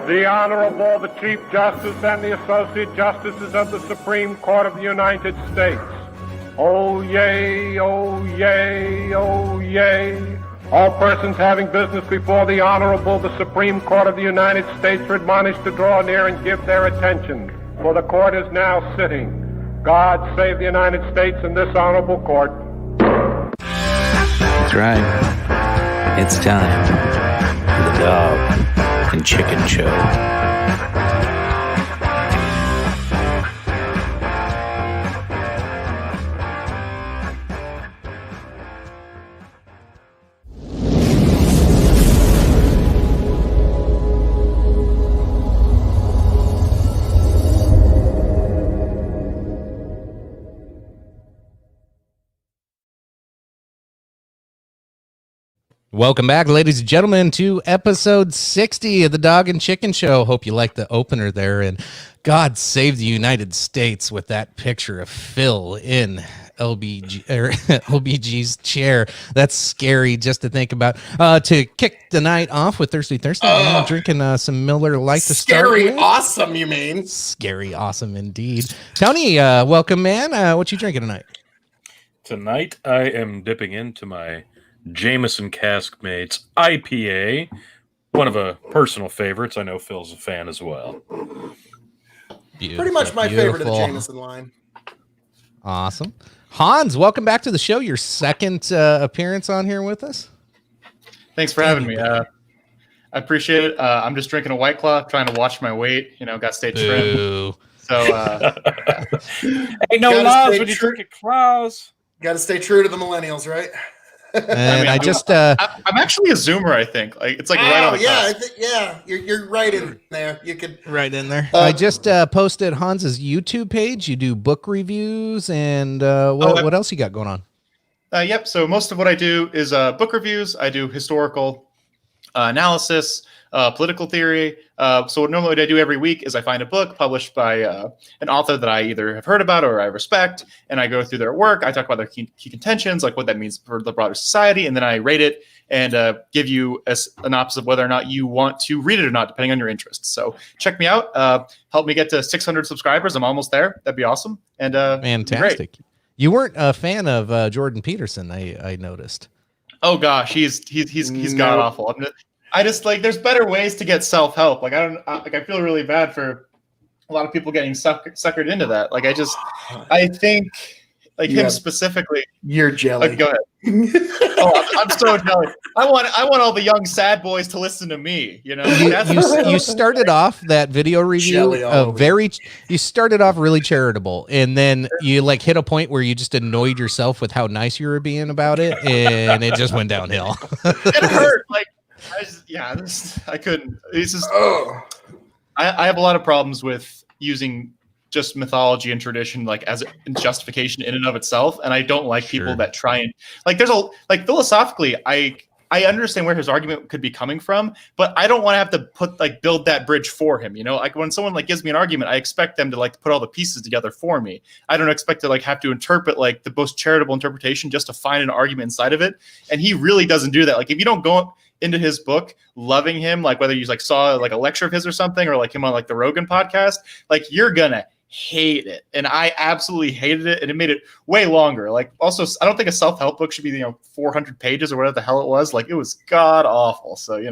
The Honorable, the Chief Justice and the Associate Justices of the Supreme Court of the United States. Oh, yay, oh, yay, oh, yay. All persons having business before the Honorable, the Supreme Court of the United States are admonished to draw near and give their attention, for the court is now sitting. God save the United States and this honorable court. That's right. It's time for the Dog and Chicken Show. Welcome back, ladies and gentlemen, to episode 60 of the Dog and Chicken Show. Hope you liked the opener there, and God save the United States with that picture of Phil in LBG's chair. That's scary just to think about. To kick the night off with Thirsty Thursday, I'm drinking some Miller Lite to start with. Scary awesome, you mean? Scary awesome indeed. Tony, welcome, man. What you drinking tonight? Tonight, I am dipping into my Jameson Caskmates IPA, one of a personal favorites. I know Phil's a fan as well. Pretty much my favorite of the Jameson line. Awesome. Hans, welcome back to the show. Your second appearance on here with us. Thanks for having me. I appreciate it. I'm just drinking a White Claw, trying to watch my weight. You know, got to stay trim. Boo. So, ain't no laws when you drink a claws. Got to stay true to the millennials, right? And I'm actually a Zoomer. I think it's like right on the cusp. You're right in there. You could right in there. I just posted Hans's YouTube page. You do book reviews, and what else you got going on? Yep. So most of what I do is book reviews. I do historical analysis, political theory. So what normally I do every week is I find a book published by an author that I either have heard about or I respect, and I go through their work. I talk about their key contentions, like what that means for the broader society, and then I rate it and give you a synopsis of whether or not you want to read it or not, depending on your interests. So check me out. Help me get to 600 subscribers. I'm almost there. That'd be awesome. And fantastic. Great. You weren't a fan of Jordan Peterson, I noticed. Oh gosh, he's god awful. I just like there's better ways to get self-help. Like I feel really bad for a lot of people getting suckered into that. Like I think like him specifically. You're jelly. Like, go ahead. I'm so jelly. I want all the young sad boys to listen to me. You know. You started off that video review you started off really charitable, and then you like hit a point where you just annoyed yourself with how nice you were being about it, and it just went downhill. It hurt. Like. I couldn't. It's just. I have a lot of problems with using just mythology and tradition like as a justification in and of itself, and I don't like people that try and like. There's philosophically, I understand where his argument could be coming from, but I don't want to have to build that bridge for him. You know, like when someone like gives me an argument, I expect them to like put all the pieces together for me. I don't expect to like have to interpret like the most charitable interpretation just to find an argument inside of it. And he really doesn't do that. Like if you don't go into his book loving him, like whether you like saw like a lecture of his or something, or like him on like the Rogan podcast, like you're gonna hate it. And I absolutely hated it, and it made it way longer. Like also, I don't think a self-help book should be 400 pages or whatever the hell it was. Like it was god awful. So we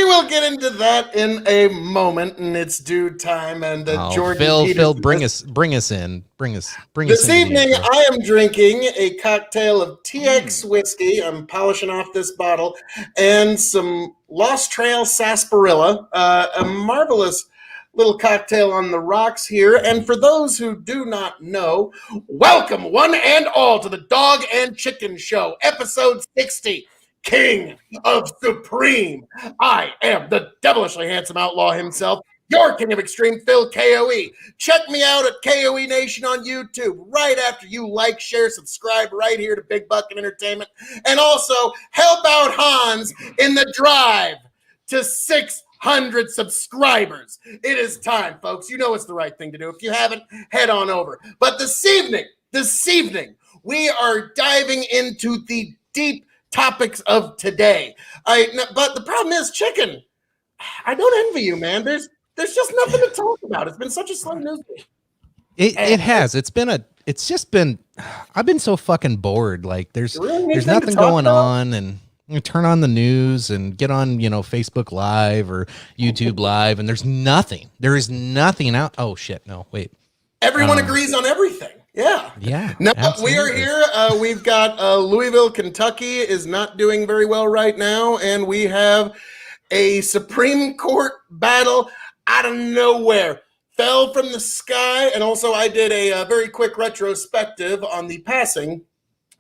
will get into that in a moment, and it's due time. And Jordan, Phil, bring us in. This evening, I am drinking a cocktail of TX whiskey. I'm polishing off this bottle, and some Lost Trail sarsaparilla, a marvelous little cocktail on the rocks here. And for those who do not know, welcome one and all to the Dog and Chicken Show, episode 60. King of Supreme. I am the devilishly handsome outlaw himself, your king of extreme, Phil KOE. Check me out at KOE Nation on YouTube right after you like, share, subscribe right here to Big Bucket Entertainment. And also help out Hans in the drive to 600 subscribers. It is time, folks. You know it's the right thing to do. If you haven't, head on over. But this evening, we are diving into the deep topics of today. But the problem is, Chicken, I don't envy you, man. There's just nothing to talk about. It's been such a slow news week. It has. I've been so fucking bored. Like there's nothing going on, and you turn on the news and get on, Facebook Live or YouTube Live, and there's nothing. There is nothing out. Oh shit. No, wait. Everyone agrees on everything. Yeah. Yeah. No, absolutely. we are here. We've got Louisville, Kentucky is not doing very well right now. And we have a Supreme Court battle out of nowhere. Fell from the sky. And also I did a very quick retrospective on the passing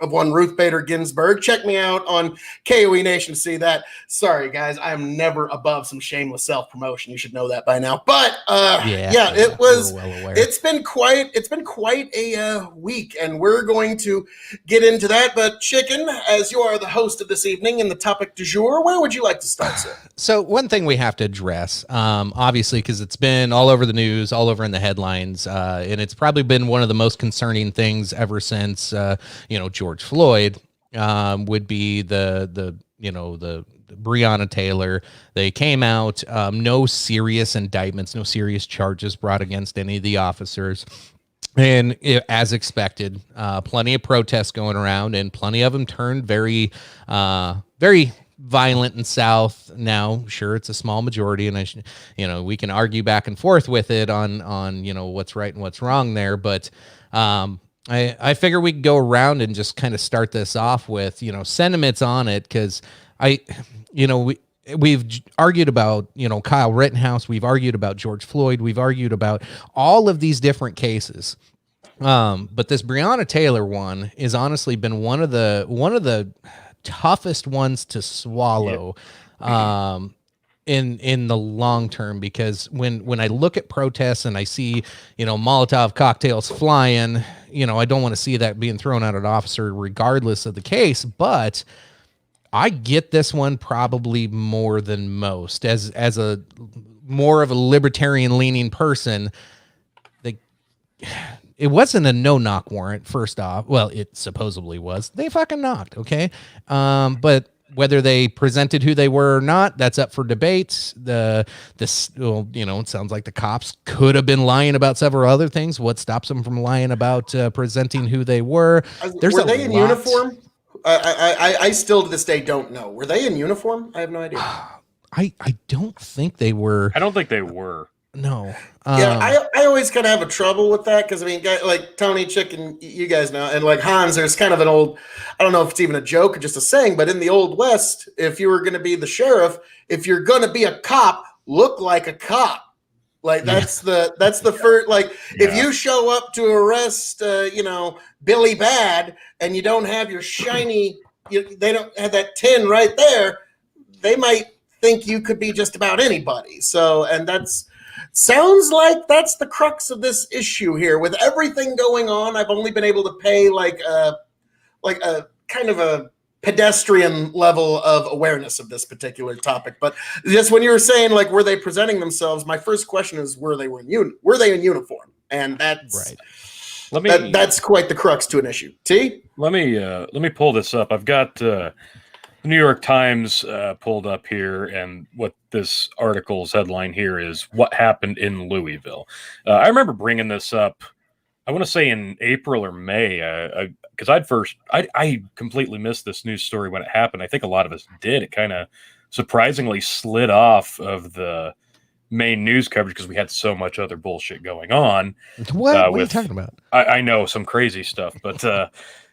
of one Ruth Bader Ginsburg. Check me out on KOE Nation to see that. Sorry, guys, I am never above some shameless self-promotion. You should know that by now. But it was. Well it's been quite a week, and we're going to get into that. But Chicken, as you are the host of this evening and the topic du jour, where would you like to start, sir? So one thing we have to address, obviously, because it's been all over the news, all over in the headlines, and it's probably been one of the most concerning things ever since, George Floyd, would be the Breonna Taylor. They came out, no serious indictments, no serious charges brought against any of the officers. And as expected, plenty of protests going around, and plenty of them turned very, very violent in South. Now, sure, it's a small majority, and we can argue back and forth with it on what's right and what's wrong there. But I figure we can go around and just kind of start this off with sentiments on it, because we've argued about Kyle Rittenhouse, we've argued about George Floyd, we've argued about all of these different cases. But this Breonna Taylor one has honestly been one of the toughest ones to swallow. Yep. In the long term, because when I look at protests and I see, Molotov cocktails flying, I don't want to see that being thrown at an officer regardless of the case, but I get this one probably more than most as a more of a libertarian leaning person. It wasn't a no-knock warrant, first off. Well, it supposedly was. They fucking knocked, okay? But whether they presented who they were or not, that's up for debate. It sounds like the cops could have been lying about several other things. What stops them from lying about presenting who they were? Were they in uniform? I still to this day don't know. Were they in uniform? I have no idea. I don't think they were. I don't think they were. No. I always kind of have a trouble with that, because guys like Tony, Chicken, you guys know, and like Hans, there's kind of an old, I don't know if it's even a joke or just a saying, but in the Old West, if you were going to be the sheriff, if you're going to be a cop, look like a cop. Like that's the first, like if you show up to arrest, Billy Bad, and you don't have your shiny, they don't have that tin right there, they might think you could be just about anybody. So, and sounds like that's the crux of this issue here. With everything going on, I've only been able to pay like a kind of a pedestrian level of awareness of this particular topic. But just when you were saying, like, were they presenting themselves, my first question is, were they in uniform? And that's right. That's quite the crux to an issue. T? Let me pull this up. I've got the New York Times pulled up here, and what this article's headline here is what happened in Louisville. I remember bringing this up, I want to say in April or May, because I completely missed this news story when it happened. I think a lot of us did. It kind of surprisingly slid off of the main news coverage because we had so much other bullshit going on. What are you talking about? I know, some crazy stuff, but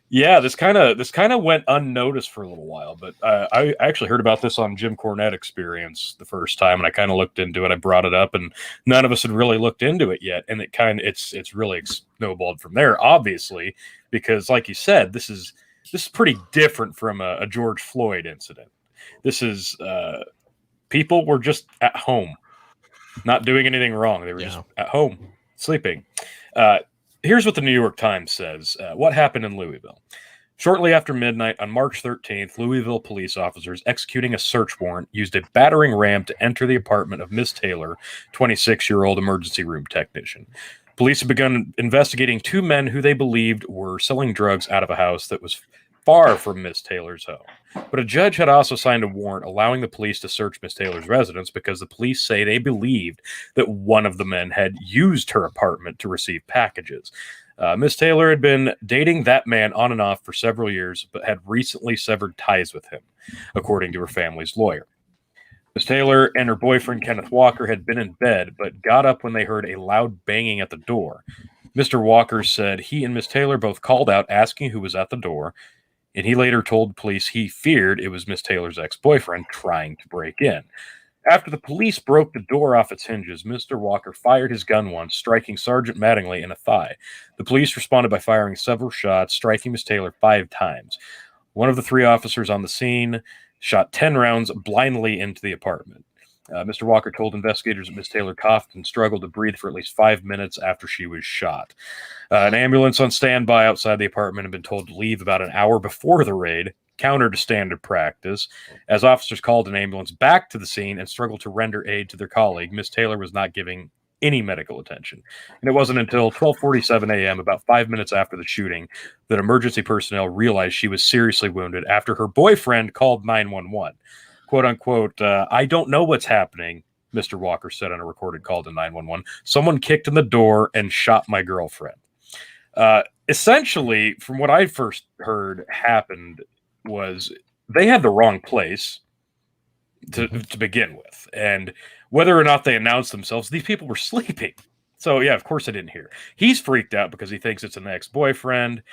yeah, this kind of went unnoticed for a little while. But I actually heard about this on Jim Cornette Experience the first time, and I kind of looked into it. I brought it up, and none of us had really looked into it yet. And it's really snowballed from there, obviously, because like you said, this is pretty different from a George Floyd incident. This is people were just at home, not doing anything wrong. They were just at home sleeping. Here's what the New York Times says. What happened in Louisville? Shortly after midnight on March 13th, Louisville police officers executing a search warrant used a battering ram to enter the apartment of Miss Taylor, 26-year-old emergency room technician. Police have begun investigating two men who they believed were selling drugs out of a house that was far from Miss Taylor's home. But a judge had also signed a warrant allowing the police to search Miss Taylor's residence because the police say they believed that one of the men had used her apartment to receive packages. Miss Taylor had been dating that man on and off for several years, but had recently severed ties with him, according to her family's lawyer. Miss Taylor and her boyfriend, Kenneth Walker, had been in bed, but got up when they heard a loud banging at the door. Mr. Walker said he and Miss Taylor both called out asking who was at the door, and he later told police he feared it was Miss Taylor's ex-boyfriend trying to break in. After the police broke the door off its hinges, Mr. Walker fired his gun once, striking Sergeant Mattingly in the thigh. The police responded by firing several shots, striking Miss Taylor 5 times. One of the 3 officers on the scene shot 10 rounds blindly into the apartment. Mr. Walker told investigators that Miss Taylor coughed and struggled to breathe for at least 5 minutes after she was shot. An ambulance on standby outside the apartment had been told to leave about an hour before the raid, counter to standard practice. As officers called an ambulance back to the scene and struggled to render aid to their colleague, Miss Taylor was not giving any medical attention. And it wasn't until 12:47 a.m., about 5 minutes after the shooting, that emergency personnel realized she was seriously wounded after her boyfriend called 911. "Quote unquote, I don't know what's happening," Mr. Walker said on a recorded call to 911. "Someone kicked in the door and shot my girlfriend." Essentially, from what I first heard happened was they had the wrong place to begin with. And whether or not they announced themselves, these people were sleeping. So, yeah, of course I didn't hear. He's freaked out because he thinks it's an ex-boyfriend.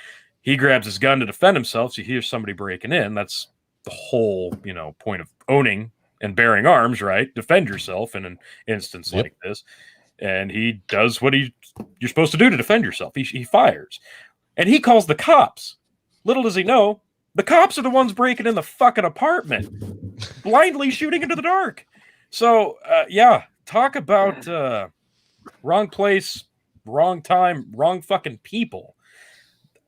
He grabs his gun to defend himself. So he hears somebody breaking in. That's the whole, point of owning and bearing arms, right? Defend yourself in an instance like this. And he does what you're supposed to do to defend yourself. He fires. And he calls the cops. Little does he know, the cops are the ones breaking in the fucking apartment, blindly shooting into the dark. So, talk about wrong place, wrong time, wrong fucking people.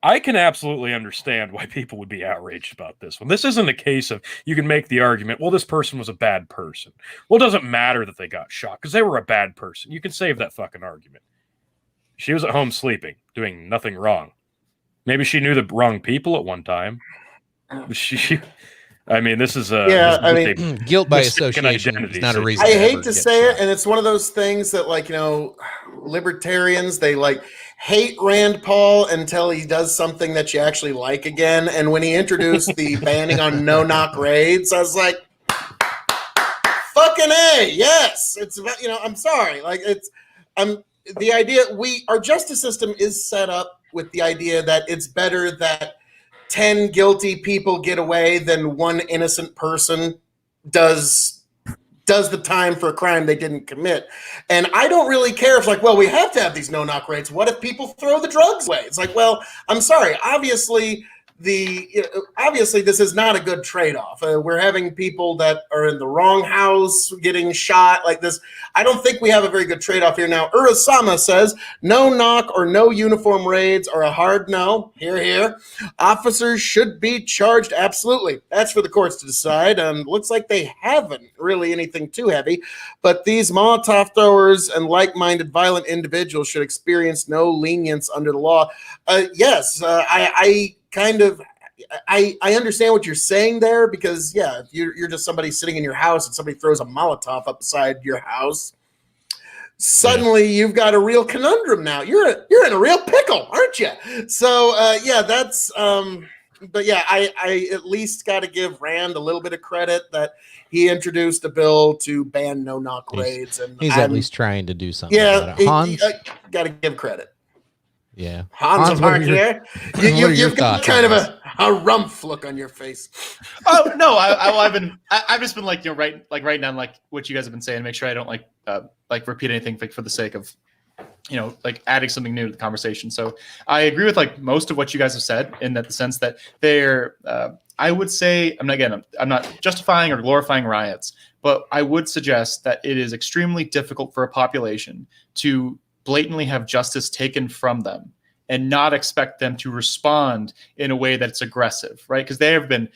I can absolutely understand why people would be outraged about this one. This isn't a case of you can make the argument, well, this person was a bad person. Well, it doesn't matter that they got shot because they were a bad person. You can save that fucking argument. She was at home sleeping, doing nothing wrong. Maybe she knew the wrong people at one time. This is guilt by association is not a reason. I hate to say it, and it's one of those things that, libertarians, they hate Rand Paul until he does something that you actually like again. And when he introduced the banning on no-knock raids, I was like, fucking A, yes. It's about, I'm sorry. The idea, our justice system is set up with the idea that it's better that 10 guilty people get away than one innocent person does the time for a crime they didn't commit. And I don't really care if we have to have these no-knock raids. What if people throw the drugs away? It's I'm sorry. Obviously this is not a good trade-off. We're having people that are in the wrong house getting shot like this. I don't think we have a very good trade-off here. Now, Urasama says no knock or no uniform raids are a hard no. Hear, hear. Officers should be charged. Absolutely. That's for the courts to decide. Looks like they haven't really anything too heavy, but these Molotov throwers and like-minded violent individuals should experience no lenience under the law. Yes, I understand what you're saying there because, if you're just somebody sitting in your house and somebody throws a Molotov upside your house, suddenly you've got a real conundrum now. You're in a real pickle, aren't you? So, that's but I at least got to give Rand a little bit of credit that he introduced a bill to ban no-knock raids. And he's at least trying to do something. Yeah, Hans, got to give credit. Yeah, Hans here. You've got kind of a rumph look on your face. Oh no, I've just been writing down what you guys have been saying to make sure I don't repeat anything for the sake of adding something new to the conversation. So I agree with most of what you guys have said in the sense that they're I would say I'm not justifying or glorifying riots, but I would suggest that it is extremely difficult for a population to blatantly have justice taken from them and not expect them to respond in a way that's aggressive, right? Because there have been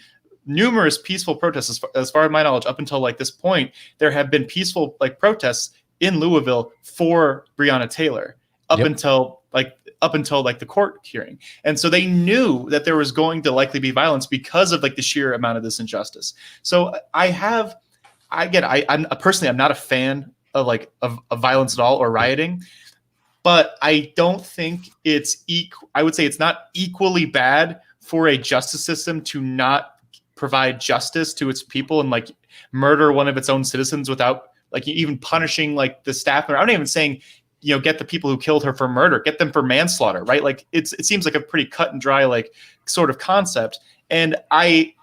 numerous peaceful protests, as far as my knowledge, up until this point, there have been peaceful protests in Louisville for Breonna Taylor up until like up until like the court hearing. And so they knew that there was going to likely be violence because of like the sheer amount of this injustice. So I'm personally, I'm not a fan of like of violence at all or rioting, but I don't think I would say it's not equally bad for a justice system to not provide justice to its people and like murder one of its own citizens without like even punishing like the staff member. I'm not even saying, get the people who killed her for murder, get them for manslaughter, right? Like it seems like a pretty cut and dry, like sort of concept. And I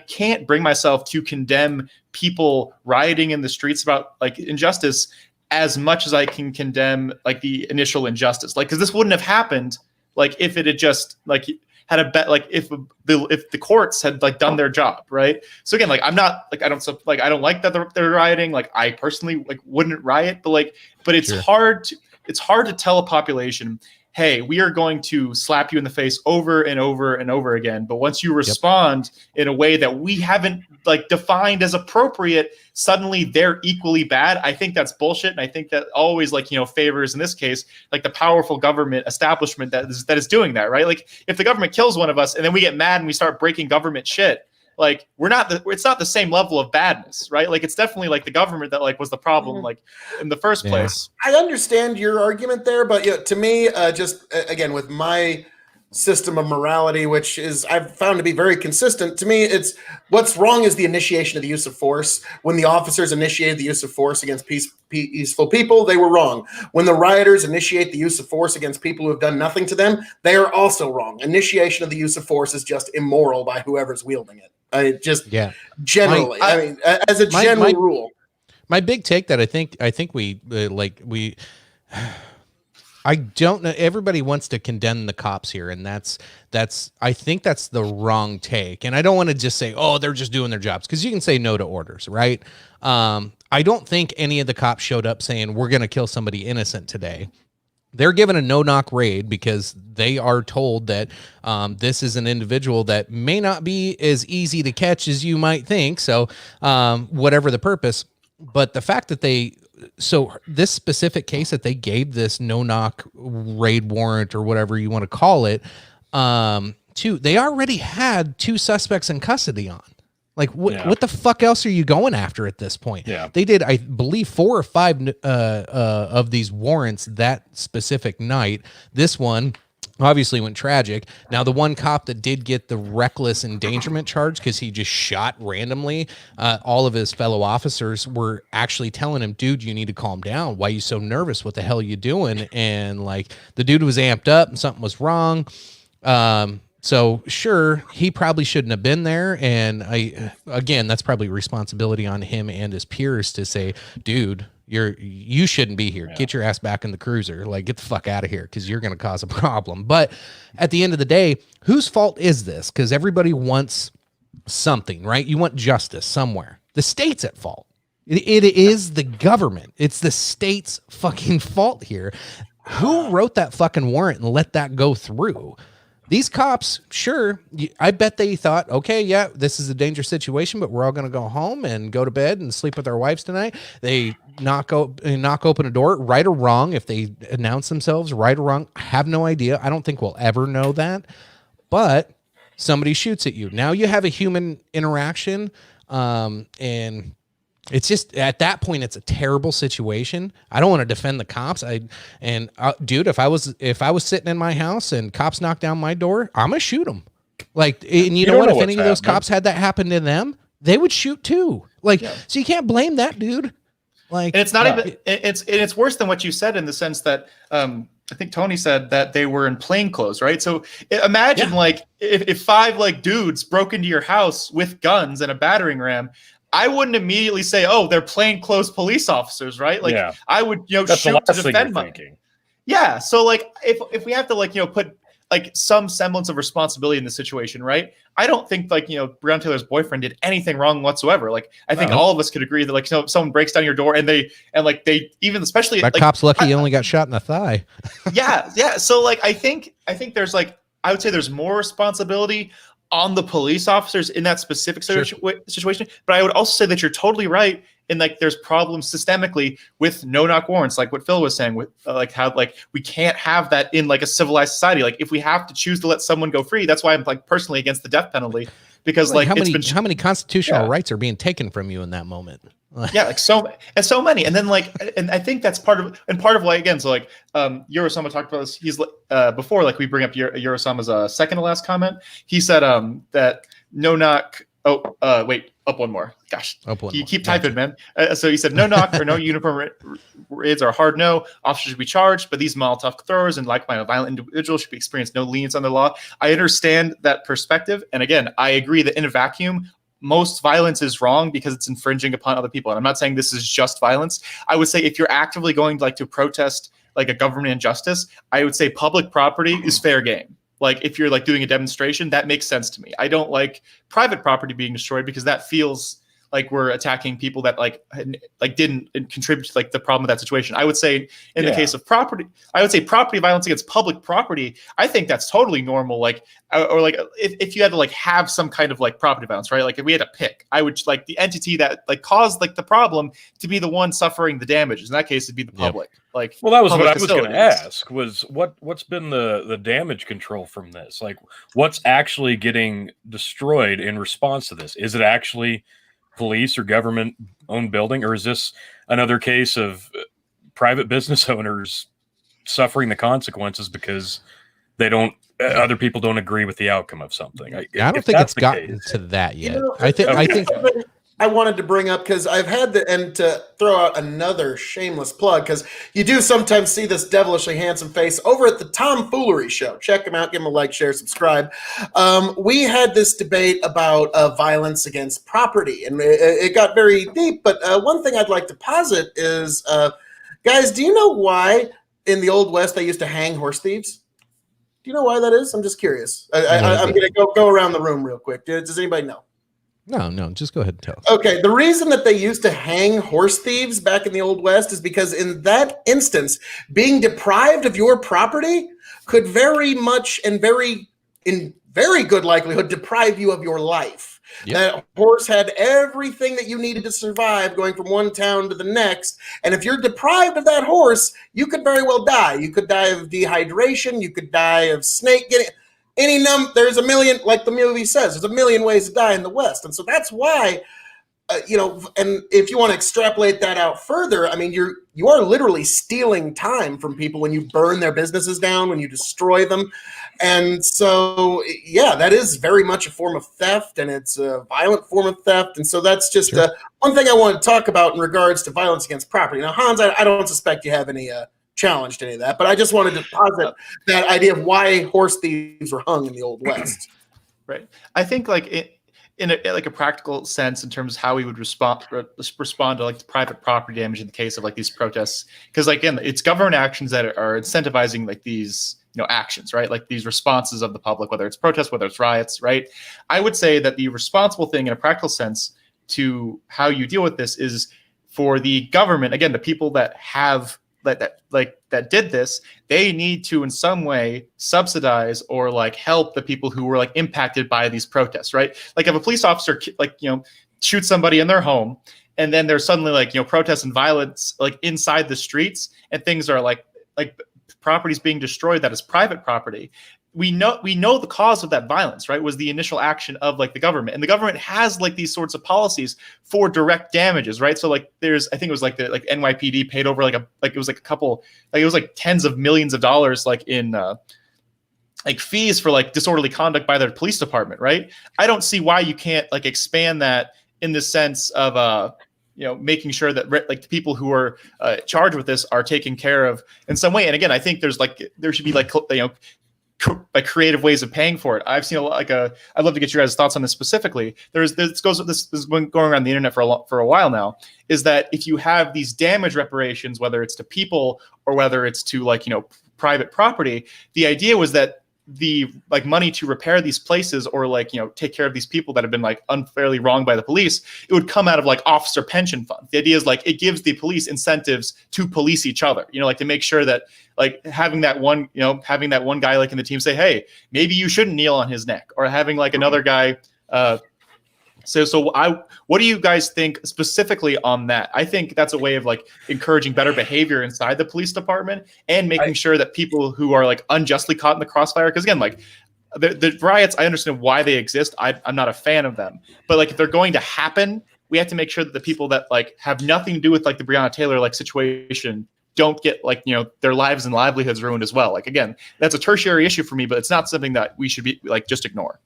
can't bring myself to condemn people rioting in the streets about like injustice as much as I can condemn like the initial injustice. Like, cause this wouldn't have happened like if it had just like had a bet, like if the courts had like done their job, right? So again, like I'm not like I don't like that they're rioting. Like I personally like wouldn't riot, but it's hard to tell a population, hey, we are going to slap you in the face over and over and over again. But once you respond in a way that we haven't like defined as appropriate, suddenly they're equally bad. I think that's bullshit. And I think that always like, favors in this case, like the powerful government establishment that is doing that, right? Like if the government kills one of us and then we get mad and we start breaking government shit, like it's not the same level of badness, right? Like it's definitely like the government that like was the problem, like in the first place. I understand your argument there, but to me, just again with my system of morality, which is I've found to be very consistent. To me, it's what's wrong is the initiation of the use of force. When the officers initiated the use of force against peaceful people, they were wrong. When the rioters initiate the use of force against people who have done nothing to them, they are also wrong. Initiation of the use of force is just immoral by whoever's wielding it. Generally, as a general rule. My big take that I think we I don't know. Everybody wants to condemn the cops here, and I think that's the wrong take. And I don't want to just say, oh, they're just doing their jobs, because you can say no to orders, right? I don't think any of the cops showed up saying we're going to kill somebody innocent today. They're given a no-knock raid because they are told that this is an individual that may not be as easy to catch as you might think. So whatever the purpose, but the fact that this specific case that they gave this no-knock raid warrant or whatever you want to call it, they already had 2 suspects in custody on. Like, what the fuck else are you going after at this point? Yeah. They did, I believe, 4 or 5 of these warrants that specific night. This one obviously went tragic. Now, the one cop that did get the reckless endangerment charge because he just shot randomly, all of his fellow officers were actually telling him, dude, you need to calm down. Why are you so nervous? What the hell are you doing? And like the dude was amped up and something was wrong. So sure, he probably shouldn't have been there. And again, that's probably responsibility on him and his peers to say, dude, you shouldn't be here. Yeah. Get your ass back in the cruiser. Like, get the fuck out of here, because you're going to cause a problem. But at the end of the day, whose fault is this? Because everybody wants something, right? You want justice somewhere. The state's at fault. It is the government. It's the state's fucking fault here. Who wrote that fucking warrant and let that go through? These cops, sure, I bet they thought, okay, yeah, this is a dangerous situation, but we're all going to go home and go to bed and sleep with our wives tonight. They knock open a door, right or wrong. If they announce themselves, right or wrong, I have no idea. I don't think we'll ever know that. But somebody shoots at you. Now you have a human interaction, and it's just at that point, it's a terrible situation. I don't want to defend the cops. Dude, if I was sitting in my house and cops knock down my door, I'm gonna shoot them. Like, and you know what? If any of those cops had that happen to them, they would shoot too. Like, so you can't blame that dude. Like, and it's not even. It's worse than what you said in the sense that I think Tony said that they were in plain clothes, right? So imagine like if 5 like dudes broke into your house with guns and a battering ram. I wouldn't immediately say, "Oh, they're plainclothes police officers," right? Like, I would, That's shoot to defend my. Yeah. So, like, if we have to, like, put like some semblance of responsibility in the situation, right? I don't think like Breonna Taylor's boyfriend did anything wrong whatsoever. Like, I think all of us could agree that like someone breaks down your door and they even especially that cop's lucky he only got shot in the thigh. yeah. So like I think there's like I would say there's more responsibility on the police officers in that specific situation. But I would also say that you're totally right and like there's problems systemically with no-knock warrants, like what Phil was saying, with like how like we can't have that in like a civilized society. Like if we have to choose to let someone go free, that's why I'm like personally against the death penalty, because like how it's many constitutional rights are being taken from you in that moment? Yeah, like so many, and then like, and I think that's part of why, again, so like Eurosama talked about this. He's before, like we bring up Eurosama's second to last comment. He said that no knock. Oh, wait, up one more. Gosh, you keep typing, man. So he said no knock or no uniform raids are a hard no. Officers should be charged, but these Molotov throwers and like-minded violent individuals should be experienced no lenience on the law. I understand that perspective, and again, I agree that in a vacuum, most violence is wrong because it's infringing upon other people. And I'm not saying this is just violence. I would say if you're actively going to protest like a government injustice, I would say public property is fair game. Like if you're like doing a demonstration, that makes sense to me. I don't like private property being destroyed because that feels like we're attacking people that like didn't contribute to like the problem of that situation. I would say in the case of property, I would say property violence against public property. I think that's totally normal. Like, or like if you had to like have some kind of like property violence, right? Like if we had to pick, I would like the entity that like caused like the problem to be the one suffering the damages. In that case, it'd be the public. Yep. Like, well, that was what I was going to ask was what's been the damage control from this? Like what's actually getting destroyed in response to this? Is it actually police or government owned building, or is this another case of private business owners suffering the consequences because they don't other people don't agree with the outcome of something? I don't think it's gotten to that yet. I think I wanted to bring up, because I've had and to throw out another shameless plug, because you do sometimes see this devilishly handsome face over at the Tom Foolery Show. Check him out, give him a like, share, subscribe. We had this debate about violence against property, and it got very deep. But one thing I'd like to posit is, guys, do you know why in the Old West they used to hang horse thieves? Do you know why that is? I'm just curious. I'm going to go around the room real quick. Does anybody know? No, just go ahead and tell us. Okay, the reason that they used to hang horse thieves back in the Old West is because in that instance, being deprived of your property could very much and in very good likelihood deprive you of your life. Yep. That horse had everything that you needed to survive going from one town to the next. And if you're deprived of that horse, you could very well die. You could die of dehydration. You could die of snake getting... there's a million, like the movie says, there's a million ways to die in the West. And so that's why, and if you want to extrapolate that out further, I mean, you are literally stealing time from people when you burn their businesses down, when you destroy them. And so, yeah, that is very much a form of theft, and it's a violent form of theft. And so that's just one thing I want to talk about in regards to violence against property. Now, Hans, I don't suspect you have any challenge to any of that, but I just wanted to posit that idea of why horse thieves were hung in the Old West. Right. I think like in a practical sense, in terms of how we would respond to like the private property damage in the case of like these protests, because like again, it's government actions that are incentivizing like these actions, right? Like these responses of the public, whether it's protests, whether it's riots, right? I would say that the responsible thing in a practical sense to how you deal with this is for the government, again, the people that have that did this, they need to in some way subsidize or like help the people who were like impacted by these protests, right? Like if a police officer shoots somebody in their home, and then there's suddenly like protests and violence like inside the streets, and things are like properties being destroyed that is private property. We know the cause of that violence, right? Was the initial action of like the government, and the government has like these sorts of policies for direct damages, right? So like I think it was like the NYPD paid over it was like tens of millions of dollars like in like fees for like disorderly conduct by their police department, right? I don't see why you can't like expand that in the sense of making sure that like the people who are charged with this are taken care of in some way. And again, I think there should be like creative ways of paying for it. I've seen I'd love to get your guys' thoughts on this specifically. This has been going around the internet for a while now, is that if you have these damage reparations, whether it's to people or whether it's to private property, the idea was that the money to repair these places or take care of these people that have been unfairly wronged by the police, it would come out of officer pension funds. The idea is it gives the police incentives to police each other, to make sure that having that one guy in the team say, hey, maybe you shouldn't kneel on his neck, or having another guy What do you guys think specifically on that? I think that's a way of like encouraging better behavior inside the police department and making sure that people who are like unjustly caught in the crossfire, because again, like the riots, I understand why they exist. I'm not a fan of them, but like if they're going to happen, we have to make sure that the people that like have nothing to do with like the Breonna Taylor like situation don't get like, you know, their lives and livelihoods ruined as well. Like, again, that's a tertiary issue for me, but it's not something that we should be like, just ignore.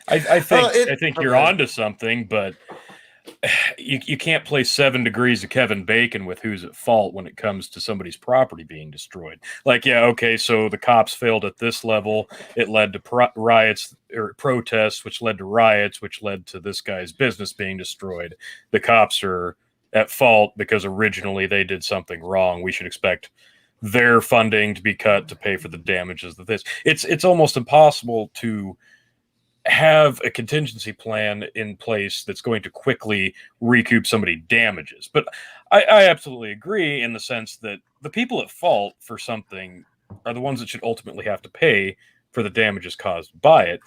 I think you're onto something, but you can't play 7 Degrees of Kevin Bacon with who's at fault when it comes to somebody's property being destroyed. Like, yeah, okay, so the cops failed at this level. It led to riots or protests, which led to riots, which led to this guy's business being destroyed. The cops are at fault because originally they did something wrong. We should expect their funding to be cut to pay for the damages of this. It's almost impossible to have a contingency plan in place that's going to quickly recoup somebody damages. But I absolutely agree in the sense that the people at fault for something are the ones that should ultimately have to pay for the damages caused by it.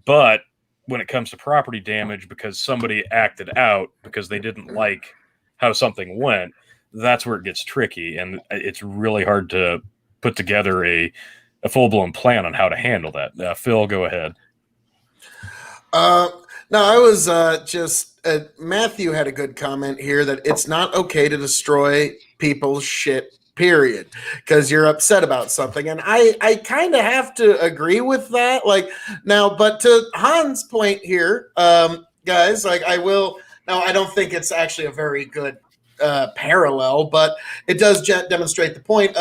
But when it comes to property damage because somebody acted out because they didn't like how something went, that's where it gets tricky. And it's really hard to put together a full-blown plan on how to handle that. Phil, go ahead. No, I was Matthew had a good comment here that it's not okay to destroy people's shit, period, because you're upset about something. And I kind of have to agree with that. Like, now, but to Hans' point here, guys, like I don't think it's actually a very good parallel, but it does demonstrate the point.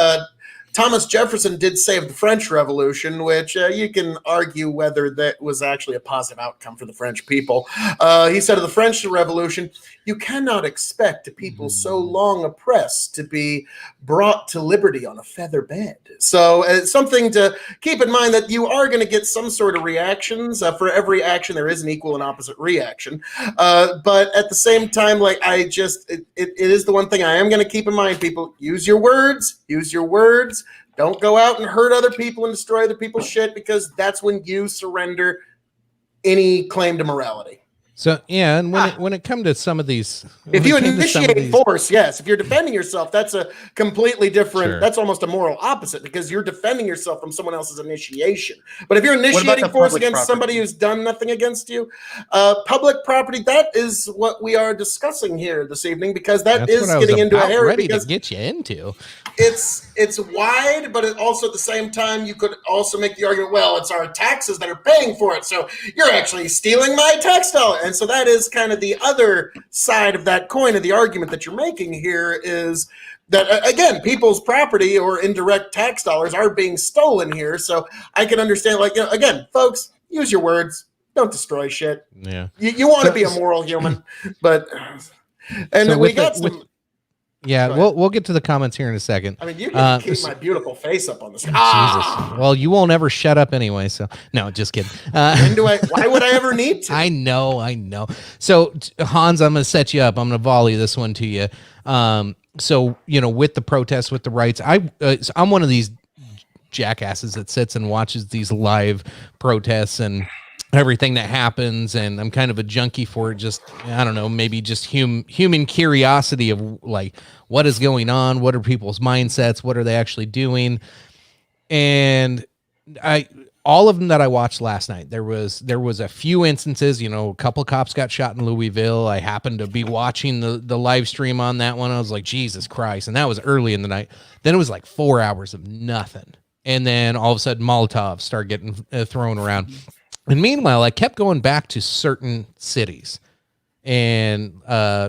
Thomas Jefferson did save the French Revolution, which you can argue whether that was actually a positive outcome for the French people. He said of the French Revolution, you cannot expect a people so long oppressed to be brought to liberty on a feather bed. So it's something to keep in mind, that you are going to get some sort of reactions. For every action, there is an equal and opposite reaction. But at the same time, like it is the one thing I am going to keep in mind, people. Use your words. Don't go out and hurt other people and destroy other people's shit, because that's when you surrender any claim to morality. So, yeah, and when it comes to some of these... If you initiate force, yes. If you're defending yourself, that's a completely different... Sure. That's almost a moral opposite, because you're defending yourself from someone else's initiation. But if you're initiating force against somebody who's done nothing against you, public property, that is what we are discussing here this evening, because that's is getting into a area... ready to get you into. It's wide, but it also at the same time, you could also make the argument, well, it's our taxes that are paying for it, so you're actually stealing my tax dollar. And so that is kind of the other side of that coin of the argument that you're making here, is that, again, people's property or indirect tax dollars are being stolen here. So I can understand, like, you know, again, folks, use your words. Don't destroy shit. Yeah. You want to be a moral human, but... And so we got some... Yeah, we'll get to the comments here in a second. I mean, you can keep my beautiful face up on the screen. Jesus. Well, you won't ever shut up anyway, so no, just kidding. Why would I ever need to? I know. So, Hans, I'm going to set you up. I'm going to volley this one to you. So, you know, with the protests, with the rights, I'm one of these jackasses that sits and watches these live protests and everything that happens, and I'm kind of a junkie for it. Just, I don't know, maybe just human curiosity of like, what is going on? What are people's mindsets? What are they actually doing? And all of them that I watched last night, there was a few instances, you know, a couple cops got shot in Louisville. I happened to be watching the live stream on that one. I was like, Jesus Christ. And that was early in the night. Then it was like 4 hours of nothing. And then all of a sudden Molotovs start getting thrown around. And meanwhile, I kept going back to certain cities, and,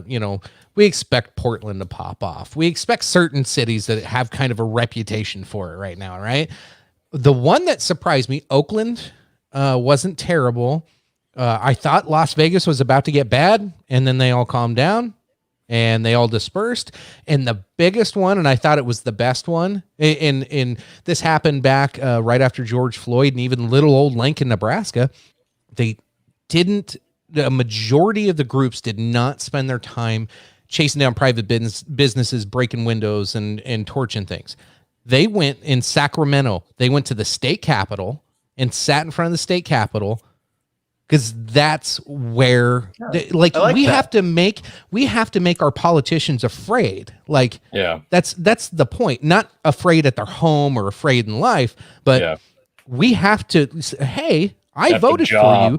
you know, we expect Portland to pop off. We expect certain cities that have kind of a reputation for it right now, right? The one that surprised me, Oakland, wasn't terrible. I thought Las Vegas was about to get bad, and then they all calmed down and they all dispersed. And the biggest one, and I thought it was the best one, in this happened back right after George Floyd, and even little old Lincoln, Nebraska, the majority of the groups did not spend their time chasing down private businesses, breaking windows and torching things. They went in Sacramento. They went to the state capitol and sat in front of the state capitol, because that's where like we have to make our politicians afraid. Like, that's the point. Not afraid at their home or afraid in life, but we have to. Hey, I voted for you,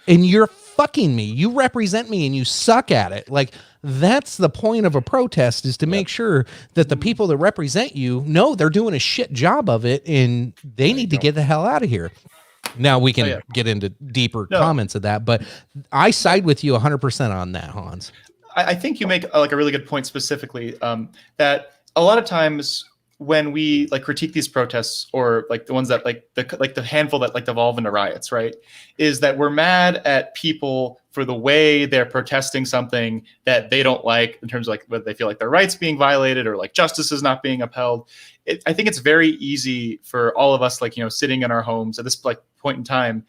and you're fucking me. You represent me, and you suck at it. Like, that's the point of a protest, is to make sure that the people that represent you know they're doing a shit job of it, and they need to get the hell out of here. Now we can get into deeper comments of that, but I side with you 100% on that, Hans. I think you make like a really good point specifically, that a lot of times when we like critique these protests, or like the ones that like the handful that like devolve into riots, right, is that we're mad at people for the way they're protesting something that they don't like, in terms of like whether they feel like their rights being violated or like justice is not being upheld. I think it's very easy for all of us, like, you know, sitting in our homes at this like point in time,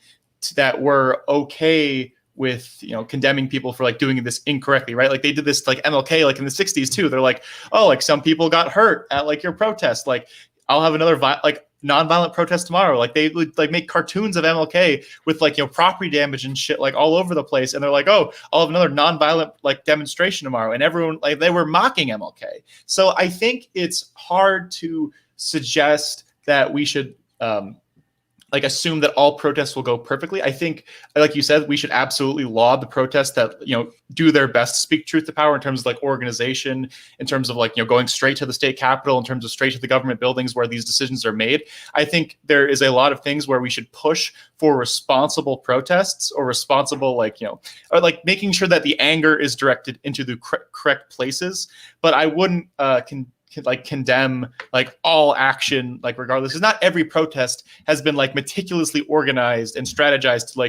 that we're okay with, you know, condemning people for like doing this incorrectly, right? Like they did this like MLK like in the 60s too. They're like, oh, like some people got hurt at like your protest. Like I'll have another like nonviolent protest tomorrow. Like they would like make cartoons of MLK with like, you know, property damage and shit like all over the place. And they're like, oh, I'll have another nonviolent like demonstration tomorrow. And everyone, like, they were mocking MLK. So I think it's hard to suggest that we should like assume that all protests will go perfectly. I think, like you said, we should absolutely laud the protests that, you know, do their best to speak truth to power in terms of like organization, in terms of like, you know, going straight to the state capitol, in terms of straight to the government buildings where these decisions are made. I think there is a lot of things where we should push for responsible protests, or responsible, like, you know, or like making sure that the anger is directed into the correct places. But I wouldn't condemn like all action, like regardless, because not every protest has been like meticulously organized and strategized to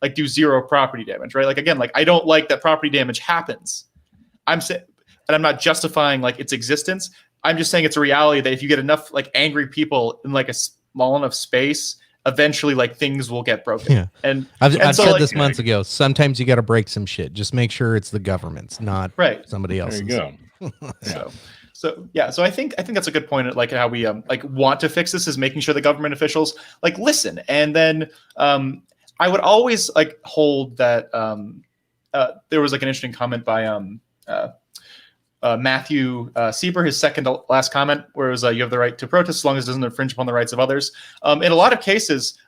like do zero property damage, right? Like, again, like I don't like that property damage happens. I'm saying, and I'm not justifying like its existence. I'm just saying it's a reality that if you get enough like angry people in like a small enough space, eventually like things will get broken. Yeah. And I've said like, this months ago, sometimes you got to break some shit. Just make sure it's the government's, not somebody else's. There you go. So I think that's a good point. Like how we like want to fix this is making sure the government officials like listen. And then I would always like hold that there was like an interesting comment by Matthew Sieber, his second to last comment, where it was you have the right to protest as long as it doesn't infringe upon the rights of others. In a lot of cases,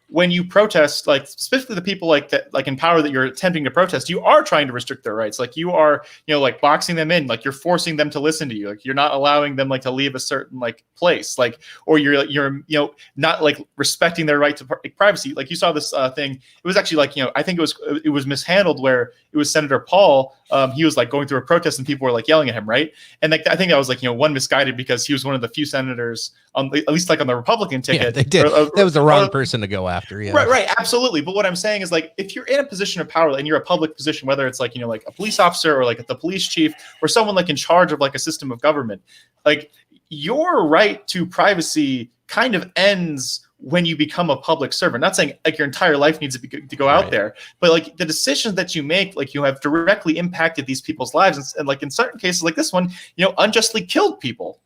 when you protest, like specifically the people like that, like in power that you're attempting to protest, you are trying to restrict their rights. Like you are, you know, like boxing them in, like you're forcing them to listen to you. Like you're not allowing them like to leave a certain like place, like, or you're, you know, not like respecting their right to privacy. Like you saw this thing. It was actually like, you know, I think it was mishandled where it was Senator Paul. He was like going through a protest and people were like yelling at him, right? And like I think that was like, you know, one misguided because he was one of the few senators on at least like on the Republican ticket. Yeah, they did. That was the wrong person to go after. Yeah. Right, absolutely. But what I'm saying is like if you're in a position of power and you're a public position, whether it's like, you know, like a police officer or like the police chief or someone like in charge of like a system of government, like your right to privacy kind of ends when you become a public servant. Not saying like your entire life needs to go out there, but like the decisions that you make, like you have directly impacted these people's lives. And like in certain cases like this one, you know, unjustly killed people.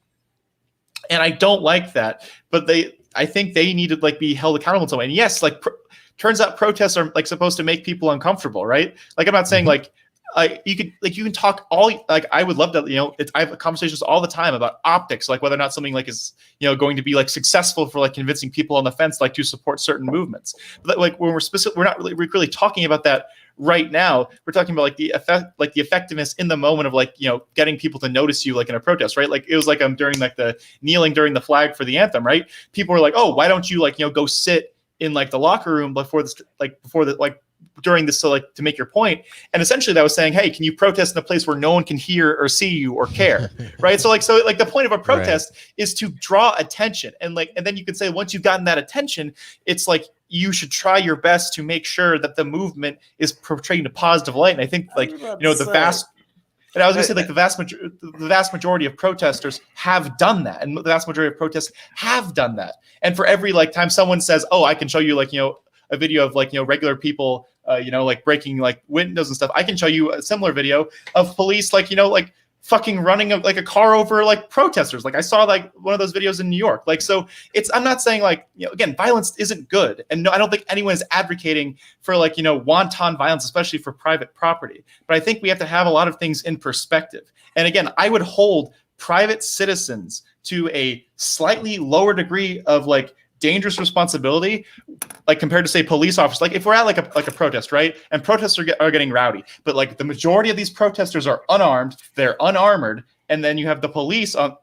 And I don't like that, but I think they need to like be held accountable in some way. And yes, like turns out protests are like supposed to make people uncomfortable, right? Like I'm not saying like you can talk all, like I would love to, you know, I have conversations all the time about optics, like whether or not something like is, you know, going to be like successful for like convincing people on the fence like to support certain movements. But like when we're not really talking about that right now. We're talking about like the effectiveness in the moment of like, you know, getting people to notice you like in a protest, right? Like it was like during like the kneeling during the flag for the anthem, right? People were like, oh, why don't you like, you know, go sit in like the locker room during this, so like to make your point. And essentially that was saying, hey, can you protest in a place where no one can hear or see you or care, right? So the point of a protest is to draw attention, and then you could say once you've gotten that attention, it's like you should try your best to make sure that the movement is portrayed in a positive light. And I think like, you know, the vast majority of protesters have done that, and the vast majority of protests have done that. And for every like time someone says, oh, I can show you like, you know, a video of like, you know, regular people, you know, like breaking like windows and stuff, I can show you a similar video of police, like, you know, like fucking running like a car over like protesters. Like I saw like one of those videos in New York. Like, so I'm not saying like, again, violence isn't good. And no, I don't think anyone is advocating for like, wanton violence, especially for private property. But I think we have to have a lot of things in perspective. And again, I would hold private citizens to a slightly lower degree of like dangerous responsibility, like compared to say police officers. Like if we're at like a protest, right, and protesters are getting rowdy, but like the majority of these protesters are unarmed, they're unarmored, and then you have the police on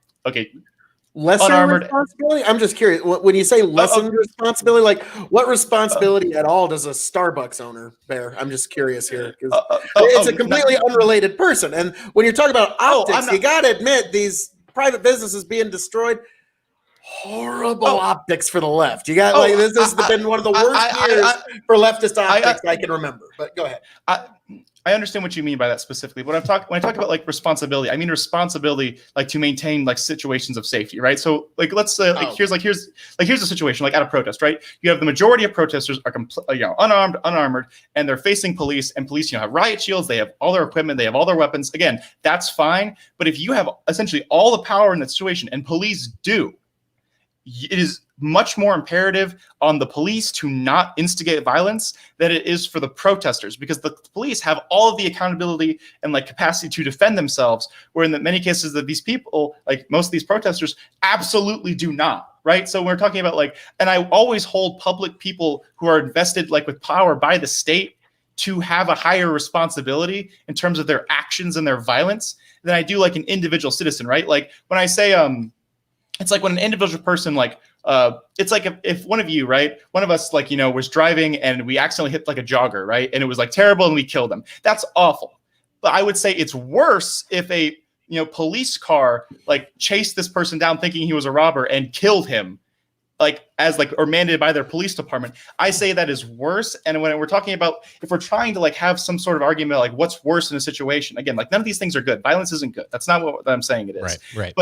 lesser unarmored responsibility. I'm just curious, when you say lessened responsibility, like what responsibility at all does a Starbucks owner bear? I'm just curious here, because it's a completely unrelated person. And when you're talking about optics, you got to admit these private businesses being destroyed. Horrible optics for the left. You got this has been one of the worst years for leftist optics I can remember. But go ahead. I understand what you mean by that specifically. When I talk about like responsibility, I mean responsibility like to maintain like situations of safety, right? So like let's say here's the situation like at a protest, right? You have the majority of protesters are unarmed, unarmored, and they're facing police, and police have riot shields, they have all their equipment, they have all their weapons. Again, that's fine, but if you have essentially all the power in the situation, and police do, it is much more imperative on the police to not instigate violence than it is for the protesters, because the police have all of the accountability and like capacity to defend themselves, where in the many cases that these people, like most of these protesters, absolutely do not. Right. So we're talking about like, and I always hold public people who are invested like with power by the state to have a higher responsibility in terms of their actions and their violence than I do like an individual citizen. Right. Like when I say, it's like when an individual person, like, it's like if one of you, right, one of us, like, was driving and we accidentally hit like a jogger, right, and it was like terrible and we killed them. That's awful. But I would say it's worse if a police car like chased this person down thinking he was a robber and killed him, like as like or mandated by their police department. I say that is worse. And when we're talking about, if we're trying to like have some sort of argument like what's worse in a situation, again, like none of these things are good. Violence isn't good. That's not what I'm saying it is. Right.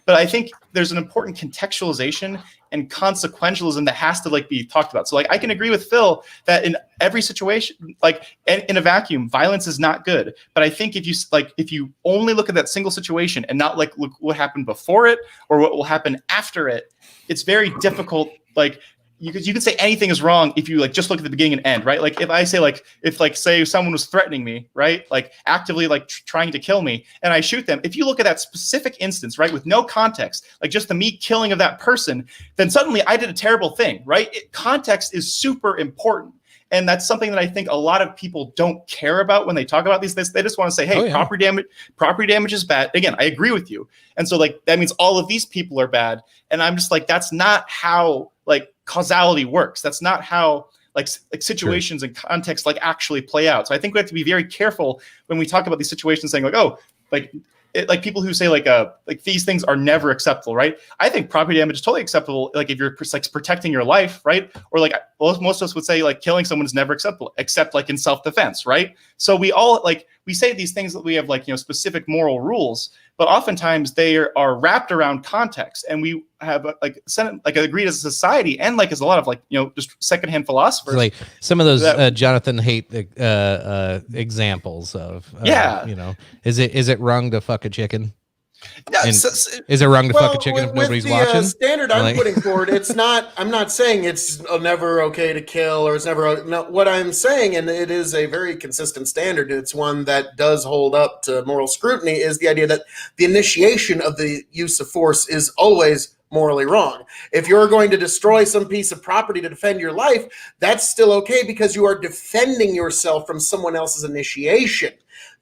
But I think there's an important contextualization and consequentialism that has to like be talked about. So like I can agree with Phil that in every situation, like in a vacuum, violence is not good. But I think if you only look at that single situation and not like look what happened before it or what will happen after it, it's very difficult. Like you can say anything is wrong if you like just look at the beginning and end, right? Like if I say like if like say someone was threatening me, right, like actively like trying to kill me, and I shoot them, if you look at that specific instance, right, with no context, like just the me killing of that person, then suddenly I did a terrible thing, right? Context is super important. And that's something that I think a lot of people don't care about when they talk about these things. They just want to say, hey, property damage is bad. Again, I agree with you. And so like that means all of these people are bad. And I'm just like, that's not how like causality works. That's not how like situations and context like actually play out. So I think we have to be very careful when we talk about these situations, saying like, oh, like people who say like these things are never acceptable, right? I think property damage is totally acceptable, like if you're like protecting your life, right? Or like most of us would say like killing someone is never acceptable, except like in self-defense, right? So we all like we say these things that we have like specific moral rules, but oftentimes they are wrapped around context, and we have like agreed as a society and like as a lot of like just secondhand philosophers, like some of those Jonathan Haidt examples of is it wrong to fuck a chicken? Yeah, is it wrong to fuck a chicken if nobody's watching? Standard I'm putting forward, it's not. I'm not saying it's never okay to kill, or it's never. No, what I'm saying, and it is a very consistent standard. It's one that does hold up to moral scrutiny. Is the idea that the initiation of the use of force is always morally wrong. If you're going to destroy some piece of property to defend your life, that's still okay because you are defending yourself from someone else's initiation.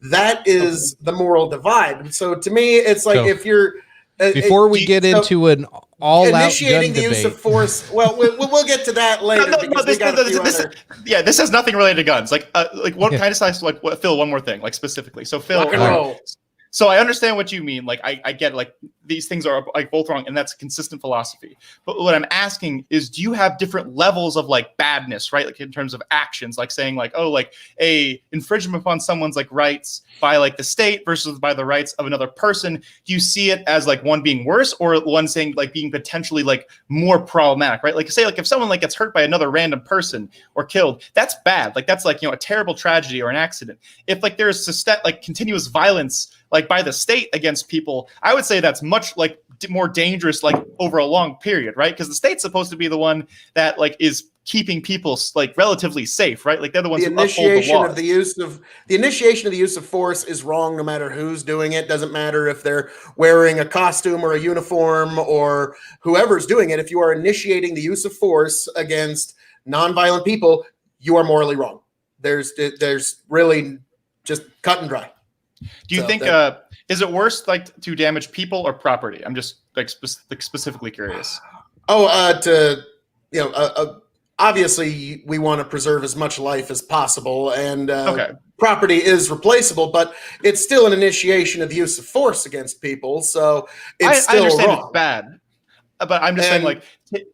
That is the moral divide. So to me, it's like if you're before we get into an all-out initiating gun the debate. use of force. Well, we'll get to that later. This has nothing related to guns. Like what kind of size? Like what, Phil? One more thing, like specifically. So Phil. Rock and roll. So I understand what you mean. Like I get like these things are like both wrong, and that's a consistent philosophy. But what I'm asking is, do you have different levels of like badness, right? Like in terms of actions, like saying like, oh, like a infringement upon someone's like rights by like the state versus by the rights of another person. Do you see it as like one being worse, or one saying like being potentially like more problematic, right? Like say like if someone like gets hurt by another random person or killed, that's bad. Like that's like a terrible tragedy or an accident. If like there's continuous violence like by the state against people, I would say that's much like more dangerous, like over a long period, right? Because the state's supposed to be the one that like is keeping people like relatively safe, right? Like they're the ones who uphold the laws. The initiation of the use of force is wrong no matter who's doing it. Doesn't matter if they're wearing a costume or a uniform or whoever's doing it. If you are initiating the use of force against nonviolent people, you are morally wrong. There's really just cut and dry. Do you think is it worse like to damage people or property? I'm just like specifically curious. Obviously we want to preserve as much life as possible, and property is replaceable, but it's still an initiation of the use of force against people. So it's still I understand wrong. It's bad, but I'm just saying like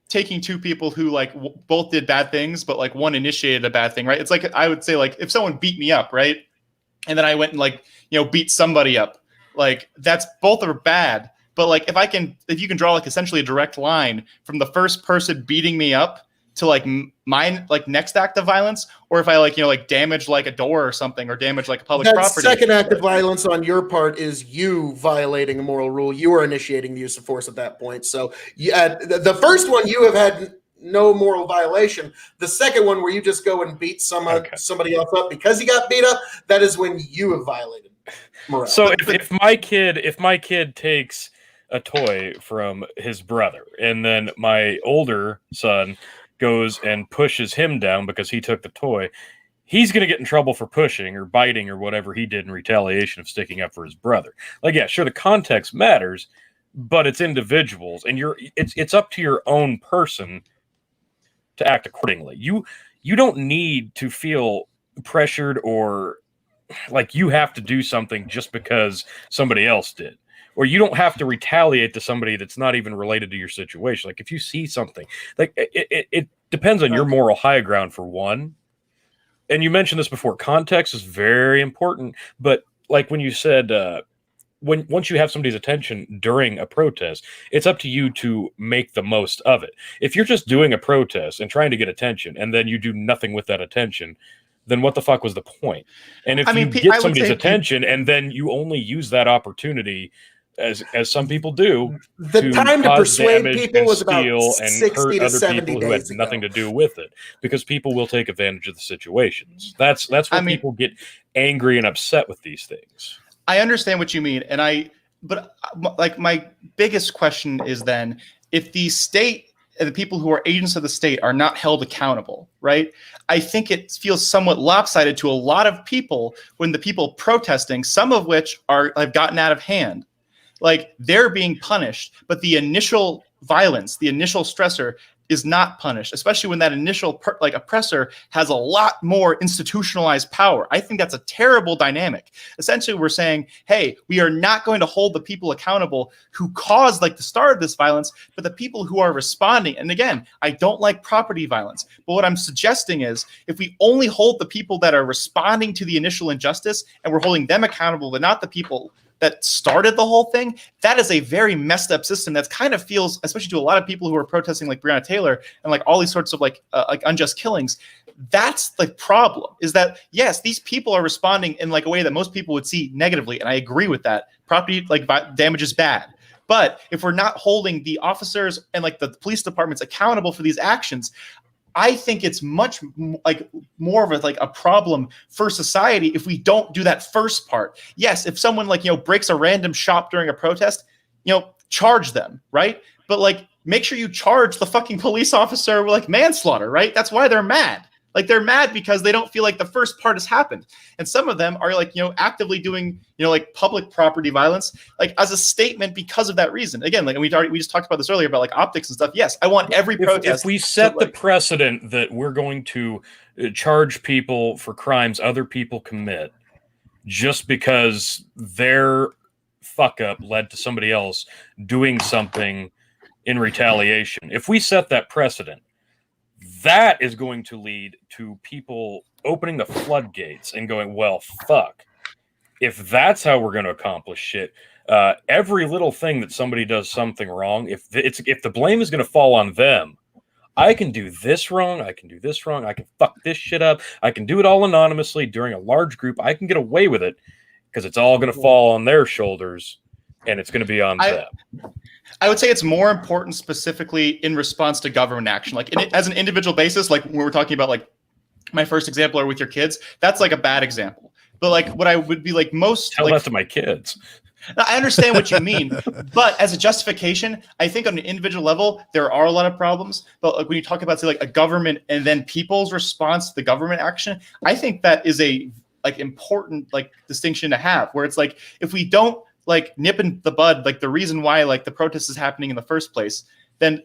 taking two people who like both did bad things, but like one initiated a bad thing, right? It's like I would say like if someone beat me up, right, and then I went and like beat somebody up, like that's both are bad. But like if you can draw like essentially a direct line from the first person beating me up to like mine, like next act of violence, or if I like damage like a door or something, or damage like a public property. Second act of violence on your part is you violating a moral rule. You are initiating the use of force at that point. So the first one you have had no moral violation. The second one where you just go and beat somebody else up because he got beat up, that is when you have violated morale. So if my kid takes a toy from his brother, and then my older son goes and pushes him down because he took the toy, he's going to get in trouble for pushing or biting or whatever he did in retaliation of sticking up for his brother. Like, yeah, sure, the context matters, but it's individuals, and it's up to your own person to act accordingly. You don't need to feel pressured or like you have to do something just because somebody else did. Or you don't have to retaliate to somebody that's not even related to your situation. Like if you see something, like it depends on your moral high ground for one. And you mentioned this before, context is very important. But like when you said, once you have somebody's attention during a protest, it's up to you to make the most of it. If you're just doing a protest and trying to get attention, and then you do nothing with that attention, then what the fuck was the point? And if you get somebody's attention and then you only use that opportunity, as some people do, the time to persuade people was about 60 to 70 people who had nothing to do with it, because people will take advantage of the situations. That's where people get angry and upset with these things. I understand what you mean, but like my biggest question is then if the state and the people who are agents of the state are not held accountable, right? I think it feels somewhat lopsided to a lot of people when the people protesting, some of which have gotten out of hand, like they're being punished, but the initial violence, the initial stressor is not punished, especially when that initial oppressor has a lot more institutionalized power. I think that's a terrible dynamic. Essentially, we're saying, hey, we are not going to hold the people accountable who caused like the start of this violence, but the people who are responding. And again, I don't like property violence, but what I'm suggesting is if we only hold the people that are responding to the initial injustice and we're holding them accountable, but not the people that started the whole thing, that is a very messed up system that kind of feels, especially to a lot of people who are protesting like Breonna Taylor and like all these sorts of like unjust killings. That's the problem, is that yes, these people are responding in like a way that most people would see negatively. And I agree with that. Property like damage is bad. But if we're not holding the officers and like the police departments accountable for these actions, I think it's much like more of a problem for society if we don't do that first part. Yes, if someone breaks a random shop during a protest, charge them, right? But like make sure you charge the fucking police officer with like manslaughter, right? That's why they're mad. Like they're mad because they don't feel like the first part has happened. And some of them are actively doing, like public property violence, like as a statement because of that reason. Again, like we just talked about this earlier about like optics and stuff. Yes, I want every protest. If we set the precedent that we're going to charge people for crimes other people commit just because their fuck up led to somebody else doing something in retaliation, if we set that precedent, that is going to lead to people opening the floodgates and going, well, fuck. If that's how we're going to accomplish shit, every little thing that somebody does something wrong, if the blame is going to fall on them, I can do this wrong, I can do this wrong, I can fuck this shit up, I can do it all anonymously during a large group, I can get away with it, because it's all going to fall on their shoulders, and it's going to be on them. I would say it's more important specifically in response to government action. Like as an individual basis, like when we're talking about like my first example or with your kids, that's like a bad example. But like what I would be like most tell like, that to my kids. I understand what you mean, but as a justification, I think on an individual level, there are a lot of problems. But like when you talk about say like a government and then people's response to the government action, I think that is a like important like distinction to have, where it's like if we don't like nip in the bud like the reason why like the protest is happening in the first place, then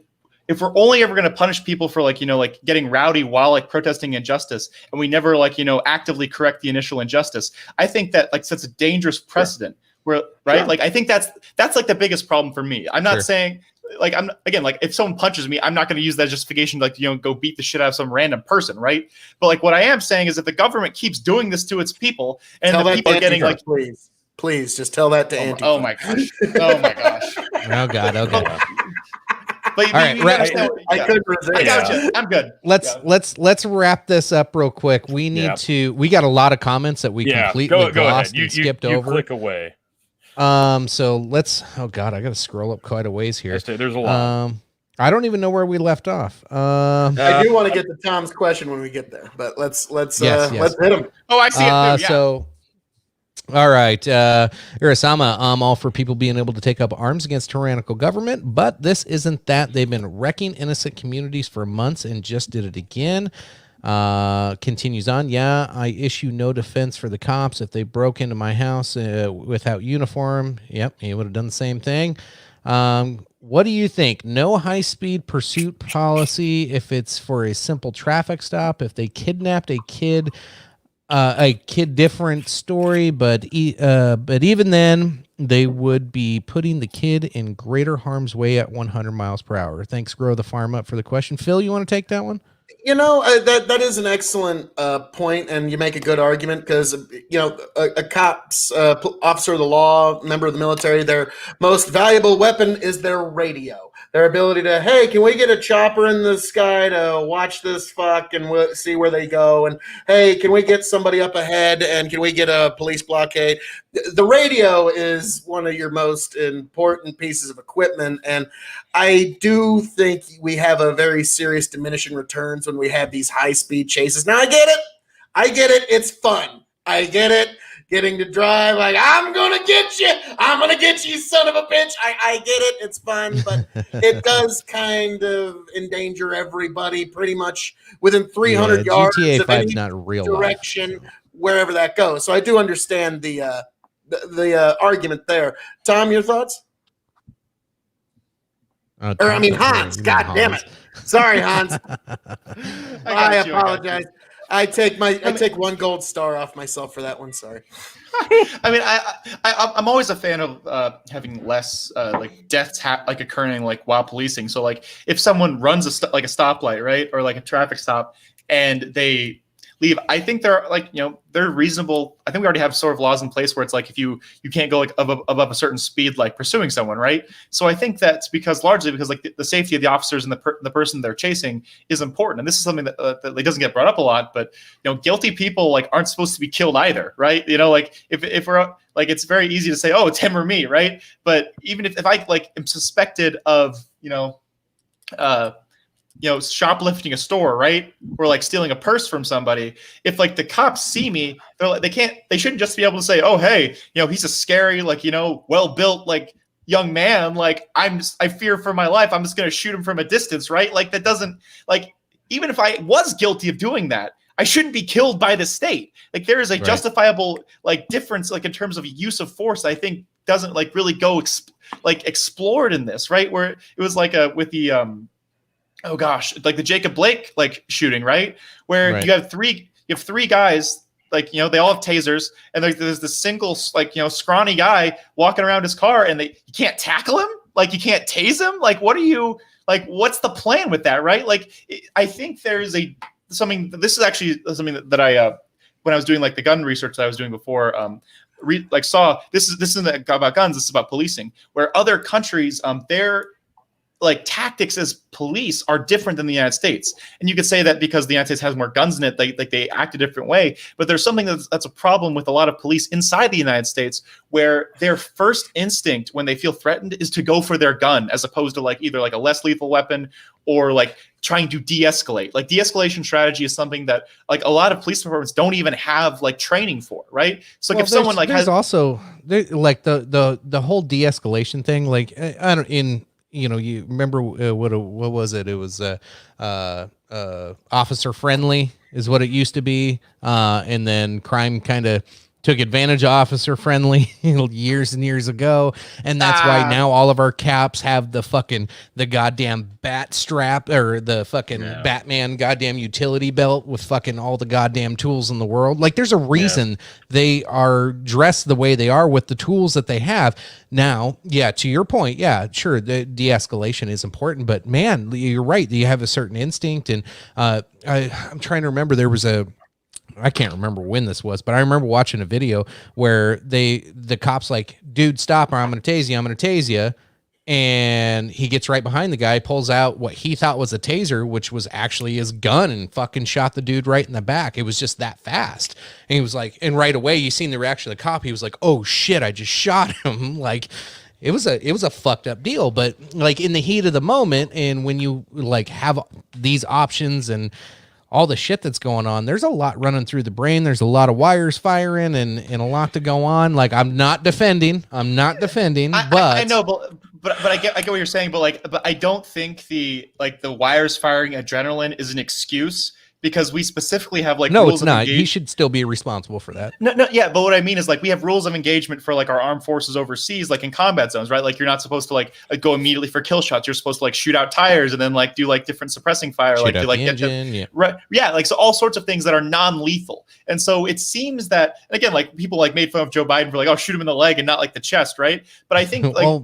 if we're only ever going to punish people for like, you know, like getting rowdy while like protesting injustice, and we never like, you know, actively correct the initial injustice, I think that like sets a dangerous precedent where, right? Like, I think that's like the biggest problem for me. I'm not saying like, I'm again, like if someone punches me, I'm not going to use that justification to like, you know, go beat the shit out of some random person. Right. But like, what I am saying is if the government keeps doing this to its people and the people are getting like, please just tell that to Antifa. Oh my gosh. Oh my gosh. Oh God. Okay. But all right, I couldn't resist. I got you. I'm good. Let's wrap this up real quick. We need to. We got a lot of comments that we completely lost and skipped over. Click away. So let's. Oh God, I got to scroll up quite a ways here. There's a lot. I don't even know where we left off. I do want to get to Tom's question when we get there, but let's hit him. Oh, I see it. Yeah. So. All right, Irasama, I'm all for people being able to take up arms against tyrannical government, but this isn't that. They've been wrecking innocent communities for months and just did it again. Continues on. Yeah, I issue no defense for the cops. If they broke into my house without uniform, yep, he would have done the same thing. What do you think? No high-speed pursuit policy if it's for a simple traffic stop. If they kidnapped a kid, different story, but even then, they would be putting the kid in greater harm's way at 100 miles per hour. Thanks, Grow the Farm Up, for the question. Phil, you want to take that one? You know, that is an excellent point, and you make a good argument because, you know, a cop's officer of the law, member of the military, their most valuable weapon is their radio. Their ability to, hey, can we get a chopper in the sky to watch this fuck and we'll see where they go? And, hey, can we get somebody up ahead and can we get a police blockade? The radio is one of your most important pieces of equipment, and I do think we have a very serious diminishing returns when we have these high-speed chases. Now, I get it. It's fun. I get it. Getting to drive like, I'm going to get you, you son of a bitch. I get it. It's fun, but it does kind of endanger everybody pretty much within 300 yards GTA of 5 any is not real direction, life. Wherever that goes. So I do understand the argument there. Tom, your thoughts? Hans. God damn it. Sorry, Hans. I apologize. I take one gold star off myself for that one. Sorry. I mean, I'm always a fan of having less like deaths occurring like while policing. So like if someone runs a stoplight, right, or like a traffic stop, and they leave, I think they're like, you know, they're reasonable. I think we already have sort of laws in place where it's like if you can't go like above a certain speed, like pursuing someone, right? So I think that's largely because like the safety of the officers and the person they're chasing is important. And this is something that doesn't get brought up a lot, but you know, guilty people like aren't supposed to be killed either, right? You know, like if we're like, it's very easy to say, oh, it's him or me, right? But even if I like am suspected of, shoplifting a store, right? Or like stealing a purse from somebody. If like the cops see me, they shouldn't just be able to say, oh, hey, you know, he's a scary, like, you know, well-built, like young man. Like I fear for my life. I'm just going to shoot him from a distance. Right. Like that doesn't like, even if I was guilty of doing that, I shouldn't be killed by the state. Like there is a justifiable like difference, like in terms of use of force, I think doesn't like really go explored in this, right? Where it was like with the, oh gosh, like the Jacob Blake like shooting, right? Where you have three guys, like, you know, they all have tasers, and there's this single like, you know, scrawny guy walking around his car, and you can't tackle him, like you can't tase him, like what's the plan with that, right? Like I think there's something. This is actually something that I when I was doing like the gun research that I was doing before, saw this isn't about guns, this is about policing, where other countries like tactics as police are different than the United States. And you could say that because the United States has more guns in it, they act a different way. But there's something that's a problem with a lot of police inside the United States, where their first instinct when they feel threatened is to go for their gun, as opposed to like either like a less lethal weapon or like trying to de-escalate. Like de-escalation strategy is something that like a lot of police departments don't even have like training for, right? So like if someone like there's has also like the whole de-escalation thing, like I don't you remember what was it? It was officer friendly is what it used to be, and then crime kind of took advantage of officer friendly years and years ago, and that's why now all of our caps have the goddamn bat strap or the fucking Batman goddamn utility belt with fucking all the goddamn tools in the world. Like there's a reason they are dressed the way they are with the tools that they have. Now, to your point, sure, the de-escalation is important, but man, you're right. You have a certain instinct, and I'm trying to remember. There was I can't remember when this was, but I remember watching a video where the cop's like, dude, stop or I'm going to tase you. And he gets right behind the guy, pulls out what he thought was a taser, which was actually his gun, and fucking shot the dude right in the back. It was just that fast. And he was like, and right away you seen the reaction of the cop. He was like, oh shit, I just shot him. Like it was a fucked up deal, but like in the heat of the moment, and when you like have these options and all the shit that's going on, there's a lot running through the brain. There's a lot of wires firing and a lot to go on. Like I'm not defending, but I know, but I get what you're saying, but I don't think the wires firing adrenaline is an excuse, because we specifically have like rules it's not. of He should still be responsible for that. No, but what I mean is like we have rules of engagement for like our armed forces overseas, like in combat zones, right? Like you're not supposed to like go immediately for kill shots. You're supposed to like shoot out tires and then like do like different suppressing fire, Shoot like out do like the get engine, right, like so all sorts of things that are non-lethal. And so it seems that, and again, like people like made fun of Joe Biden for like, oh, shoot him in the leg and not like the chest, right? But I think like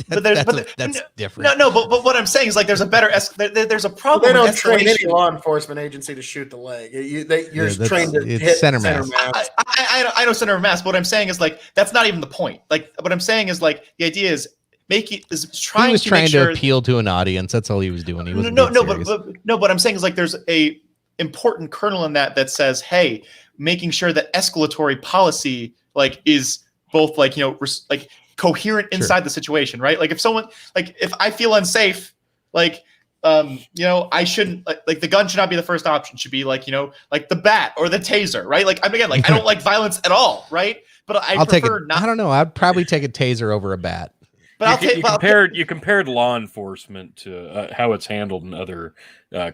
that's different. No, but what I'm saying is like there's a better there's a problem. They don't with train any escalation. law enforcement agency to shoot the leg. You're trained to it's hit center center mass. mass. I know center of mass, but what I'm saying is like that's not even the point. Like what I'm saying is like the idea is He was trying to appeal to an audience. That's all he was doing. He was but I'm saying is like there's a important kernel in that says, hey, making sure that escalatory policy like is both like like coherent inside the situation, right? Like if someone like if I feel unsafe, like I shouldn't like the gun should not be the first option. It should be like like the bat or the taser, right? Like again, like I don't like violence at all, right? But I'll prefer not. I don't know. I'd probably take a taser over a bat. But you compared law enforcement to how it's handled in other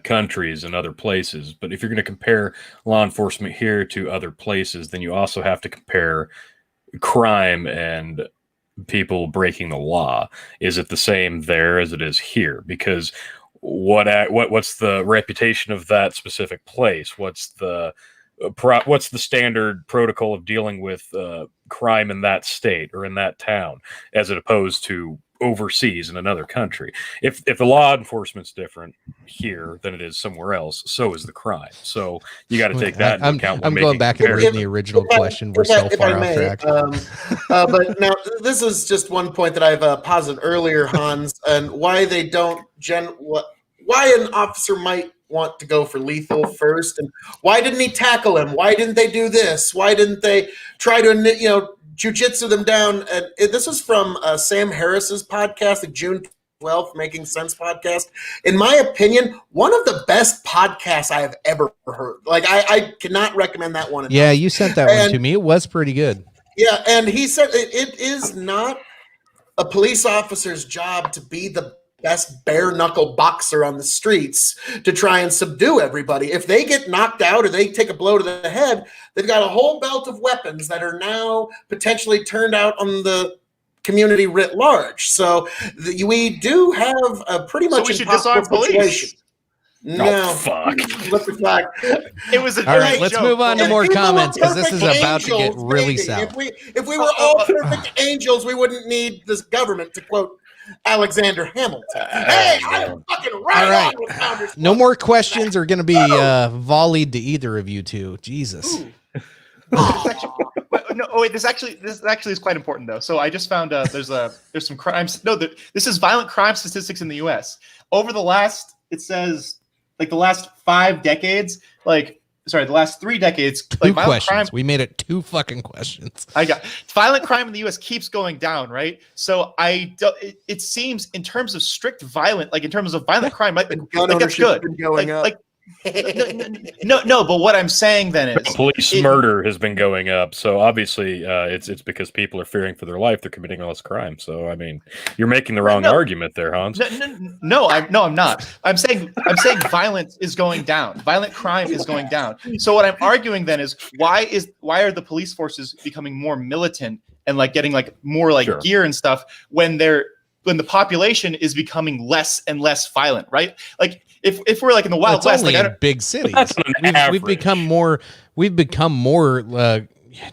countries and other places. But if you're going to compare law enforcement here to other places, then you also have to compare crime and people breaking the law. Is it the same there as it is here? Because what's the reputation of that specific place? What's the standard protocol of dealing with crime in that state or in that town, as opposed to overseas in another country? If the law enforcement's different here than it is somewhere else, so is the crime. So you got to take that into account. I'm going back and reading the original question. We're so far off track. But now this is just one point that I've posited earlier, Hans, and why they don't why an officer might want to go for lethal first, and why didn't he tackle him? Why didn't they do this? Why didn't they try to jujitsu them down? And this was from Sam Harris's podcast, the June 12th Making Sense podcast. In my opinion, one of the best podcasts I have ever heard. Like I cannot recommend that one enough. Yeah, you sent that one to me. It was pretty good. Yeah, and he said it is not a police officer's job to be the best bare knuckle boxer on the streets to try and subdue everybody. If they get knocked out or they take a blow to the head, they've got a whole belt of weapons that are now potentially turned out on the community writ large. So we do have a pretty much impossible situation. No, fuck. What the fuck? It was a all right. Let's move on to more comments because this is about to get really maybe. south. If we were all perfect angels, we wouldn't need this government, to quote Alexander Hamilton. Hey, I'm fucking right on with Founders. No more questions are going to be volleyed to either of you two. Jesus. No, no. Oh wait, this actually is quite important though. So I just found there's some crimes. No, this is violent crime statistics in the U.S. over the last. It says like the last 5 decades. The last 3 decades. Two questions. Crime, we made it 2 fucking questions. Violent crime in the U.S. keeps going down, right? So it seems in terms of strict violent, like in terms of violent crime, like that's good. Going up. No, but what I'm saying then is police murder has been going up. So obviously, it's because people are fearing for their life. They're committing less crime. So I mean, you're making the wrong argument there, Hans. No, I'm not. I'm saying violence is going down. Violent crime is going down. So what I'm arguing then is why are the police forces becoming more militant and like getting like more like gear and stuff when the population is becoming less and less violent, right? Like if we're like in the Wild West, only like in big cities, we've become more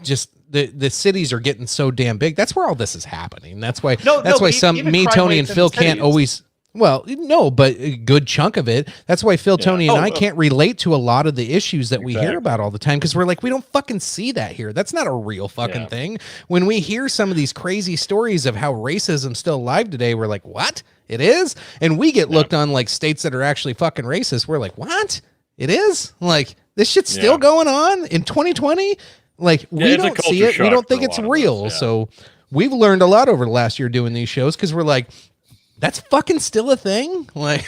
just the cities are getting so damn big. That's where all this is happening. That's why me, Tony, and Phil can't always. Well, no, but a good chunk of it. That's why Phil, Tony, and I can't relate to a lot of the issues that we hear about all the time because we're like, we don't fucking see that here. That's not a real fucking thing. When we hear some of these crazy stories of how racism's still alive today, we're like, what? It is? And we get looked on like states that are actually fucking racist. We're like, what? It is? Like, this shit's still going on in 2020? Like, we don't see it. We don't think it's real. So we've learned a lot over the last year doing these shows because we're like, that's fucking still a thing. Like,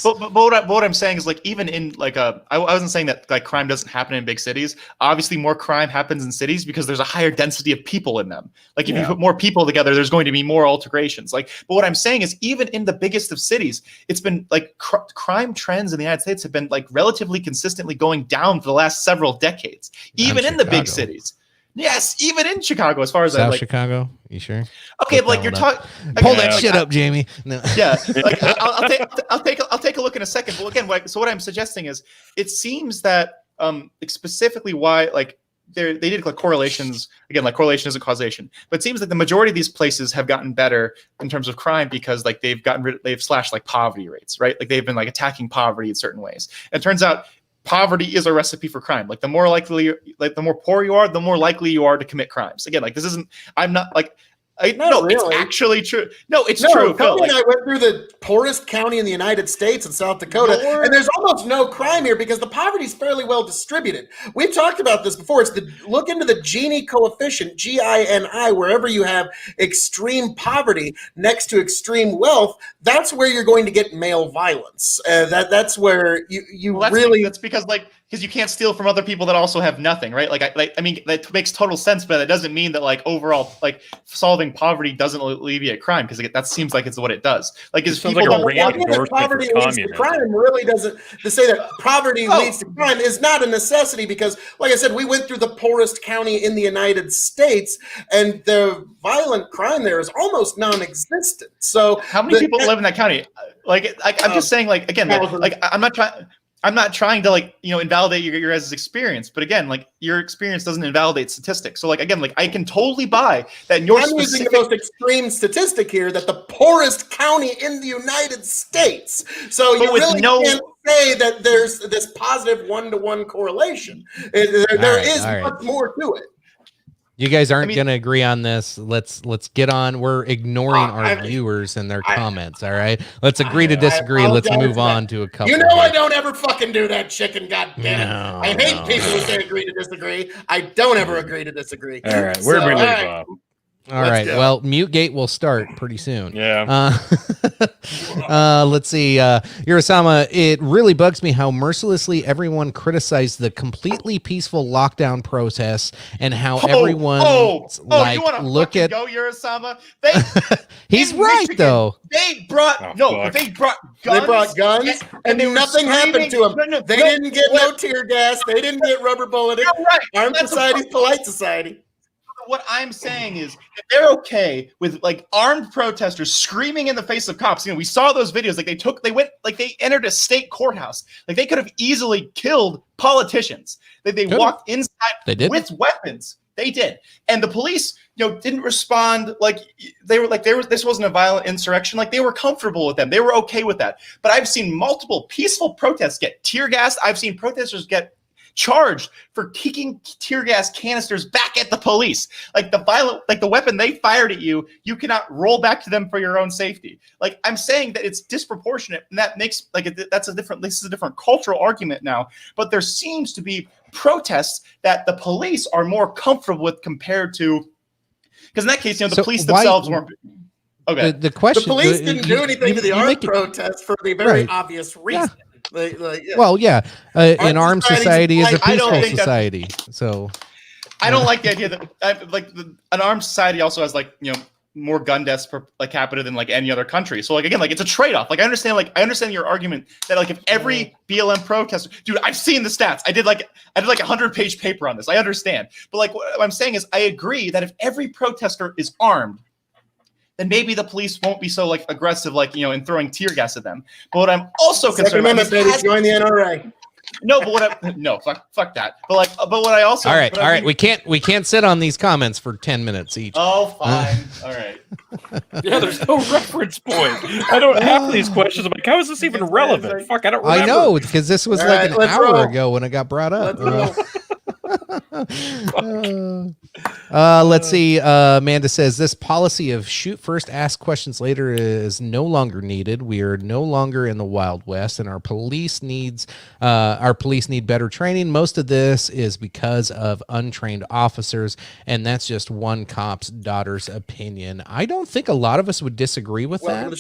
but what I'm saying is like even in like I wasn't saying that like crime doesn't happen in big cities. Obviously, more crime happens in cities because there's a higher density of people in them. Like if you put more people together, there's going to be more alterations. Like, but what I'm saying is even in the biggest of cities, it's been like crime trends in the United States have been like relatively consistently going down for the last several decades, even in the big cities. Yes, even in Chicago, as far as South Chicago, you sure? Okay, but like you're talking, pull that shit up, Jamie. No. Yeah, like I'll take a look in a second. But again, so what I'm suggesting is, it seems that specifically why like they did like correlations. Again, like correlation isn't causation, but it seems like the majority of these places have gotten better in terms of crime because like they've slashed like poverty rates, right? Like they've been like attacking poverty in certain ways. And it turns out poverty is a recipe for crime. Like the more poor you are, the more likely you are to commit crimes. Again, like this isn't. I'm not like. Really. It's actually true. No, it's true. Tony and I went through the poorest county in the United States in South Dakota, and there's almost no crime here because the poverty is fairly well distributed. We've talked about this before. It's look into the Gini coefficient, Gini, wherever you have extreme poverty next to extreme wealth. That's where you're going to get male violence. That's where that's because because you can't steal from other people that also have nothing, right? I mean, that makes total sense, but that doesn't mean that like overall, like solving poverty doesn't alleviate crime because that seems like it's what it does. Like, is people don't want poverty leads to crime really doesn't. To say that poverty leads to crime is not a necessity because, like I said, we went through the poorest county in the United States, and the violent crime there is almost non-existent. So, how many people live in that county? I'm just saying, like again, I'm not trying to like, invalidate your guys' experience, but again, like your experience doesn't invalidate statistics. So like, again, like I can totally buy that in your using the most extreme statistic here that the poorest county in the United States. So you really can't say that there's this positive 1-to-1 correlation. There is much more to it. You guys aren't going to agree on this. Let's get on. We're ignoring our viewers and their comments. All right. Let's agree to disagree. Let's move on to a couple. I don't ever fucking do that, chicken. Goddamn. No, I hate people who say agree to disagree. I don't ever agree to disagree. All right. Where do we leave off? All right. Well, Mutegate will start pretty soon. Yeah. Let's see. Urasama, it really bugs me how mercilessly everyone criticized the completely peaceful lockdown protests and how everyone like you want to look at go Urasama. He's right Michigan, though. They brought they brought guns. They brought guns and nothing happened to them. They didn't get no tear gas. They didn't get rubber bulleted. Armed society's polite society. What I'm saying is that they're okay with like armed protesters screaming in the face of cops. We saw those videos. Like they entered a state courthouse. Like they could have easily killed politicians. They walked inside with weapons. They did, and the police, didn't respond. This wasn't a violent insurrection. Like they were comfortable with them. They were okay with that. But I've seen multiple peaceful protests get tear gassed. I've seen protesters get charged for kicking tear gas canisters back at the police. Like the weapon they fired at you, you cannot roll back to them for your own safety. Like, I'm saying that it's disproportionate, and that makes this is a different cultural argument now. But there seems to be protests that the police are more comfortable with compared to, because in that case, the police themselves weren't. Okay. The question: the police didn't do anything to the armed protest for the very obvious reason. Yeah. Well, yeah, an armed society is a peaceful society. So I don't like the idea that an armed society also has more gun deaths per capita than any other country. So again, it's a trade-off. I understand your argument that if every BLM protester, dude, I've seen the stats. I did a 100-page paper on this. I understand. But what I'm saying is I agree that if every protester is armed, then maybe the police won't be so aggressive, in throwing tear gas at them. But what I'm also concerned about is join the NRA. No, but fuck that. But what I also all right. We can't sit on these comments for 10 minutes each. Oh, fine. All right. Yeah, there's no reference point. I don't have these questions. I'm like, how is this even relevant? Fuck, I don't remember. I know, because this was an hour ago when it got brought up. Let's see. Amanda says this policy of shoot first, ask questions later is no longer needed. We are no longer in the Wild West, and our police need better training. Most of this is because of untrained officers, and that's just one cop's daughter's opinion. I don't think a lot of us would disagree with that.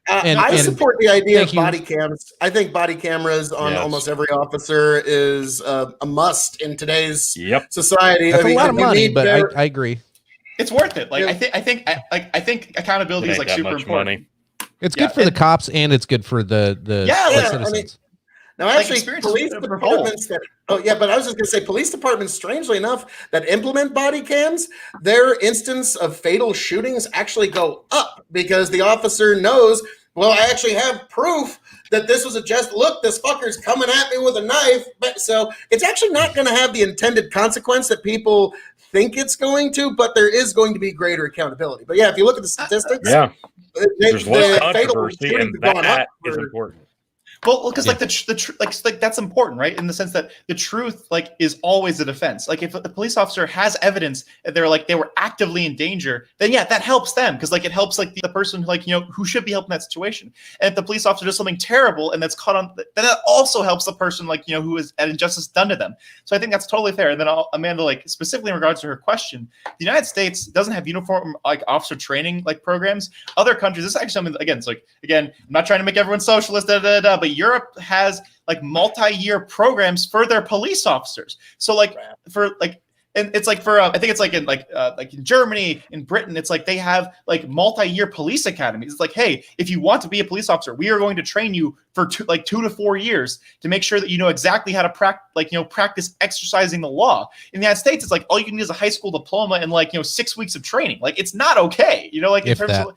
I support the idea of body cams. I think body cameras on almost every officer is a must in today's society. That's a lot of money, but I agree. It's worth it. I think accountability is super important. Money. It's good for the cops, and it's good for the citizens. Now, actually, police departments but I was just going to say, police departments, strangely enough, that implement body cams, their instance of fatal shootings actually go up because the officer knows, well, I actually have proof that this was this fucker's coming at me with a knife. But so it's actually not going to have the intended consequence that people think it's going to, but there is going to be greater accountability. But yeah, if you look at the statistics, there's less controversy, and that is important. Well, because that's important, right? In the sense that the truth is always the defense. If a police officer has evidence that they were actively in danger, then that helps them because it helps the person who should be helping that situation. And if the police officer does something terrible and that's caught on, then that also helps the person who is an injustice done to them. So I think that's totally fair. And then Amanda, specifically in regards to her question, the United States doesn't have uniform officer training programs. Other countries, this is actually something again. I'm not trying to make everyone socialist, but Europe has multi-year programs for their police officers. So and it's I think it's in Germany, in Britain, it's they have multi-year police academies. It's hey, if you want to be a police officer, we are going to train you for 2 to 4 years to make sure that you know exactly how to practice exercising the law. In the United States, it's all you can need is a high school diploma and 6 weeks of training. It's not okay, in terms of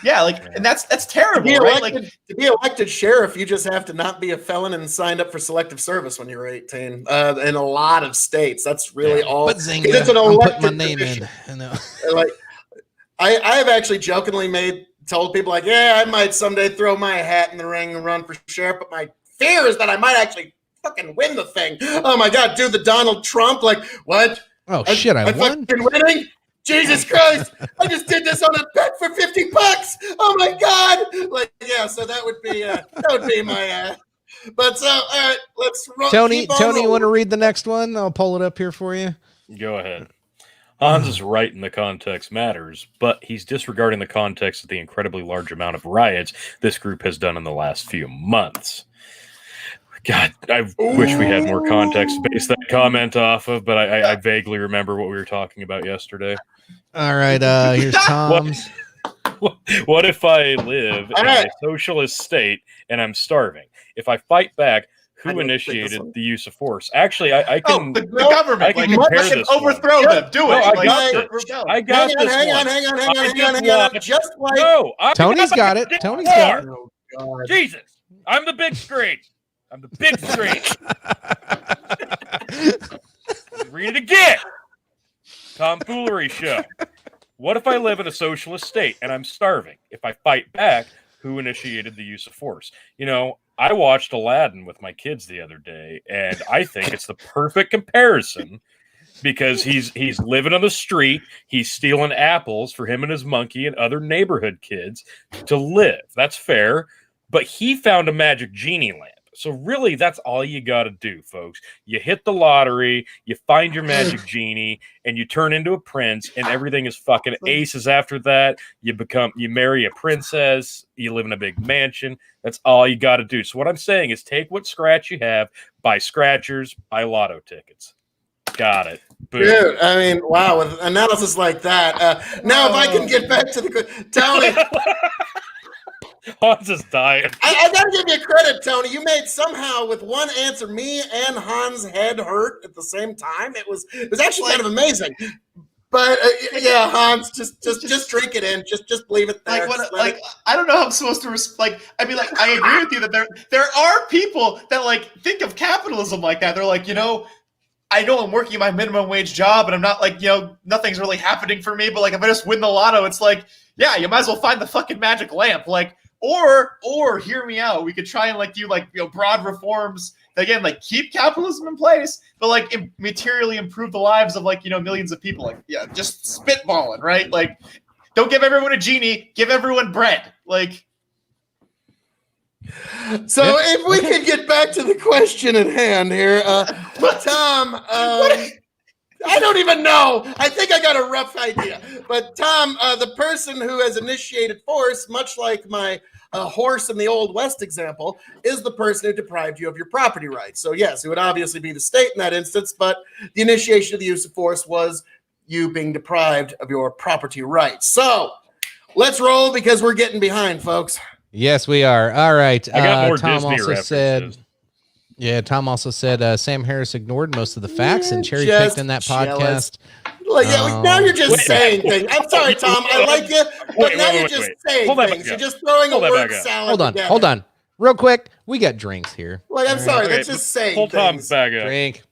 and that's terrible, right? To be elected sheriff, you just have to not be a felon and signed up for selective service when you're 18. In a lot of states, that's really all. But it's an elected my name position. In. I have actually jokingly told people I might someday throw my hat in the ring and run for sheriff, but my fear is that I might actually fucking win the thing. Oh my God, dude, the Donald Trump, what? Oh shit, I won. Fucking winning. Jesus Christ! I just did this on a bet for $50. Oh my God! So that would be my. But so all right, let's roll. Tony, you want to read the next one? I'll pull it up here for you. Go ahead. Hans is right in the context matters, but he's disregarding the context of the incredibly large amount of riots this group has done in the last few months. God, I wish we had more context to base that comment off of, but I vaguely remember what we were talking about yesterday. All right, here's Tom's. What if I live in a socialist state and I'm starving? If I fight back, who initiated the use of force? Actually, I can. The government. I can compare this. Overthrow them. Do it. I got this. Hang on. Just like Tony's got it. Tom's got it. Oh, God. Jesus, I'm the big screen. Read it again. Tomfoolery show. What if I live in a socialist state and I'm starving? If I fight back, who initiated the use of force? I watched Aladdin with my kids the other day, and I think it's the perfect comparison because he's living on the street, he's stealing apples for him and his monkey and other neighborhood kids to live. That's fair, but he found a magic genie lamp. So really, that's all you got to do, folks. You hit the lottery, you find your magic genie, and you turn into a prince, and everything is fucking aces after that. You marry a princess, you live in a big mansion. That's all you got to do. So what I'm saying is take what scratch you have, buy scratchers, buy lotto tickets. Got it. Boom. Dude, I mean, wow, with analysis like that. Now, if I can get back to Tony. Hans is dying. I gotta give you credit, Tony. You made somehow with one answer me and Hans' head hurt at the same time. It was actually kind of amazing. But yeah, Hans, just drink it in. Just leave it there. I don't know how I'm supposed to I mean, like, I agree with you that there are people that like think of capitalism like that. They're like, you know, I know I'm working my minimum wage job and I'm not like, you know, nothing's really happening for me. But like, if I just win the lotto, it's like, yeah, you might as well find the fucking magic lamp. Like, or hear me out. We could try and like do like, you know, broad reforms that, again, like keep capitalism in place, but like materially improve the lives of like, you know, millions of people. Like, yeah, just spitballing, right? Like, don't give everyone a genie, give everyone bread. Like, so if we could get back to the question at hand here, Tom, I don't even know. I think I got a rough idea. But Tom, the person who has initiated force, much like my horse in the Old West example, is the person who deprived you of your property rights. So yes, it would obviously be the state in that instance, but the initiation of the use of force was you being deprived of your property rights. So let's roll because we're getting behind, folks. Yes, we are. All right. I got more Tom Disney also references. said. Yeah, Tom also said Sam Harris ignored most of the facts and cherry picked in that podcast. Like, now you're just saying things. I'm sorry, Tom. I like you, but now you're just saying things. You're just throwing a word salad. Hold on. Real quick, we got drinks here. Like, I'm sorry, that's just saying Pull things. Tom's bag up. Drink.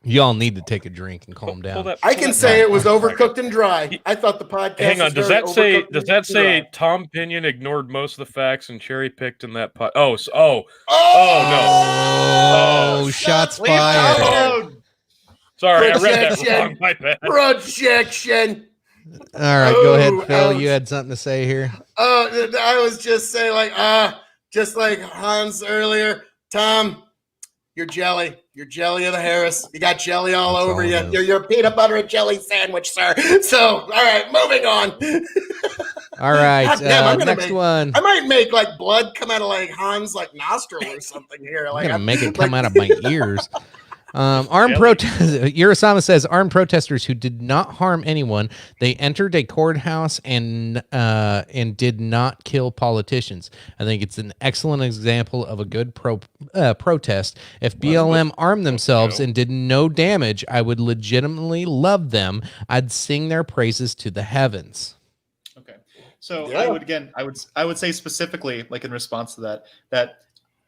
Y'all need to take a drink and calm down. I can say it was overcooked and dry. I thought the podcast. Hang on. was Does very that say dry. Tom Pinion ignored most of the facts and cherry picked in that pod? Oh, Oh, shots fired. Sorry, I read that wrong. My bad. Projection. All right, go ahead, Phil. ouch. You had something to say here. Oh, I was just saying, just like Hans earlier, Tom, you're jelly. You're jelly of the Harris. You got jelly all That's over all you. it is. You're your peanut butter and jelly sandwich, sir. So, all right, moving on. All right, God damn, I'm gonna next make- one. I might make like blood come out of like Hans like nostril or something here. I'm Like gonna make it come out of my ears. Urasama says armed protesters who did not harm anyone. They entered a courthouse and did not kill politicians. I think it's an excellent example of a good protest. If BLM armed themselves and did no damage, I would legitimately love them. I'd sing their praises to the heavens. okay. So Yeah. I would say specifically, like in response to that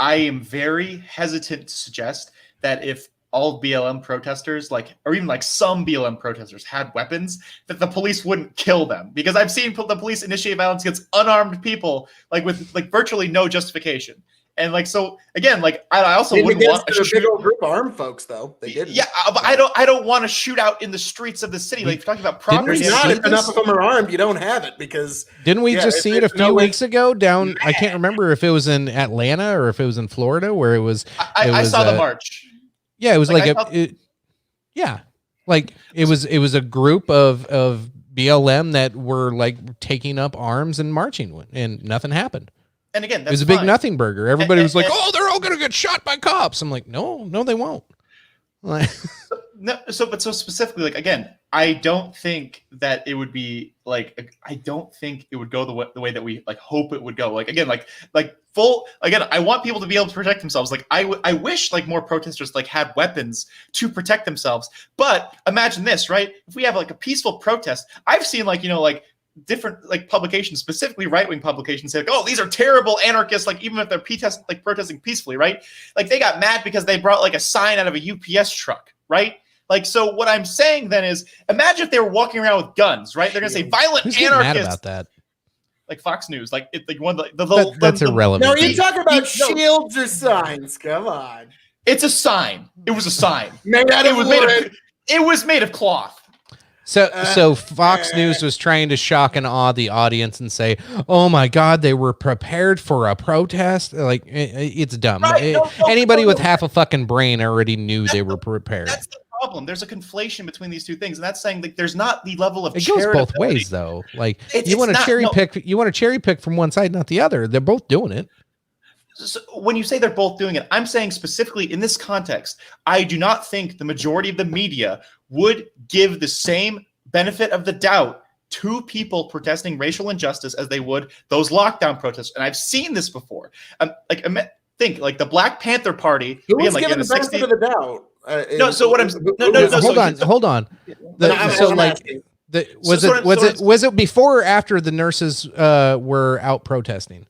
I am very hesitant to suggest that if all BLM protesters, or even some BLM protesters had weapons, that the police wouldn't kill them. Because I've seen the police initiate violence against unarmed people, with virtually no justification. And so again, I also wouldn't want a big old group of armed folks, though. They didn't. Yeah, but I don't want to shoot out in the streets of the city. Like, if you're talking about property. we It's not see if enough this? of them are armed, you don't have it because Didn't we just see it a there's no few way- weeks ago down? I can't remember if it was in Atlanta or if it was in Florida, where it was. I saw the march. Yeah, it was Like, like, I thought- it was a group of BLM that were taking up arms and marching, and nothing happened. And again, that's It was a big fine. nothing burger. Everybody was like, and- "Oh, they're all gonna get shot by cops." I'm like, "No, they won't." Like, No, so specifically, again, I don't think that it would be I don't think it would go the way that we hope it would go. Again, I want people to be able to protect themselves. I wish more protesters had weapons to protect themselves. But imagine this, right? If we have a peaceful protest, I've seen different publications, specifically right-wing publications, say oh, these are terrible anarchists, even if they're protesting peacefully, right? They got mad because they brought a sign out of a UPS truck, right? So what I'm saying then is, imagine if they were walking around with guns, right? They're gonna say violent who's getting mad anarchists. about that? like Fox News, like like one of That's irrelevant. No, are you talking about shields or signs? Come on. It's a sign. It was a sign. It was made of cloth. So Fox News was trying to shock and awe the audience and say, "Oh my God, they were prepared for a protest." Like it's dumb. Right, Anybody with half a fucking brain already knew they were prepared. That's the problem. There's a conflation between these two things, and that's saying like there's not the level of. It goes both ways, though. Like you want to cherry pick. You want to cherry pick from one side, not the other. They're both doing it. So when you say they're both doing it, I'm saying specifically in this context, I do not think the majority of the media would give the same benefit of the doubt to people protesting racial injustice as they would those lockdown protests. And I've seen this before. Think like the Black Panther Party. Who was given the benefit of the doubt? No. So what I'm hold on. Was it before or after the nurses were out protesting?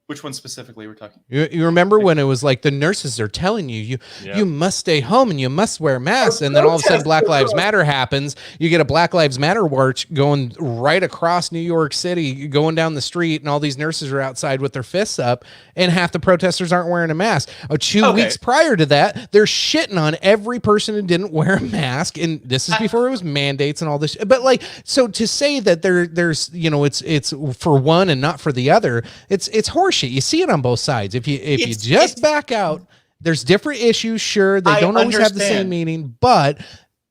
Which one specifically we're talking? You remember when it was like the nurses are telling you must stay home and you must wear masks, and then all of a sudden Black Lives Matter happens. You get a Black Lives Matter march going right across New York City, going down the street, and all these nurses are outside with their fists up, and half the protesters aren't wearing a mask. 2 weeks prior to that, they're shitting on every person who didn't wear a mask, and this is before it was mandates and all this. But like, so to say that there's it's for one and not for the other, it's horseshit. You see it on both sides. If you just back out, there's different issues. Sure, they don't always have the same meaning, but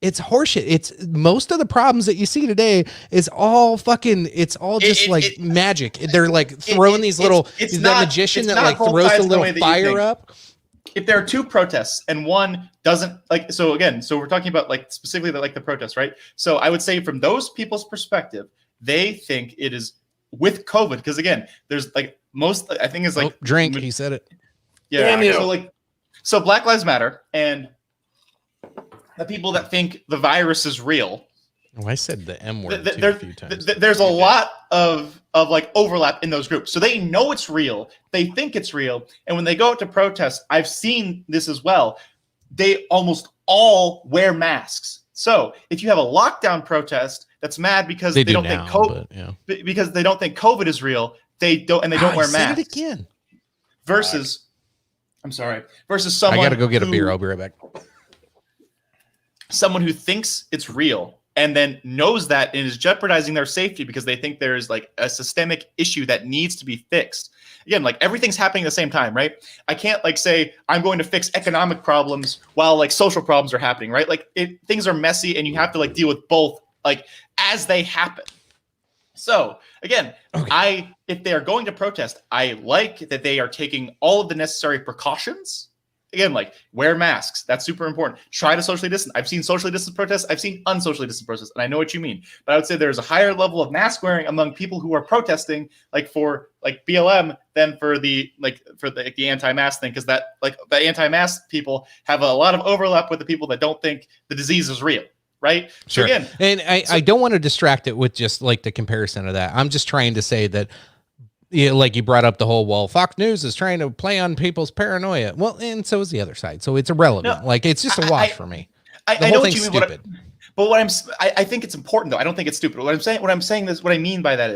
it's horseshit. It's most of the problems that you see today is all fucking. It's all just magic. They're like throwing these little. Is that magician that like throws the little fire up? If there are two protests and one doesn't like, so we're talking about like specifically like the protests, right? So I would say from those people's perspective, they think it is with COVID because again, there's like. Most I think is like drink. He said it. Yeah. So Black Lives Matter and the people that think the virus is real. Oh, I said the M word a few times. There's a lot of like overlap in those groups. So they know it's real. They think it's real. And when they go out to protest, I've seen this as well. They almost all wear masks. So if you have a lockdown protest that's mad because they don't think COVID, because they don't think COVID is real. They don't wear masks. Said it again. Versus someone. I gotta go get a beer. I'll be right back. Someone who thinks it's real and then knows that and is jeopardizing their safety because they think there's like a systemic issue that needs to be fixed. Again, like everything's happening at the same time, right? I can't like say I'm going to fix economic problems while like social problems are happening, right? Like things are messy and you have to like deal with both like as they happen. So again, if they are going to protest, I like that they are taking all of the necessary precautions. Again, like wear masks. That's super important. Try to socially distance. I've seen socially distant protests. I've seen unsocially distant protests, and I know what you mean. But I would say there's a higher level of mask wearing among people who are protesting, like for like BLM, than for the anti-mask thing, because that like the anti-mask people have a lot of overlap with the people that don't think the disease is real. Right. Sure. So again, and I don't want to distract it with just like the comparison of that. I'm just trying to say that, like you brought up the whole, Fox News is trying to play on people's paranoia. Well, and so is the other side. So it's irrelevant. Like it's just a wash for me. I know what you mean. Stupid. I think it's important though. I don't think it's stupid. What I mean by that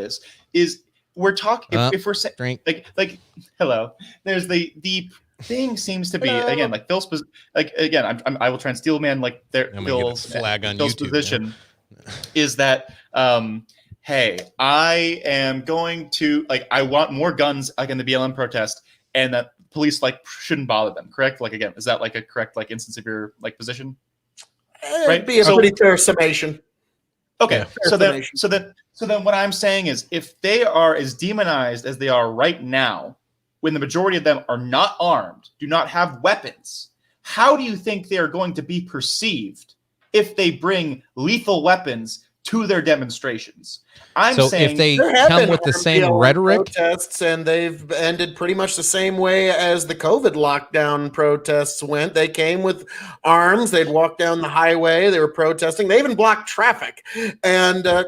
is we're talking, if we're saying like, hello, there's the thing seems to be again like Phil's like again I will try and steal man like Phil's position is that hey, I am going to like I want more guns like in the BLM protest and that police like shouldn't bother them, correct? Like again, is that like a correct like instance of your like position? Right, be a pretty fair summation. Okay, so then what I'm saying is if they are as demonized as they are right now, when the majority of them are not armed, do not have weapons, how do you think they are going to be perceived if they bring lethal weapons to their demonstrations? I'm saying if they come with the same rhetoric, protests, and they've ended pretty much the same way as the COVID lockdown protests went. They came with arms. They'd walk down the highway. They were protesting. They even blocked traffic, and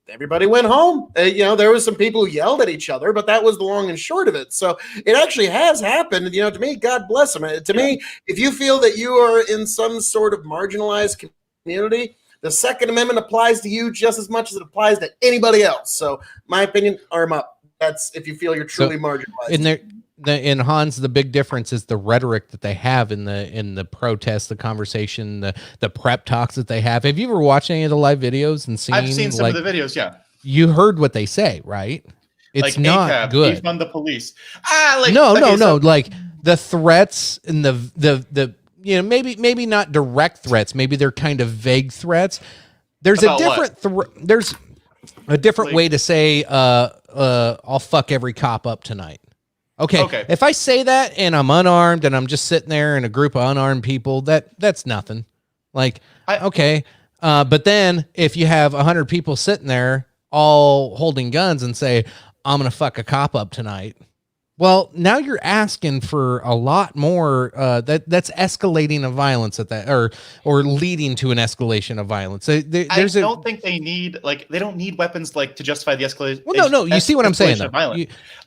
everybody went home. There was some people who yelled at each other, but that was the long and short of it. So it actually has happened. To me, God bless them. To me, if you feel that you are in some sort of marginalized community, The Second Amendment applies to you just as much as it applies to anybody else. So, my opinion, arm up. That's if you feel you're truly marginalized. In Hans, the big difference is the rhetoric that they have in the protests, the conversation, the prep talks that they have. Have you ever watched any of the live videos and seen? I've seen some of the videos. Yeah, you heard what they say, right? It's like not ACAB, good. Defund the police. No. Like the threats and the maybe not direct threats. Maybe they're kind of vague threats. There's a different there's a different way to say I'll fuck every cop up tonight. Okay. If I say that and I'm unarmed and I'm just sitting there in a group of unarmed people, that's nothing. Like, but then if you have 100 people sitting there all holding guns and say, I'm going to fuck a cop up tonight. Well, now you're asking for a lot more. That's escalating of violence at that, or leading to an escalation of violence. I don't think they don't need weapons like to justify the escalation. Well, no. You see what I'm saying?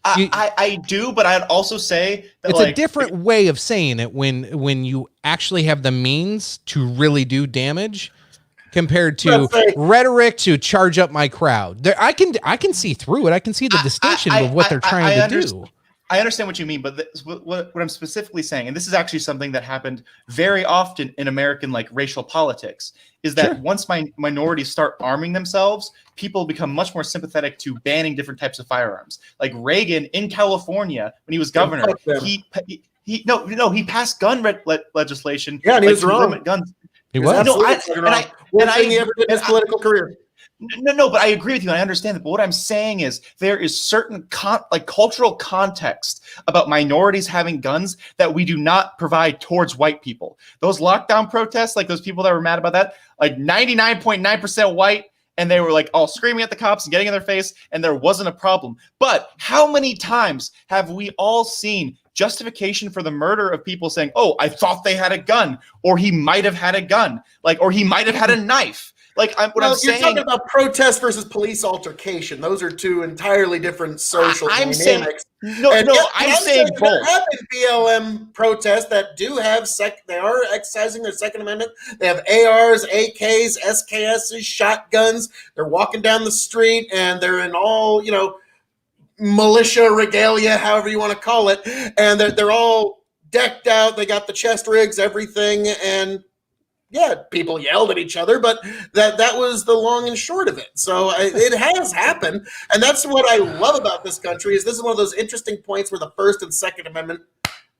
I do, but I'd also say that it's a different way of saying it when you actually have the means to really do damage. Compared to rhetoric to charge up my crowd, I can see through it. I can see the distinction of what they're trying to do. I understand what you mean, but what I'm specifically saying, and this is actually something that happened very often in American racial politics, is that once minorities start arming themselves, people become much more sympathetic to banning different types of firearms. Like Reagan in California, when he was governor, he passed gun legislation. Yeah, and he was wrong. Limit guns. He was. He ever did in his political career. No, but I agree with you. I understand that. But what I'm saying is there is certain cultural context about minorities having guns that we do not provide towards white people. Those lockdown protests, like those people that were mad about that, 99.9% white, and they were all screaming at the cops and getting in their face, and there wasn't a problem. But how many times have we all seen justification for the murder of people saying, "Oh, I thought they had a gun," or "He might have had a gun," or "He might have had a knife." You're talking about protest versus police altercation. Those are two entirely different social dynamics. I'm saying both. There have been BLM protests that do have they are exercising their Second Amendment. They have ARs, AKs, SKSs, shotguns. They're walking down the street and they're in all, militia regalia, however you want to call it, and they're all decked out. They got the chest rigs, everything, and people yelled at each other, but that was the long and short of it. So it has happened, and that's what I love about this country. Is this is one of those interesting points where the First and Second Amendment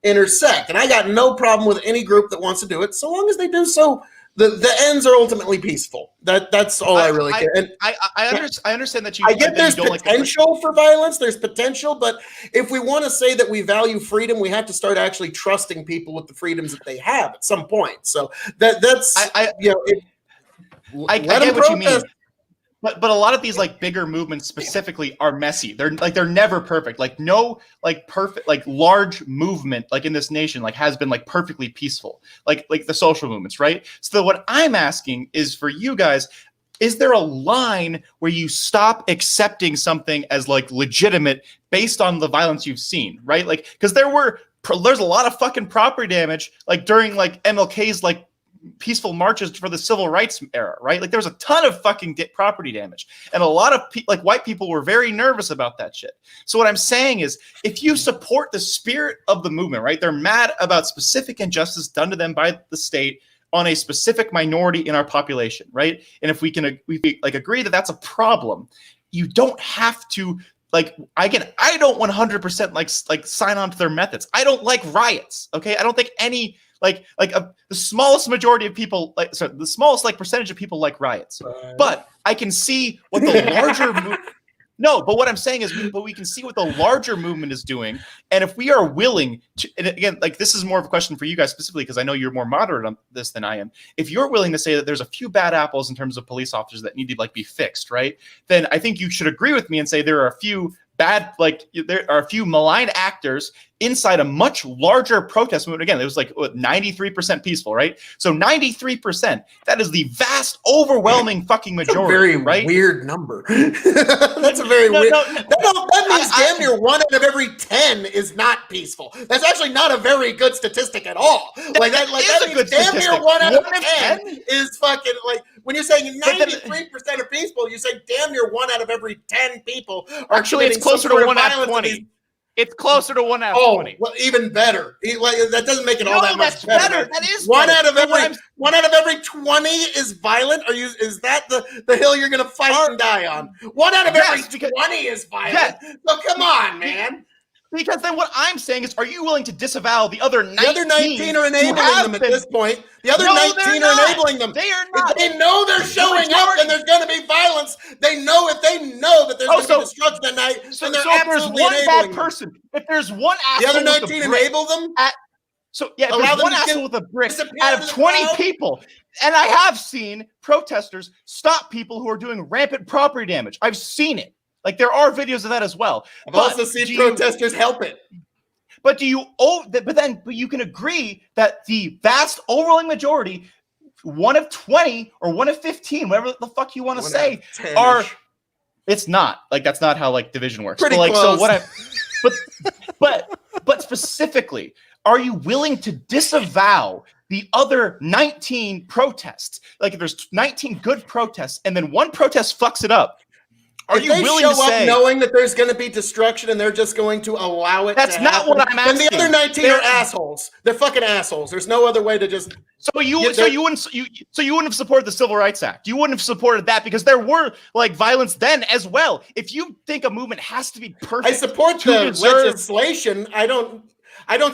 intersect, and I got no problem with any group that wants to do it, so long as they do so. The ends are ultimately peaceful. That's all I really care. And I understand that you. I get there's potential for violence. There's potential, but if we want to say that we value freedom, we have to start actually trusting people with the freedoms that they have at some point. So that's I get what you mean. But a lot of these bigger movements specifically are messy. They're never perfect. No perfect large movement in this nation has been perfectly peaceful. Like the social movements, right? So what I'm asking is for you guys, is there a line where you stop accepting something as legitimate based on the violence you've seen, right? Because there's a lot of fucking property damage during MLK's peaceful marches for the civil rights era, right? There was a ton of fucking property damage, and a lot of white people were very nervous about that shit. So what I'm saying is, if you support the spirit of the movement, right? They're mad about specific injustice done to them by the state on a specific minority in our population, right? And if we agree that that's a problem, you don't have to I don't 100% sign on to their methods. I don't like riots. Okay, I don't think any. The smallest majority of people, the smallest percentage of people like riots. But I can see what the larger but what I'm saying is, we can see what the larger movement is doing, and if we are willing to, and again, this is more of a question for you guys specifically because I know you're more moderate on this than I am. If you're willing to say that there's a few bad apples in terms of police officers that need to be fixed, right? Then I think you should agree with me and say there are a few there are a few malign actors inside a much larger protest movement. Again, it was 93% peaceful, right? So 93%, that is the vast, overwhelming fucking majority, very right? Weird number. That's a very weird. That Well, that means damn near 1 out of every 10 is not peaceful. That's actually not a very good statistic at all. Like that means damn near 1 out of 10 is fucking like when you're saying 93% are peaceful, you say damn near 1 out of every 10 people are actually it's closer to 1 out of 20. It's closer to 1 out of 20. Well, even better. That doesn't make it all that much better. That is one out of every 20 is violent. Is that the hill you're going to fight and die on? 1 out of every 20 is violent. Yes. So come on, man. Because then what I'm saying is, are you willing to disavow the other 19? The other 19 are enabling them at this point. The other 19 are enabling them. They are not. If they know they're showing up and there's going to be violence, they know if they know that there's going to be destruction that night, then they're absolutely enabling them. If there's one asshole, the other 19 enable them. If there's one asshole with a brick out of 20 people, and I have seen protesters stop people who are doing rampant property damage. I've seen it. Like there are videos of that as well. I've also seen protesters help it. But you can agree that the vast overwhelming majority, 1 of 20 or 1 of 15, whatever the fuck you want to say, are. It's not like that's not how like division works. Pretty close. So but specifically, are you willing to disavow the other 19 protests? Like if there's 19 good protests and then one protest fucks it up. Are you willing to say, knowing that there's going to be destruction and they're just going to allow it? That's not what I'm asking. And the other 19 are assholes. They're fucking assholes. There's no other way to just. So you wouldn't have supported the Civil Rights Act. You wouldn't have supported that because there were like violence then as well. If you think a movement has to be perfect, I support the legislation. I don't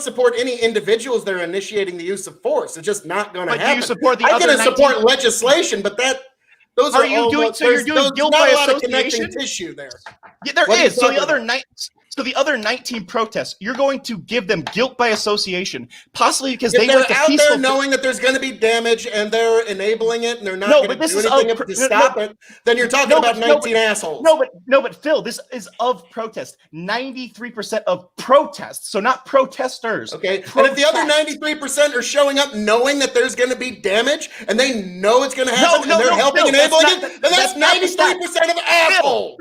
support any individuals that are initiating the use of force. It's just not going to happen. Do you support the I'm other going to support legislation, but that. Those are you doing? So you're doing guilt by association. Tissue there. Yeah, there is. So the other 19 protests, you're going to give them guilt by association, possibly because if they went to out peaceful. There knowing that there's going to be damage and they're enabling it and they're not going to do anything to stop it, then you're talking about 19 assholes. No, but Phil, this is of protest. 93% of protests, so not protesters. Okay, and if the other 93% are showing up knowing that there's going to be damage and they know it's going to happen and they're helping enabling it, then that's 93% of assholes.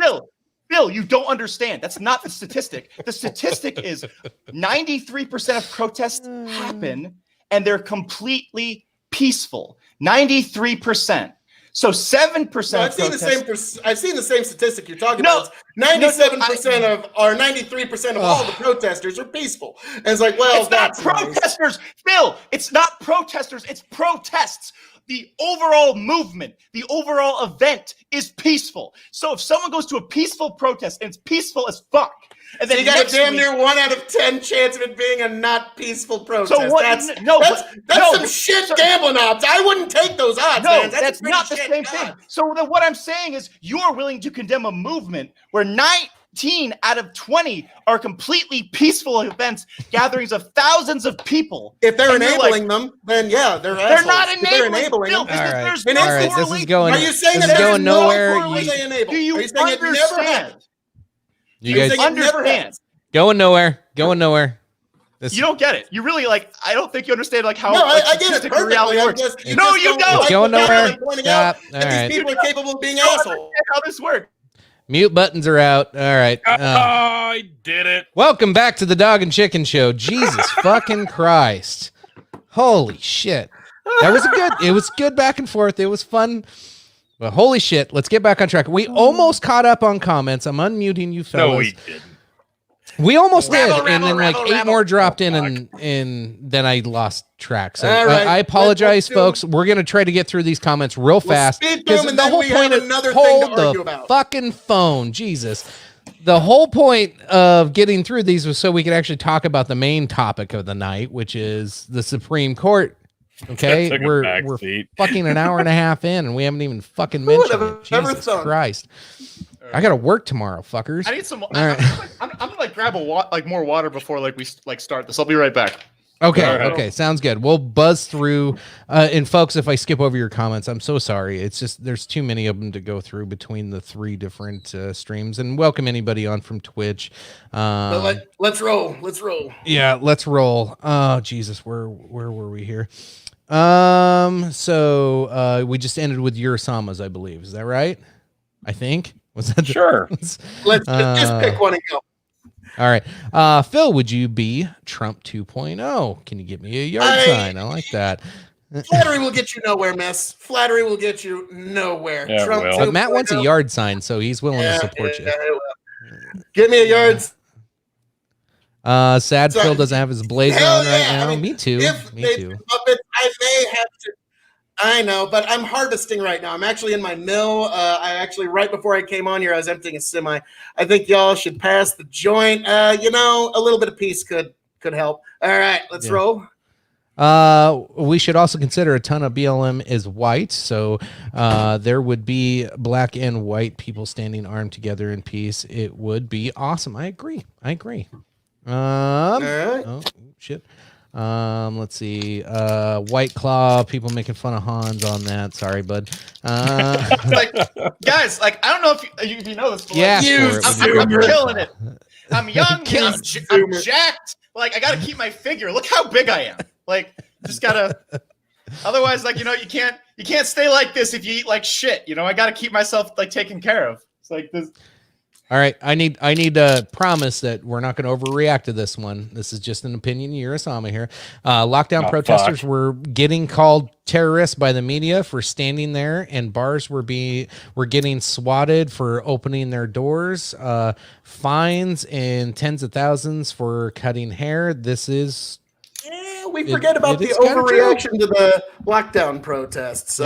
Phil, you don't understand. That's not the statistic. The statistic is 93% of protests happen and they're completely peaceful. 93%. So 7%. I've seen the same statistic you're talking about. 97% of or 93% of all the protesters are peaceful. And it's like, well, it's not protesters, Phil. It's not protesters. It's protests. The overall movement, the overall event is peaceful. So if someone goes to a peaceful protest and it's peaceful as fuck, and then so you got a damn near 1 out of 10 chance of it being a not peaceful protest. So what, that's some shit gambling odds. I wouldn't take those odds. No, man. that's not the same thing. So then what I'm saying is you're willing to condemn a movement where 19 out of 20 are completely peaceful events, gatherings of thousands of people. If they're enabling them, then yeah, they're assholes. They're not enabling them. All right, this is going. Are you saying this is going nowhere? Do you understand? You guys understand? Going nowhere. Going nowhere. You don't get it. You really I don't think you understand how. No, I get it perfectly. No, you don't. It's going nowhere. Stop. All right. These people are capable of being assholes. How this works? Mute buttons are out. All right. I did it. Welcome back to the Dog and Chicken Show. Jesus fucking Christ. Holy shit. It was good back and forth. It was fun. Well, holy shit. Let's get back on track. We almost caught up on comments. I'm unmuting you fellas. No, we didn't. We almost did, and then eight more dropped in, and then I lost track. So I apologize, folks. We're gonna try to get through these comments real fast because the whole point is hold the fucking phone, Jesus. The whole point of getting through these was so we could actually talk about the main topic of the night, which is the Supreme Court. Okay, we're fucking an hour and a half in, and we haven't even fucking mentioned it. Jesus Christ. I gotta work tomorrow, fuckers. I need some. I'm gonna grab more water before we start this. I'll be right back. Okay, sounds good. We'll buzz through. And folks, if I skip over your comments, I'm so sorry. It's just there's too many of them to go through between the 3 different streams. And welcome anybody on from Twitch. Let's roll. Yeah, let's roll. Oh Jesus, where were we here? So we just ended with Urasamas, I believe. Is that right? I think. Was that Sure. Let's just pick one and go. All right. Phil, would you be Trump 2.0? Can you give me a yard sign? I like that. Flattery will get you nowhere, miss. Flattery will get you nowhere. Yeah, Trump well. But Matt wants a 2.0. yard sign, so he's willing to support you. Give me a yard. Sad So- Phil doesn't have his blazer Hell on right yeah, now. I mean, Me too. If Me they too. Muppets, I may have to. I know, but I'm harvesting right now. I'm actually in my mill. I actually, right before I came on here, I was emptying a semi. I think y'all should pass the joint. You know, a little bit of peace could help. All right, let's Yeah. roll. We should also consider a ton of BLM is white, so there would be black and white people standing armed together in peace. It would be awesome. I agree. All right. Oh shit. Let's see. White Claw, people making fun of Hans on that. Sorry, bud. Like, guys, like, I don't know if you know this, but Yeah, like, for it. I'm killing it. I'm young, and I'm Zoomer. jacked. Like, I gotta keep my figure. Look how big I am. Like, just gotta. Otherwise, like, you know, you can't stay like this if you eat like shit. You know, I gotta keep myself like taken care of. It's like this. All right, I need a promise that we're not going to overreact to this one. This is just an opinion. Urasama here. Lockdown protesters were getting called terrorists by the media for standing there, and bars were getting swatted for opening their doors. Fines and tens of thousands for cutting hair. This is. Yeah, we forget about it the is kinda overreaction to the lockdown protests.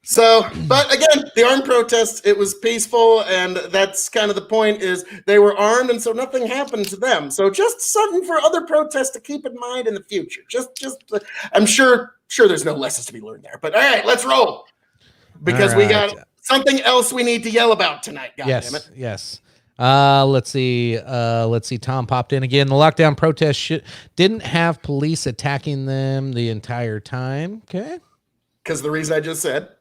So, but again, the armed protests, it was peaceful, and that's kind of the point, is they were armed, and so nothing happened to them. So just something for other protests to keep in mind in the future. I'm sure there's no lessons to be learned there. But all right, let's roll. Because we got something else we need to yell about tonight, goddammit. Yes. Let's see. Tom popped in again. The lockdown protest didn't have police attacking them the entire time. Okay. Because the reason I just said.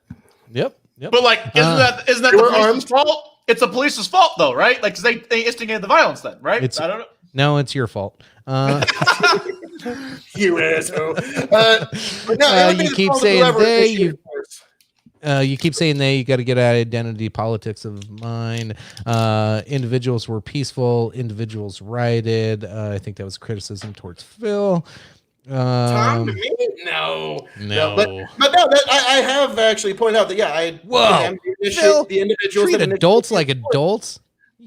Yep. But like, isn't that They the were police's armed. fault? It's the police's fault, though, right? Like, 'cause they instigated the violence, then, right? I don't know. No, it's your fault. You asshole. But no, it would be You the keep fault of saying whoever they, initiated first. You keep saying you got to get out of identity politics of mine. Individuals were peaceful. Individuals rioted. I think that was criticism towards Phil. Tom to me? No. No. But no, I have actually pointed out that, yeah, I Whoa, condemn Phil, the individuals treat that adults like initiated adults.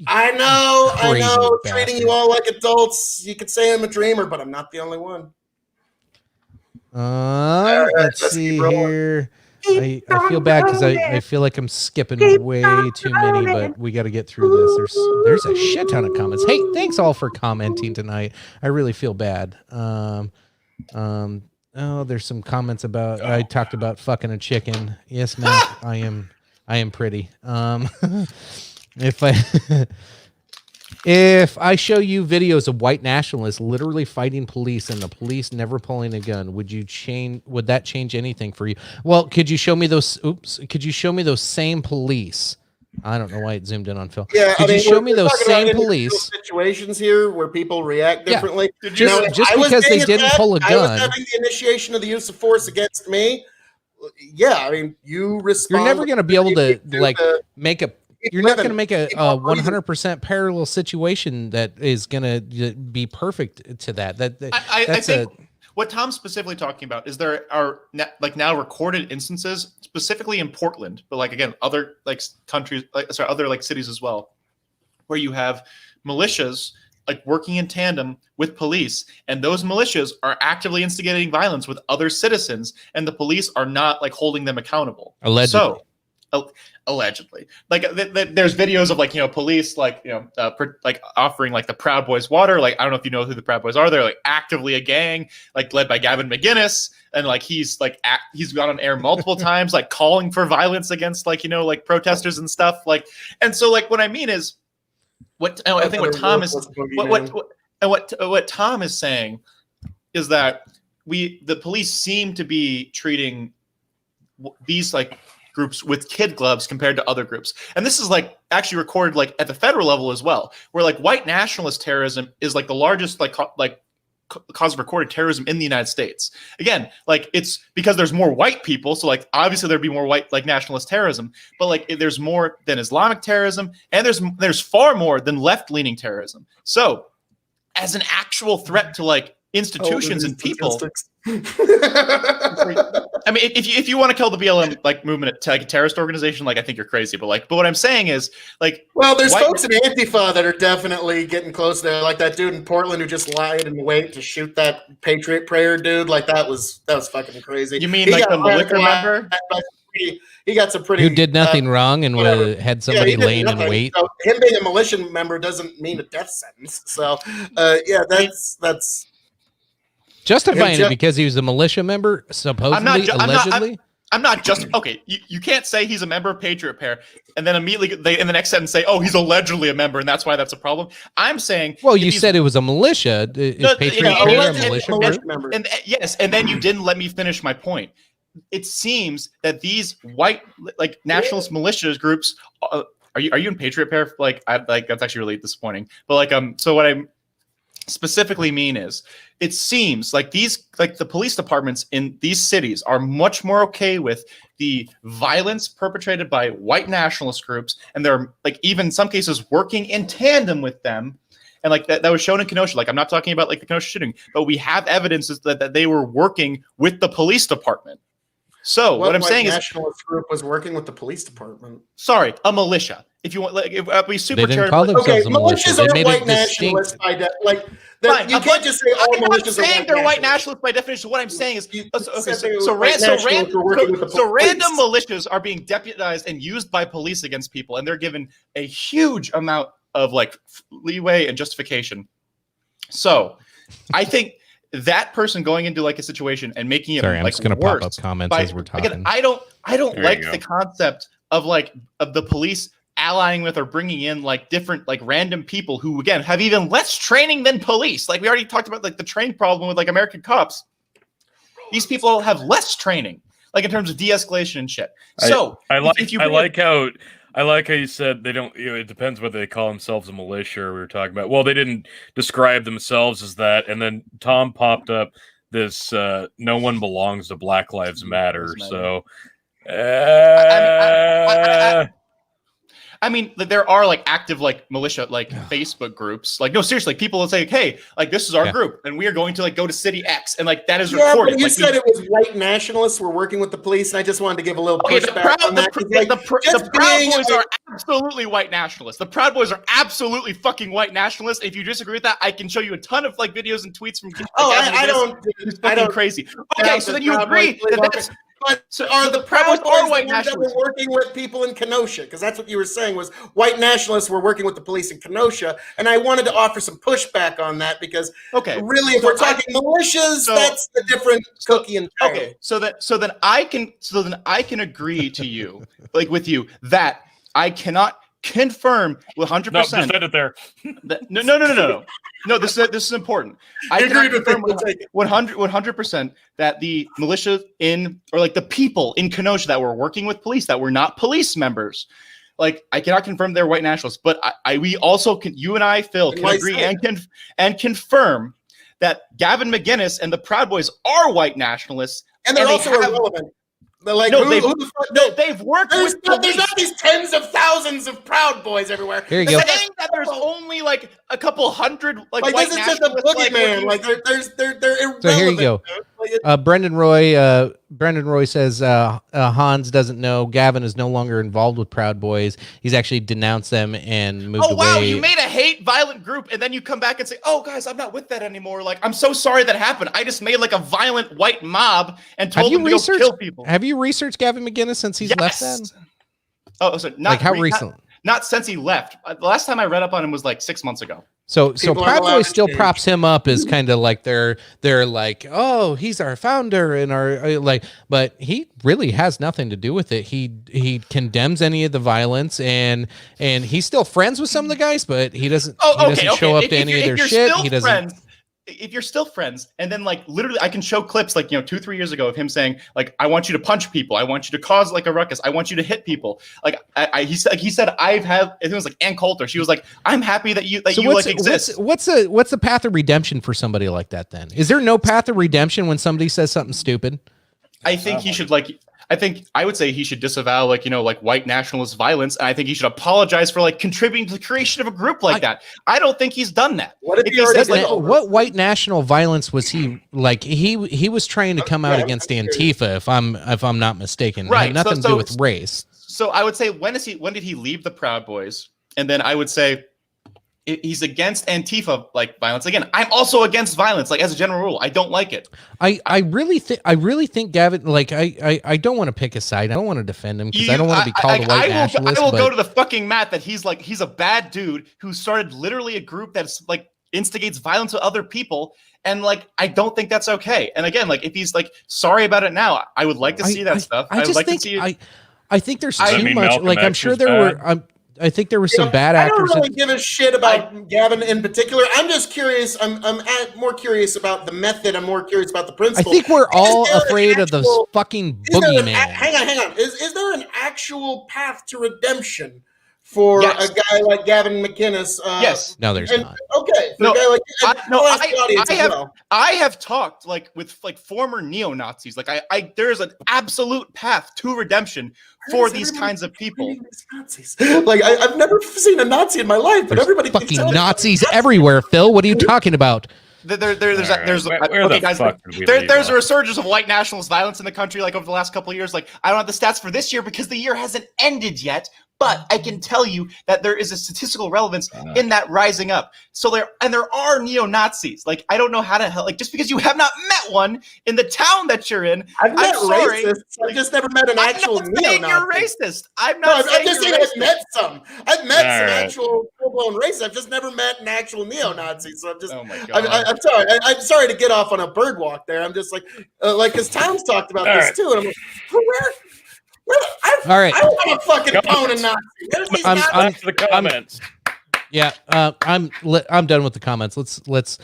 I know, Crazy treating bastard. you all like adults. You could say I'm a dreamer, but I'm not the only one. Let's let's see keep rolling. here. I feel bad because I feel like I'm skipping way too many, but we got to get through this. There's a shit ton of comments. Hey, thanks all for commenting tonight. I really feel bad. Oh, there's some comments about I talked about fucking a chicken. Yes, Matt, I am pretty. If I show you videos of white nationalists literally fighting police and the police never pulling a gun, would that change anything for you? Well, could you show me those? Could you show me those same police? I don't know why it zoomed in on Phil. Yeah, Could you show me those talking about same individual police? situations here where people react Yeah. differently. Just if I was because they being didn't attacked, pull a I was gun. having the initiation of the use of force against me. Yeah, I mean, you respond. You're never going to be able to like the- make a. keep You're not going living, to make a keep on breathing. 100% parallel situation that is going to be perfect to that. I That's think what Tom's specifically talking about is there are now recorded instances, specifically in Portland, but like again, other like countries, other like cities as well, where you have militias like working in tandem with police, and those militias are actively instigating violence with other citizens, and the police are not like holding them accountable. Allegedly. So, allegedly, like there's videos of like, you know, police like, you know, like offering like the Proud Boys water. Like, I don't know if you know who the Proud Boys are. They're like actively a gang, like led by Gavin McGinnis, and like he's gone on air multiple times, like calling for violence against like, you know, like protesters and stuff. Like, and so like what I mean is, I think what Tom is what Tom is saying is that the police seem to be treating these like groups with kid gloves compared to other groups. And this is like actually recorded like at the federal level as well, where like white nationalist terrorism is like the largest like cause of recorded terrorism in the United States. Again, like it's because there's more white people, so like obviously there'd be more white like nationalist terrorism, but like there's more than Islamic terrorism, and there's far more than left-leaning terrorism. So, as an actual threat to like institutions and people. I mean, if you want to kill the BLM like movement like a terrorist organization, like I think you're crazy. But what I'm saying is like, well, there's folks in Antifa that are definitely getting close there, like that dude in Portland who just lied in wait to shoot that Patriot Prayer dude. Like that was fucking crazy. You mean like the liquor member? He got some pretty. Who did nothing wrong and had somebody laying in wait. So him being a militia member doesn't mean a death sentence. So yeah, that's. Justifying it because he was a militia member, supposedly, allegedly. I'm not just okay. You can't say he's a member of Patriot Prayer and then immediately in the next sentence say, "Oh, he's allegedly a member," and that's why that's a problem. I'm saying, well, you said it was a militia. Is Patriot Prayer a militia member? And yes, and then you didn't let me finish my point. It seems that these white like nationalist militia groups are you in Patriot Prayer? Like that's actually really disappointing. But like so what I'm specifically mean is it seems like the police departments in these cities are much more okay with the violence perpetrated by white nationalist groups, and they're like even in some cases working in tandem with them. And like that was shown in Kenosha. Like I'm not talking about like the Kenosha shooting, but we have evidences that they were working with the police department. So what I'm saying is, nationalist group was working with the police department. Sorry, a militia. If you want, like, if we super okay, militias are white nationalists by like. You can't just say all militias are saying they're white nationalists by definition. What I'm saying is, random militias are being deputized and used by police against people, and they're given a huge amount of like leeway and justification. So, I think that person going into like a situation and making it I'm just going to pop up comments as we're talking. Again, I don't like the concept of the police allying with or bringing in like different like random people who again have even less training than police. Like we already talked about like the training problem with like American cops. These people have less training, like in terms of de-escalation and shit. So I like how you said they don't. It depends whether they call themselves a militia or we were talking about. Well, they didn't describe themselves as that, and then Tom popped up this. No one belongs to Black Lives Matter. So, I mean, there are like active like militia like Facebook groups. Like no, seriously, people will say, "Hey, like this is our group, and we are going to like go to City X," and like that is recorded. But you said it was white nationalists were working with the police, and I just wanted to give a little pushback on that. The Proud Boys are absolutely white nationalists. The Proud Boys are absolutely fucking white nationalists. If you disagree with that, I can show you a ton of like videos and tweets from. I don't crazy. Okay, so then you agree that that's. But are the Proud Boys white nationalists working with people in Kenosha? Because that's what you were saying was white nationalists were working with the police in Kenosha, and I wanted to offer some pushback on that because really, if we're talking militias, that's the different cookie and pie. Okay, so then I can agree to you, like with you, that I cannot confirm with 100%. No, just end it there. No, this is important. I agree with 100% that the militia or like the people in Kenosha that were working with police that were not police members, like I cannot confirm they're white nationalists, but we also can. You and I, Phil, can agree and confirm that Gavin McInnes and the Proud Boys are white nationalists, and they're also irrelevant. They're like, they've worked there's not these tens of thousands of Proud Boys everywhere. Here you go. Saying that there's only like a couple hundred like white this is just a boogeyman. Like they're irrelevant. So here you go. Brendan Roy says Hans doesn't know Gavin is no longer involved with Proud Boys. He's actually denounced them and moved away. Oh wow, you made a hate violent group and then you come back and say, "Oh guys, I'm not with that anymore." Like I'm so sorry that happened. I just made like a violent white mob and told them to go kill people. Have you researched Gavin McInnes since he's left then? Oh, so not like how recently? Not since he left. The last time I read up on him was like 6 months ago. So Proud Boys still props him up as kind of like they're like, oh, he's our founder and our like, but he really has nothing to do with it. He condemns any of the violence and he's still friends with some of the guys, but he doesn't. He doesn't show up to any of their shit. He doesn't. if you're still friends, and then like literally I can show clips like 2-3 years ago of him saying like, I want you to punch people, I want you to cause like a ruckus, I want you to hit people. Like he said I think it was like Ann Coulter. She was like, I'm happy that you exist. What's the path of redemption for somebody like that then? Is there no path of redemption when somebody says something stupid? I think he should I would say he should disavow white nationalist violence, and I think he should apologize for like contributing to the creation of a group like that. I don't think he's done that. What if he already says, like, what white national violence was he like? He was trying to come out against Antifa, if I'm not mistaken. It right? had nothing to do with race. So I would say when did he leave the Proud Boys? And then I would say he's against Antifa like violence. Again, I'm also against violence. Like as a general rule, I don't like it. I really think Gavin. Like I don't want to pick a side. I don't want to defend him because I don't want to be called a white nationalist. I will go to the fucking mat that he's a bad dude who started literally a group that's like instigates violence with other people. And like, I don't think that's okay. And again, like if he's like sorry about it now, I would like to see that stuff. I would like to see it. I think there's too much. Malcolm like I'm X sure was there bad. were. I think there were some bad actors. I don't really give a shit about Gavin in particular. I'm just curious. I'm more curious about the method. I'm more curious about the I principle. think we're all afraid of the actual- fucking Is there boogeyman. hang on. Is there an actual path to redemption for Yes. a guy like Gavin McInnes? Yes. No, there's And, not. okay, for No, a guy like I have talked like with like former neo-Nazis. Like I there's an absolute path to redemption for these kinds of people. Nazis. Like I've never seen a Nazi in my life, but There's everybody thinks fucking they're Nazis everywhere, Phil. What are you talking about? There's Where okay, the guys. fuck did we There's leave a off? resurgence of white nationalist violence in the country, like over the last couple of years. Like I don't have the stats for this year because the year hasn't ended yet, but I can tell you that there is a statistical relevance in that rising up. So there are neo-Nazis. Like I don't know how to help. Like just because you have not met one in the town that you're in, I've met sorry. racists. I've just never met an actual I'm not saying neo-Nazi. you're racist. I'm No, not I'm saying just saying you're I've racist. met some. I've met All some right. actual full-blown racists. I've just never met an actual neo-Nazi. So I'm just, Oh my god. I'm sorry. I'm sorry to get off on a bird walk there. I'm just like because Tom's talked about All this right. too, and I'm like, where? All right. I don't want to fucking Come on. own a Nazi. Where's these I'm- Nazis? Back to the comments. Yeah, I'm done with the comments. Let's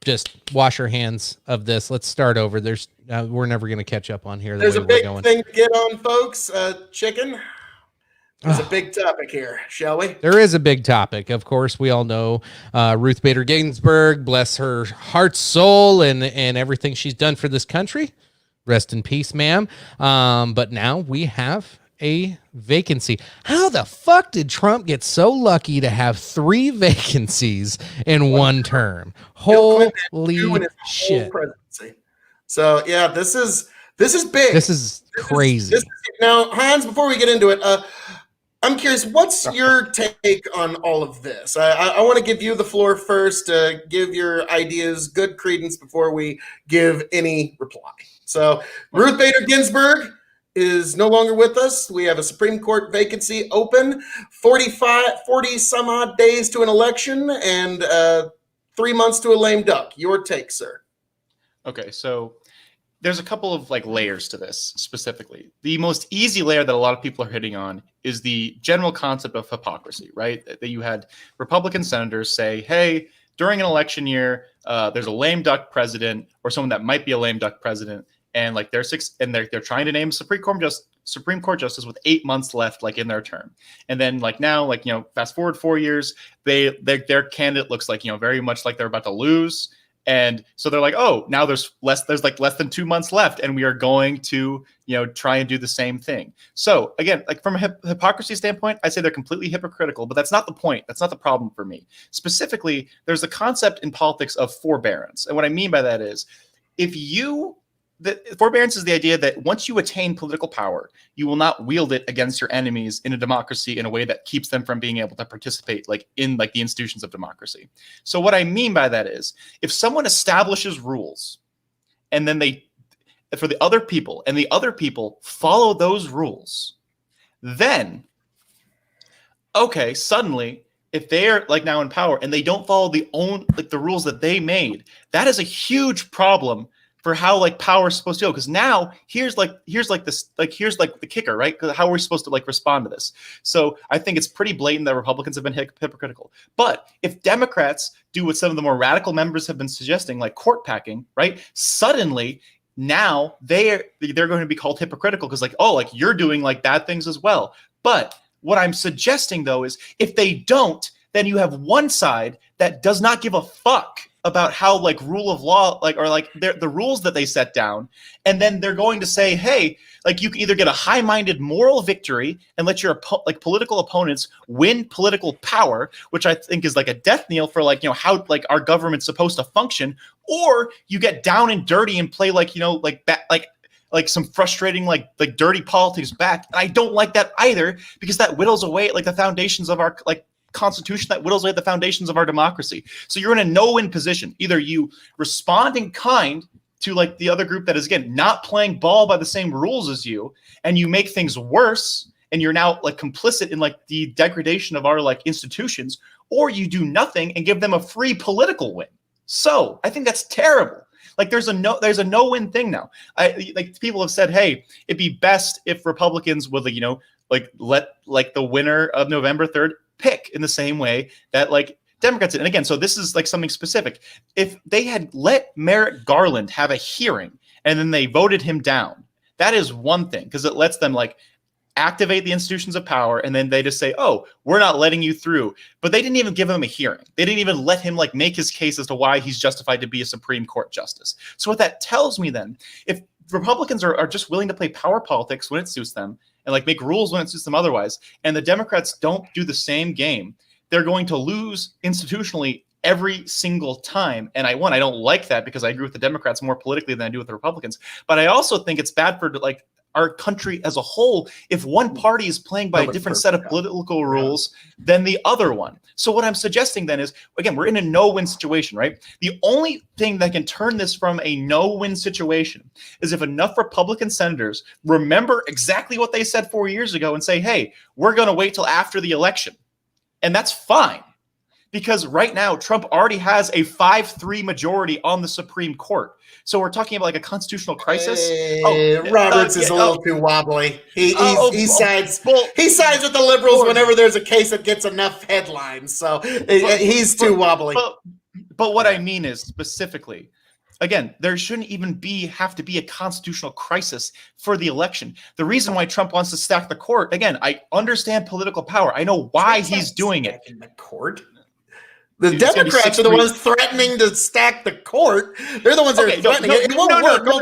just wash our hands of this. Let's start over. We're never gonna catch up on here. There's the a way big we're going. thing to get on, folks. Chicken. There's a big topic here, shall we? There is a big topic, of course. We all know Ruth Bader Ginsburg, bless her heart, soul, and everything she's done for this country. Rest in peace, ma'am. But now we have a vacancy. How the fuck did Trump get so lucky to have 3 vacancies in one term? Bill Clinton had Holy 2 in his whole shit! presidency. So yeah, this is big. This is crazy. Now, Hans, before we get into it, I'm curious, what's your take on all of this? I want to give you the floor first. Give your ideas good credence before we give any reply. So, Ruth Bader Ginsburg is no longer with us. We have a Supreme Court vacancy open, 40 some odd days to an election, and 3 months to a lame duck. Your take, sir. Okay, so there's a couple of like layers to this specifically. The most easy layer that a lot of people are hitting on is the general concept of hypocrisy, right? That you had Republican senators say, hey, during an election year, there's a lame duck president or someone that might be a lame duck president, and like they're trying to name Supreme Court justice with 8 months left, like in their term, and then like now, like fast forward 4 years, their candidate looks like very much like they're about to lose. And so they're like, oh, now there's less than 2 months left, and we are going to, try and do the same thing. So again, like from a hypocrisy standpoint, I say they're completely hypocritical, but that's not the point. That's not the problem for me. Specifically, there's a concept in politics of forbearance. And what I mean by that is forbearance is the idea that once you attain political power, you will not wield it against your enemies in a democracy in a way that keeps them from being able to participate in the institutions of democracy. So what I mean by that is if someone establishes rules and then for the other people and the other people follow those rules, then okay, suddenly if they're like now in power and they don't follow the rules that they made, that is a huge problem for how like power is supposed to go. Because now here's the kicker, right? 'Cause how are we supposed to like respond to this? So I think it's pretty blatant that Republicans have been hypocritical. But if Democrats do what some of the more radical members have been suggesting, like court packing, right? Suddenly now they're going to be called hypocritical because like, oh, like you're doing like bad things as well. But what I'm suggesting though is if they don't, then you have one side that does not give a fuck about how like rule of law, like, or like the rules that they set down. And then they're going to say, hey, like you can either get a high-minded moral victory and let your like political opponents win political power, which I think is like a death knell for like, you know, how like our government's supposed to function, or you get down and dirty and play like, you know, like some frustrating, like dirty politics back. And I don't like that either, because that whittles away at like the foundations of our like Constitution, that whittles away at the foundations of our democracy. So you're in a no-win position. Either you respond in kind to like the other group that is, again, not playing ball by the same rules as you, and you make things worse, and you're now like complicit in like the degradation of our like institutions, or you do nothing and give them a free political win. So I think that's terrible. Like there's a no-win thing now. Like people have said, hey, it'd be best if Republicans would, like, you know, like let like the winner of November 3rd pick in the same way that like Democrats did. And again, so this is like something specific. If they had let Merrick Garland have a hearing and then they voted him down, that is one thing, because it lets them like activate the institutions of power, and then they just say, oh, we're not letting you through. But they didn't even give him a hearing. They didn't even let him like make his case as to why he's justified to be a Supreme Court justice. So what that tells me then, if Republicans are just willing to play power politics when it suits them and like make rules when it suits them otherwise, and the Democrats don't do the same game, they're going to lose institutionally every single time. And I don't like that, because I agree with the Democrats more politically than I do with the Republicans. But I also think it's bad for like our country as a whole if one party is playing by a different set of political rules than the other one. So what I'm suggesting then is, again, we're in a no-win situation, right? The only thing that can turn this from a no-win situation is if enough Republican senators remember exactly what they said 4 years ago and say, hey, we're going to wait till after the election. And that's fine, because right now Trump already has a 5-3 majority on the Supreme Court. So we're talking about like a constitutional crisis. Roberts is a little too wobbly. He sides with the liberals whenever there's a case that gets enough headlines. So he's too wobbly. But what I mean is, specifically, again, there shouldn't even have to be a constitutional crisis for the election. The reason why Trump wants to stack the court, again, I understand political power. I know why he's doing it. In the court. The Democrats are the ones threatening to stack the court. They're the ones that are threatening it. It won't work. No.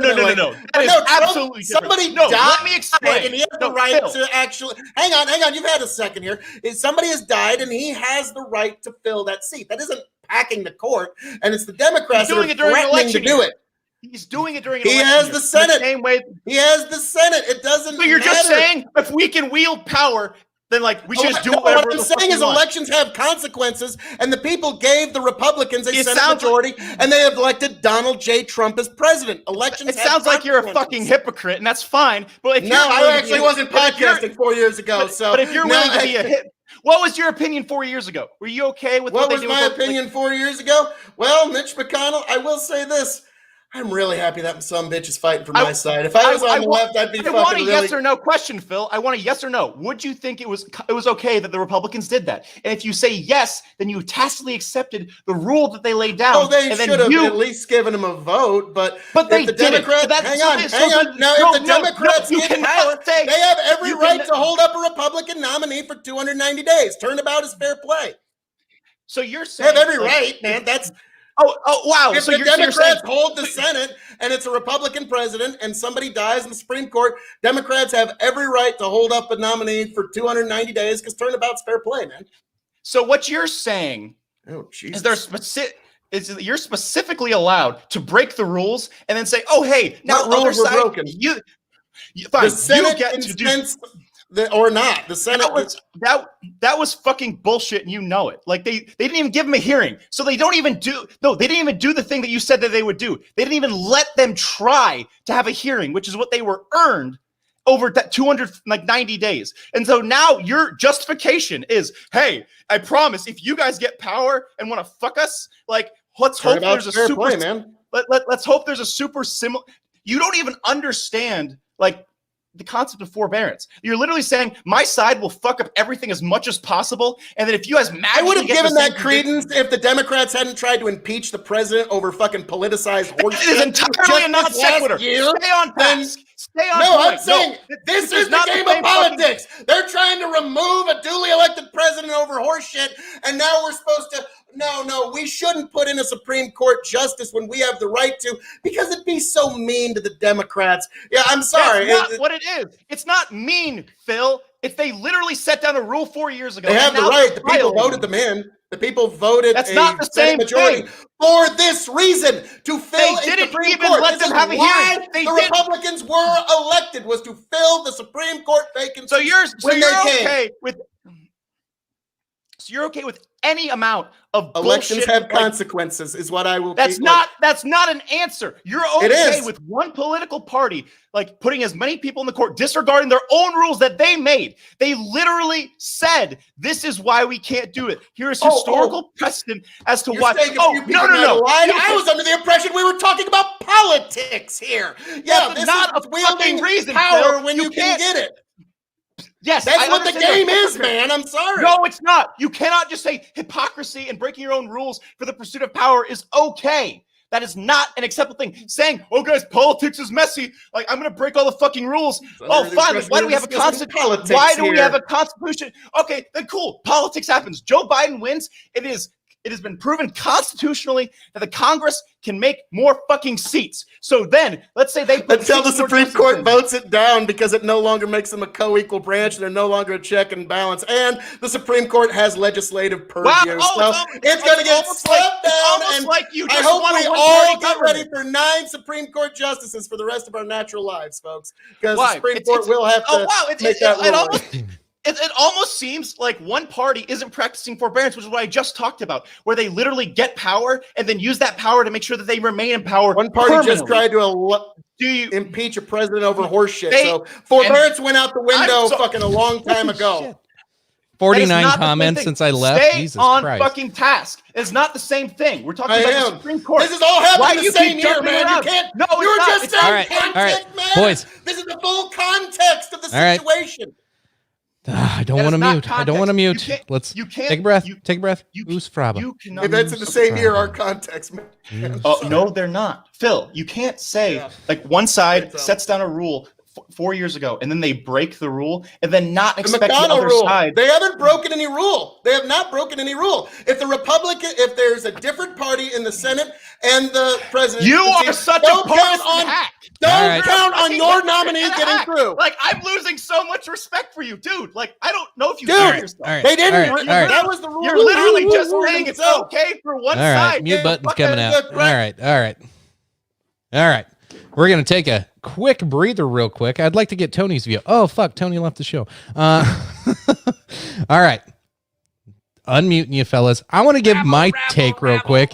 That is absolutely somebody different. died. Let me explain. And he has the right to actually. Hang on. You've had a second here. Somebody has died, and he has the right to fill that seat. That isn't packing the court, and it's the Democrats that are threatening to do it. He's doing it during an election. He has the Senate. The same way. He has the Senate. It doesn't. So you're matter. just saying if we can wield power, then like we should just do whatever. What I'm saying is elections have consequences, and the people gave the Republicans a Senate majority, and they have elected Donald J. Trump as president. Elections. It sounds like you're a fucking hypocrite, and that's fine. But if I actually wasn't podcasting 4 years ago. But if you're willing to be a hit. What was your opinion 4 years ago? Were you okay with what was my opinion 4 years ago? Well, Mitch McConnell, I will say this. I'm really happy that some bitch is fighting for my side. If I was on the left, I'd be fucking really... I want a yes or no question, Phil. I want a yes or no. Would you think it was okay that the Republicans did that? And if you say yes, then you tacitly accepted the rule that they laid down. Oh, they should have at least given him a vote, but they the Democrats... Hang on. Now, if the Democrats get power, they have every right to hold up a Republican nominee for 290 days. Turnabout is fair play. So you're saying... They have every right, man. That's... Oh, wow. If the Democrats hold the Senate and it's a Republican president and somebody dies in the Supreme Court, Democrats have every right to hold up a nominee for 290 days because turnabout's fair play, man. So what you're saying is you're specifically allowed to break the rules and then say, oh, hey, now the rules were broken. Fine, the Senate you get to do... or not. The Senate that was fucking bullshit, and you know it. Like they didn't even give them a hearing, so they didn't even do the thing that you said that they would do. They didn't even let them try to have a hearing, which is what they were earned over that 290 days. And so now your justification is, hey, I promise if you guys get power and want to fuck us, like let's hope there's a super play, man. let's hope there's a super similar. You don't even understand like the concept of forbearance. You're literally saying my side will fuck up everything as much as possible, and then if you guys I would have given that same credence if the Democrats hadn't tried to impeach the president over fucking politicized horse It is shit entirely a non just this last sequitur. year, Stay on then- task. Stay on No, point. I'm saying this is the not game same of politics. They're trying to remove a duly elected president over horse shit, and now we're supposed to. No, we shouldn't put in a Supreme Court justice when we have the right to, because it'd be so mean to the Democrats. Yeah, I'm sorry. That's not what it is. It's not mean, Phil. If they literally set down a rule 4 years ago, They have and the now right. they're The people violating voted them in. The people voted That's a not the Senate same majority thing. for this reason, to fill They a didn't Supreme even Court. let This them is have a why hearing. They the didn't. Republicans were elected, was to fill the Supreme Court vacancy. So you're when they came. okay with. So you're okay with any amount of Elections bullshit, have like, consequences, is what I will. That's not an answer. You're It okay is. with one political party like putting as many people in the court, disregarding their own rules that they made. They literally said, "This is why we can't do it." Here is historical precedent as to You're why. saying a Oh few no, people no, might have no! lied. You I can- was under the impression we were talking about politics here. Yeah, That's this not is a wielding fucking reason, power Phil. when You you can can't- get it. Yes, That's I what the understand game that. is, man. I'm sorry. No, it's not. You cannot just say hypocrisy and breaking your own rules for the pursuit of power is okay. That is not an acceptable thing. Saying, "Oh, guys, politics is messy. Like, I'm going to break all the fucking rules." Oh, fine. Why do we have a constitution? Why do we have a constitution? Okay, then cool. Politics happens. Joe Biden wins. It has been proven constitutionally that the Congress can make more fucking seats. So then, let's say they put Until the 6 more Supreme justices Court in. votes it down because it no longer makes them a co-equal branch. They're no longer a check and balance. And the Supreme Court has legislative purview. Wow, So it's going to get almost like- slapped it's down. almost And like you I just hope want a we one-party all get ready government. for 9 Supreme Court justices for the rest of our natural lives, folks. Because the Why? Supreme It's- Court it's- will have to Oh wow! make that ruling. It almost seems like one party isn't practicing forbearance, which is what I just talked about, where they literally get power and then use that power to make sure that they remain in power. One party just permanently. tried to Do you? impeach a president over horse shit. They- So forbearance went out the window I'm so- fucking a long time ago. That is 49 not the same comments thing. since I left. Stay Jesus on Christ. fucking task. It's not the same thing. We're talking I about am. the Supreme Court. This is all Why happening do the you same keep year, jumping man. around? You can't. No, it's You're not. just It's saying all right, context, all right. man. Boys. This is the full context of the All right. situation. I don't That want is to not mute. I don't want to context. mute. You can't- Let's you can't- take a breath. you- Take a breath. you- Who's Fraba? You cannot. If that's in the same year, our context, man. Oh no, they're not. Phil, you can't say Yeah. like one side It's, sets down a rule 4 years ago and then they break the rule and then not The expect the McConnell other rule. side. They haven't broken any rule. They have not broken any rule. If the Republican, if there's a different party in the Senate and the president, You are such a don't count partisan on. hack. Don't All right. count on Fucking your hypocrite nominee and a getting hack. through. Like I'm losing so much respect for you, dude. Like I don't know if you Dude. hear All yourself. All right. They didn't. All right. All right. That was the rule. You're literally just Woo, woo, saying woo. it's So- okay for one All right. side. Mute Yeah, button's fucking coming out. good, All right. right. All right. All right. We're going to take a quick breather real quick. I'd like to get Tony's view. Oh, fuck. Tony left the show. All right. Unmuting you fellas. I want to give my take real quick.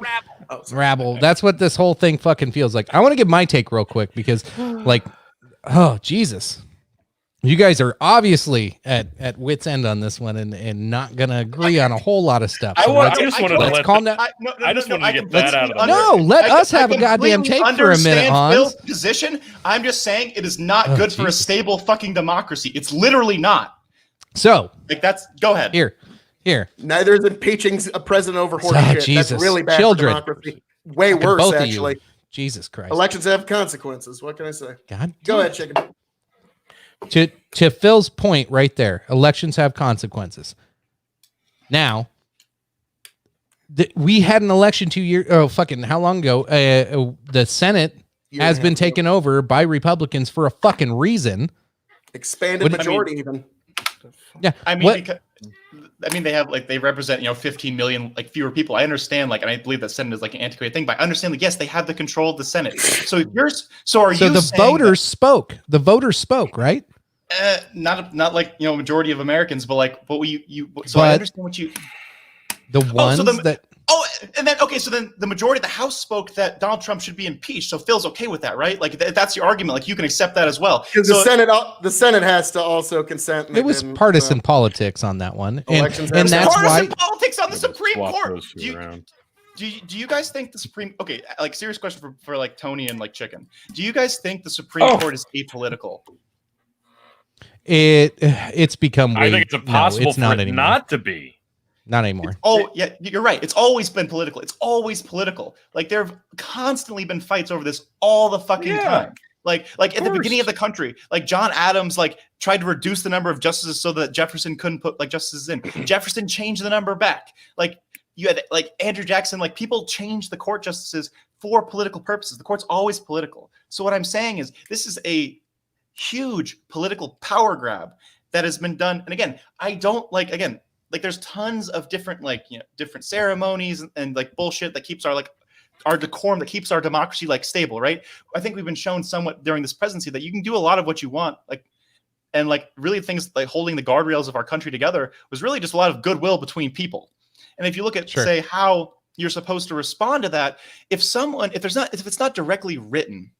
Rabble. That's what this whole thing fucking feels like. I want to give my take real quick because like, oh, Jesus. You guys are obviously at wit's end on this one and not going to agree on a whole lot of stuff. I So want- let's- I just wanted to let's let calm down. I just wanted to get that out of the way. No, let us have a goddamn take for a minute, Hans. Phil's position. I'm just saying it is not Oh, good for a Jesus. stable fucking democracy. It's literally not. So Like that's go ahead. here. Neither is impeaching a president over horse Oh, shit. Jesus. That's really bad Children. for democracy. Way Fucking worse, both of you. actually. Jesus Christ. Elections have consequences. What can I say? God. Go ahead, chicken. To Phil's point right there, elections have consequences. Now, we had an election 2 years. Oh, fucking how long ago? The Senate has been taken over by Republicans for a fucking reason. Expanded What- majority, even. Yeah. I mean, what- they have like they represent 15 million like fewer people. I understand like, and I believe that Senate is like an antiquated thing, but I understand like yes, they have the control of the Senate. So are so you the saying voters spoke. The voters spoke, right? that, not like majority of Americans, but like what you so I But- understand what you. The ones that Oh, and then okay, so then the majority of the House spoke that Donald Trump should be impeached. So Phil's okay with that, right? Like that's your argument. Like you can accept that as well. Because So- the Senate has to also consent. and it was then, partisan politics on that one, and Elections have that's partisan why. politics on the Supreme Swap Court. those two You- around. Do you guys think the Supreme? Okay, like serious question for like Tony and like Chicken. Do you guys think the Supreme Court is apolitical? It's become. I think it's impossible for it not to be. Not anymore. Yeah, you're right. It's always been political. It's always political. Like there have constantly been fights over this all the fucking time. Like at the beginning of the country, like John Adams like tried to reduce the number of justices so that Jefferson couldn't put like justices in. Jefferson changed the number back. Like you had like Andrew Jackson, like people changed the court justices for political purposes. The court's always political. So what I'm saying is this is a huge political power grab that has been done. And again, I don't like there's tons of different different ceremonies and like bullshit that keeps our decorum, that keeps our democracy like stable, right? I think we've been shown somewhat during this presidency that you can do a lot of what you want, and really things like holding the guardrails of our country together was really just a lot of goodwill between people. And if you look at say how you're supposed to respond to that, if it's not directly written,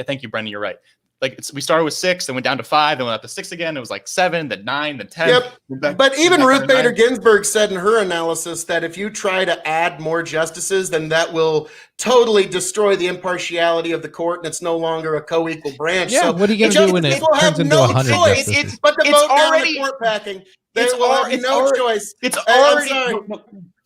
thank you, Brendan, you're right. Like we started with 6, then went down to 5, then went up to 6 again. It was like 7, then 9, then 10. Yep. But even Ruth Bader Ginsburg said in her analysis that if you try to add more justices, then that will totally destroy the impartiality of the court, and it's no longer a co-equal branch. Yeah, so what are you going to do when it turns into 100 justices? But the vote down the court packing, they will have no choice. It's already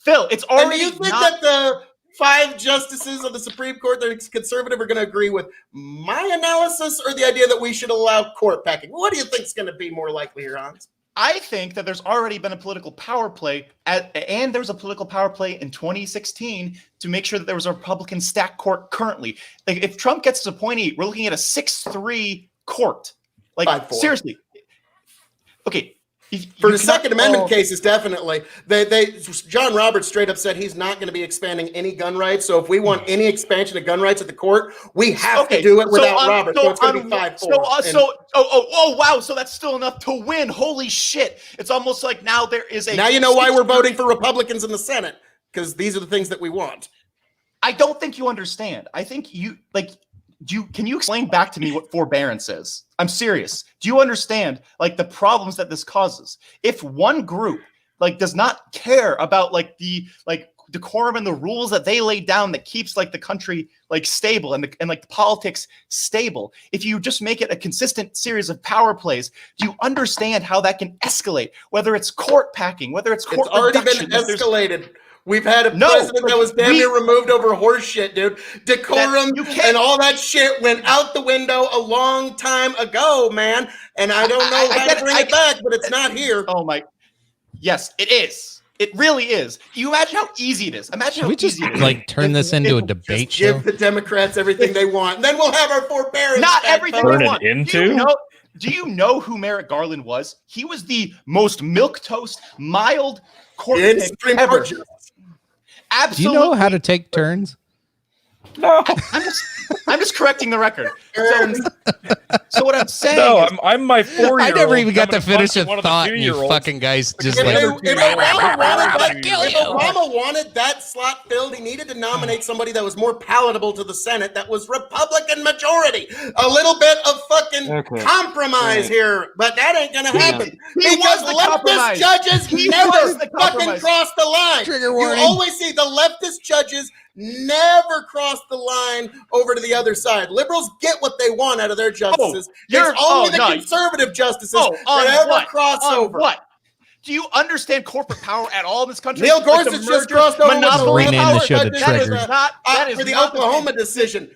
Phil. It's already. And do you think that the 5 justices of the Supreme Court that are conservative are going to agree with my analysis or the idea that we should allow court packing? What do you think is going to be more likely here, Hans? I think that there's already been a political power play, and there was a political power play in 2016 to make sure that there was a Republican stacked court currently. Like if Trump gets to the point, we're looking at a 6-3 court. Like 5-4. Seriously. Okay. For the Second Amendment cases, definitely. John Roberts straight up said he's not going to be expanding any gun rights. So if we want any expansion of gun rights at the court, we have to do it without Roberts. So it's going to be 5-4. Wow. So that's still enough to win. Holy shit. It's almost like now there is a. Now you know why we're voting for Republicans in the Senate, because these are the things that we want. I don't think you understand. I think you like. Can you explain back to me what forbearance is? I'm serious. Do you understand like the problems that this causes? If one group like does not care about like the decorum and the rules that they laid down that keeps like the country like stable and like the politics stable, if you just make it a consistent series of power plays, do you understand how that can escalate? Whether it's court packing, whether it's court reduction, been escalated. We've had a president that was damn near removed over horse shit, dude. Decorum and all that shit went out the window a long time ago, man. And I don't know how to bring it back, but it's not here. Oh my. Yes, it is. It really is. You imagine how easy it is. Imagine how easy it is. Like turn this into a debate show. Give the Democrats everything they want, and then we'll have our forbearance. Not everything they want. Do you know who Merrick Garland was? He was the most milquetoast, mild court pick ever. Absolutely. Do you know how to take turns? No, I'm just correcting the record. So what I'm saying is, I'm my 4-year-old. I never even got to finish a thought, and you fucking guys just if like. Obama wanted that slot filled, he needed to nominate somebody that was more palatable to the Senate, that was Republican majority. A little bit of fucking compromise here, but that ain't gonna happen. Because leftist judges never fucking cross the line. Trigger warning. You always see the leftist judges never cross the line over to the other side. Liberals get what they want out of their justices. It's only the conservative justices that ever cross over. What? Do you understand corporate power at all in this country? Neil Gorsuch just crossed over. Rename the show to Trigger. For the Oklahoma decision.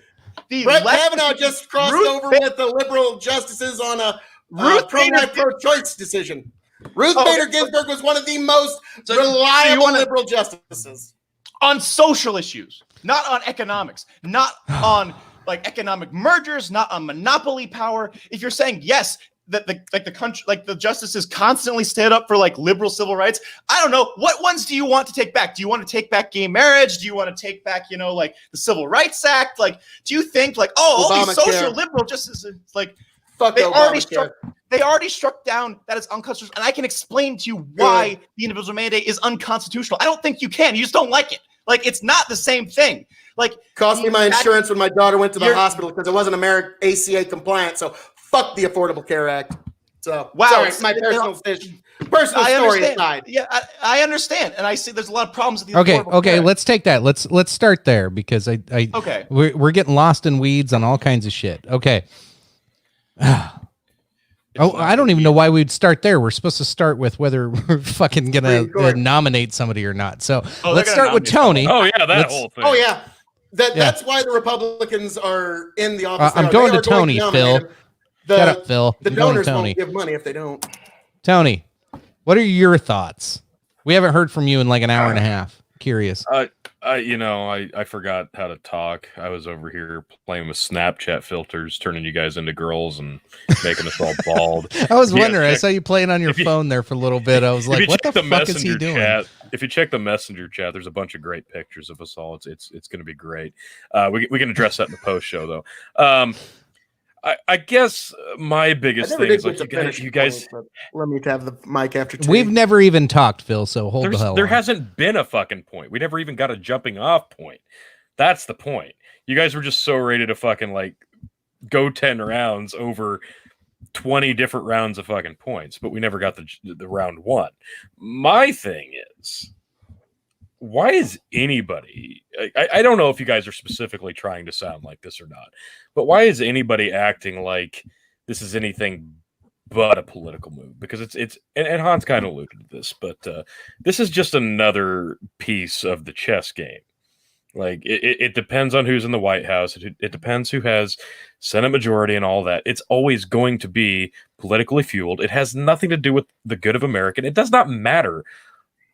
Brett Kavanaugh just crossed over with the liberal justices on a pro-life, pro-choice decision. Ruth Bader Ginsburg was one of the most reliable liberal justices. On social issues, not on economics, not on like economic mergers, not on monopoly power. If you're saying yes, that the country, like the justices constantly stand up for like liberal civil rights, I don't know, what ones do you want to take back? Do you want to take back gay marriage? Do you want to take back, like the Civil Rights Act? Like, do you think like, all these social liberal justices, like, fuck, they already struck down that it's unconstitutional, and I can explain to you why the individual mandate is unconstitutional. I don't think you can. You just don't like it. Like, it's not the same thing. Like, cost me my insurance when my daughter went to the hospital because it wasn't ACA compliant. So fuck the Affordable Care Act. So, Wow, sorry, it's- my it- personal I story understand. aside. Yeah, I understand, and I see there's a lot of problems with the Okay, Affordable okay, Care Act. let's take that. Let's start there because I Okay. we're getting lost in weeds on all kinds of shit. Okay. Oh, I don't even know why we'd start there. We're supposed to start with whether we're fucking gonna Supreme Court. nominate somebody or not. So Oh, let's they're gonna start with nominate Tony. Oh yeah, that Let's- whole thing. Oh yeah, Yeah. that's why the Republicans are in the office. I'm now. going They to are Tony, nominate Phil. him. The, Shut up, Phil. The I'm going to donors Tony. won't give money if they don't. Tony, what are your thoughts? We haven't heard from you in like an hour and a half. Curious. I forgot how to talk. I was over here playing with Snapchat filters, turning you guys into girls and making us all bald. I was Yeah, wondering. I check- saw you playing on your if you- phone there for a little bit. I was like, if you what the check fuck is he Messenger doing? chat, if you check the messenger chat, there's a bunch of great pictures of us all. It's going to be great. We can address that in the post show though. I guess my I biggest never thing did is like get to you finish guys. the point, but let me have the mic after two. We've never even talked, Phil. So hold the hell There on. hasn't been a fucking point. We never even got a jumping off point. That's the point. You guys were just so ready to fucking like go 10 rounds over 20 different rounds of fucking points, but we never got the round one. My thing is, why is anybody, I don't know if you guys are specifically trying to sound like this or not, but why is anybody acting like this is anything but a political move? Because it's and Hans kind of alluded to this, but this is just another piece of the chess game. Like it depends on who's in the White House. It depends who has Senate majority and all that. It's always going to be politically fueled. It has nothing to do with the good of America. It does not matter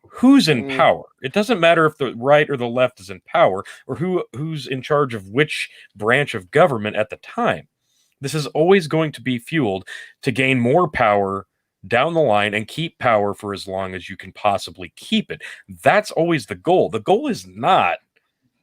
who's in power. It doesn't matter if the right or the left is in power or who's in charge of which branch of government at the time. This is always going to be fueled to gain more power down the line and keep power for as long as you can possibly keep it. That's always the goal. The goal is not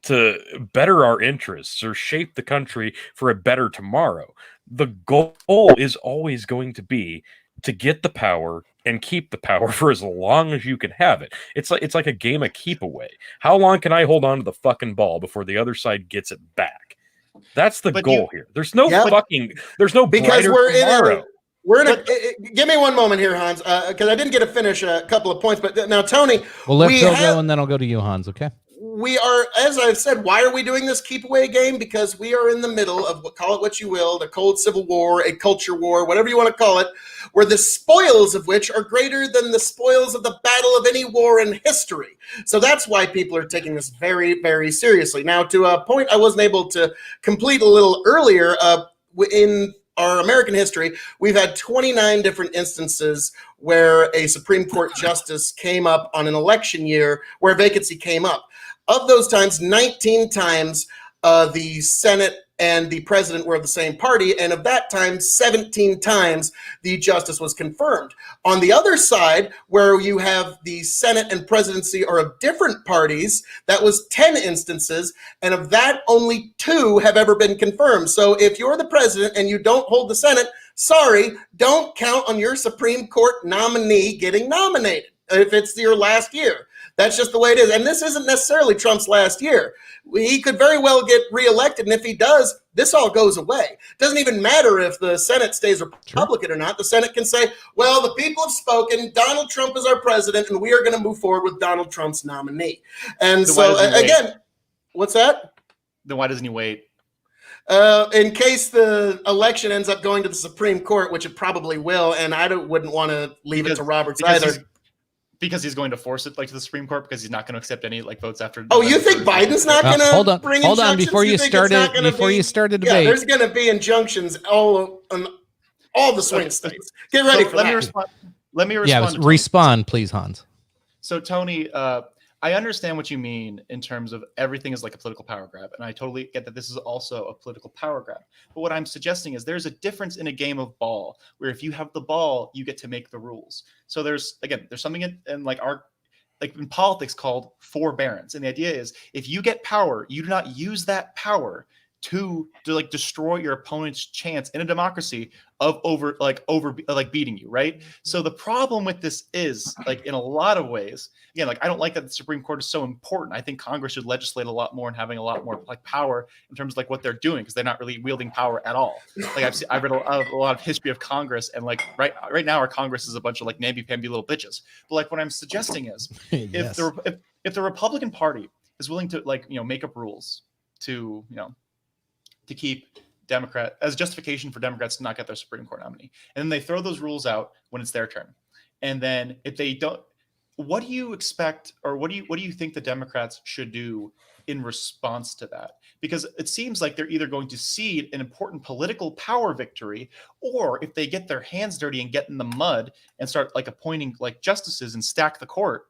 to better our interests or shape the country for a better tomorrow. The goal is always going to be to get the power and keep the power for as long as you can have it. It's like a game of keep away. How long can I hold on to the fucking ball before the other side gets it back? That's the goal here. There's no there's no because brighter we're tomorrow. We're in a. Give me one moment here, Hans, because I didn't get to finish a couple of points. But now, Tony, We'll let Phil have- go, and then I'll go to you, Hans. Okay. we are, as I've said, why are we doing this keep away game? Because we are in the middle of, call it what you will, the cold civil war, a culture war, whatever you want to call it, where the spoils of which are greater than the spoils of the battle of any war in history. So that's why people are taking this very, very seriously. Now, to a point I wasn't able to complete a little earlier, in our American history, we've had 29 different instances where a Supreme Court justice came up on an election year where a vacancy came up. Of those times, 19 times the Senate and the president were of the same party, and of that time, 17 times the justice was confirmed. On the other side, where you have the Senate and presidency are of different parties, that was 10 instances, and of that, only 2 have ever been confirmed. So if you're the president and you don't hold the Senate, sorry, don't count on your Supreme Court nominee getting nominated if it's your last year. That's just the way it is. And this isn't necessarily Trump's last year. He could very well get reelected. And if he does, this all goes away. It doesn't even matter if the Senate stays Republican or not. The Senate can say, well, the people have spoken. Donald Trump is our president, and we are going to move forward with Donald Trump's nominee. And so, again, what's that? Then why doesn't he wait? In case the election ends up going to the Supreme Court, which it probably will, and I wouldn't want to leave it to Roberts either. Because he's going to force it to the Supreme Court because he's not going to accept any votes after. Oh, you think Biden's not going to hold on bring hold on injunctions? before you start the debate. Yeah, there's going to be injunctions all on all the swing states. Get ready for let that. Me respond. Let me respond. Yeah, to Tony. respond, please, Hans. So, Tony, I understand what you mean in terms of everything is like a political power grab. And I totally get that this is also a political power grab. But what I'm suggesting is there's a difference in a game of ball where if you have the ball, you get to make the rules. So there's something in like in politics called forbearance. And the idea is if you get power, you do not use that power to like destroy your opponent's chance in a democracy of beating you, right? So the problem with this is, like, in a lot of ways, again, like, I don't like that the Supreme Court is so important. I think Congress should legislate a lot more and having a lot more like power in terms of like what they're doing, because they're not really wielding power at all. Like I've read a lot of history of Congress, and like right now our Congress is a bunch of like namby-pamby little bitches. But like what I'm suggesting is Yes. if the Republican Party is willing to like, you know, make up rules to, you know, to keep Democrat as justification for Democrats to not get their Supreme Court nominee, and then they throw those rules out when it's their turn, and then if they don't, what do you expect, or what do you think the Democrats should do in response to that? Because it seems like they're either going to cede an important political power victory, or if they get their hands dirty and get in the mud and start like appointing like justices and stack the court,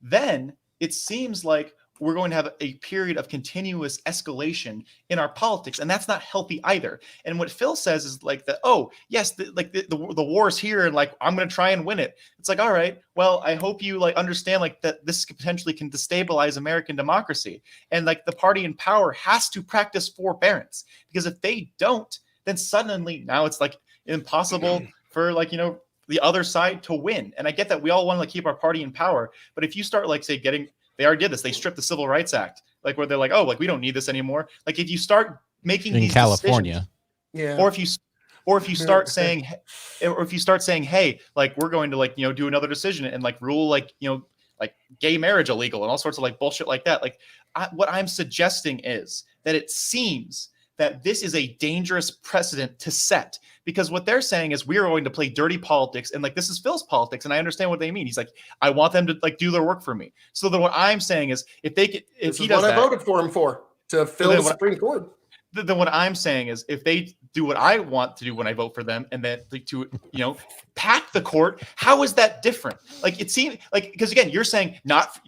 then it seems like we're going to have a period of continuous escalation in our politics, and that's not healthy either. And what Phil says is like that, oh yes, the war's here, and like I'm going to try and win it. It's like, all right, well, I hope you like understand like that this potentially can destabilize American democracy, and like the party in power has to practice forbearance, because if they don't, then suddenly now it's like impossible for like, you know, the other side to win. And I get that we all want to like keep our party in power, but if you start like say they already did this. They stripped the Civil Rights Act, like where they're like, oh, like we don't need this anymore. Like if you start making In these California, decisions, or if you start saying, hey, like we're going to like, you know, do another decision and like rule like, you know, like gay marriage illegal and all sorts of like bullshit like that. Like what I'm suggesting is that it seems that this is a dangerous precedent to set, because what they're saying is we are going to play dirty politics, and like this is Phil's politics, and I understand what they mean. He's like, I want them to like do their work for me. So then what I'm saying is if he does what that, I voted for him for, to fill the Supreme Court. Then what I'm saying is if they do what I want to do when I vote for them, and then like, to, you know, pack the court, how is that different? Like it seems like, because again, you're saying not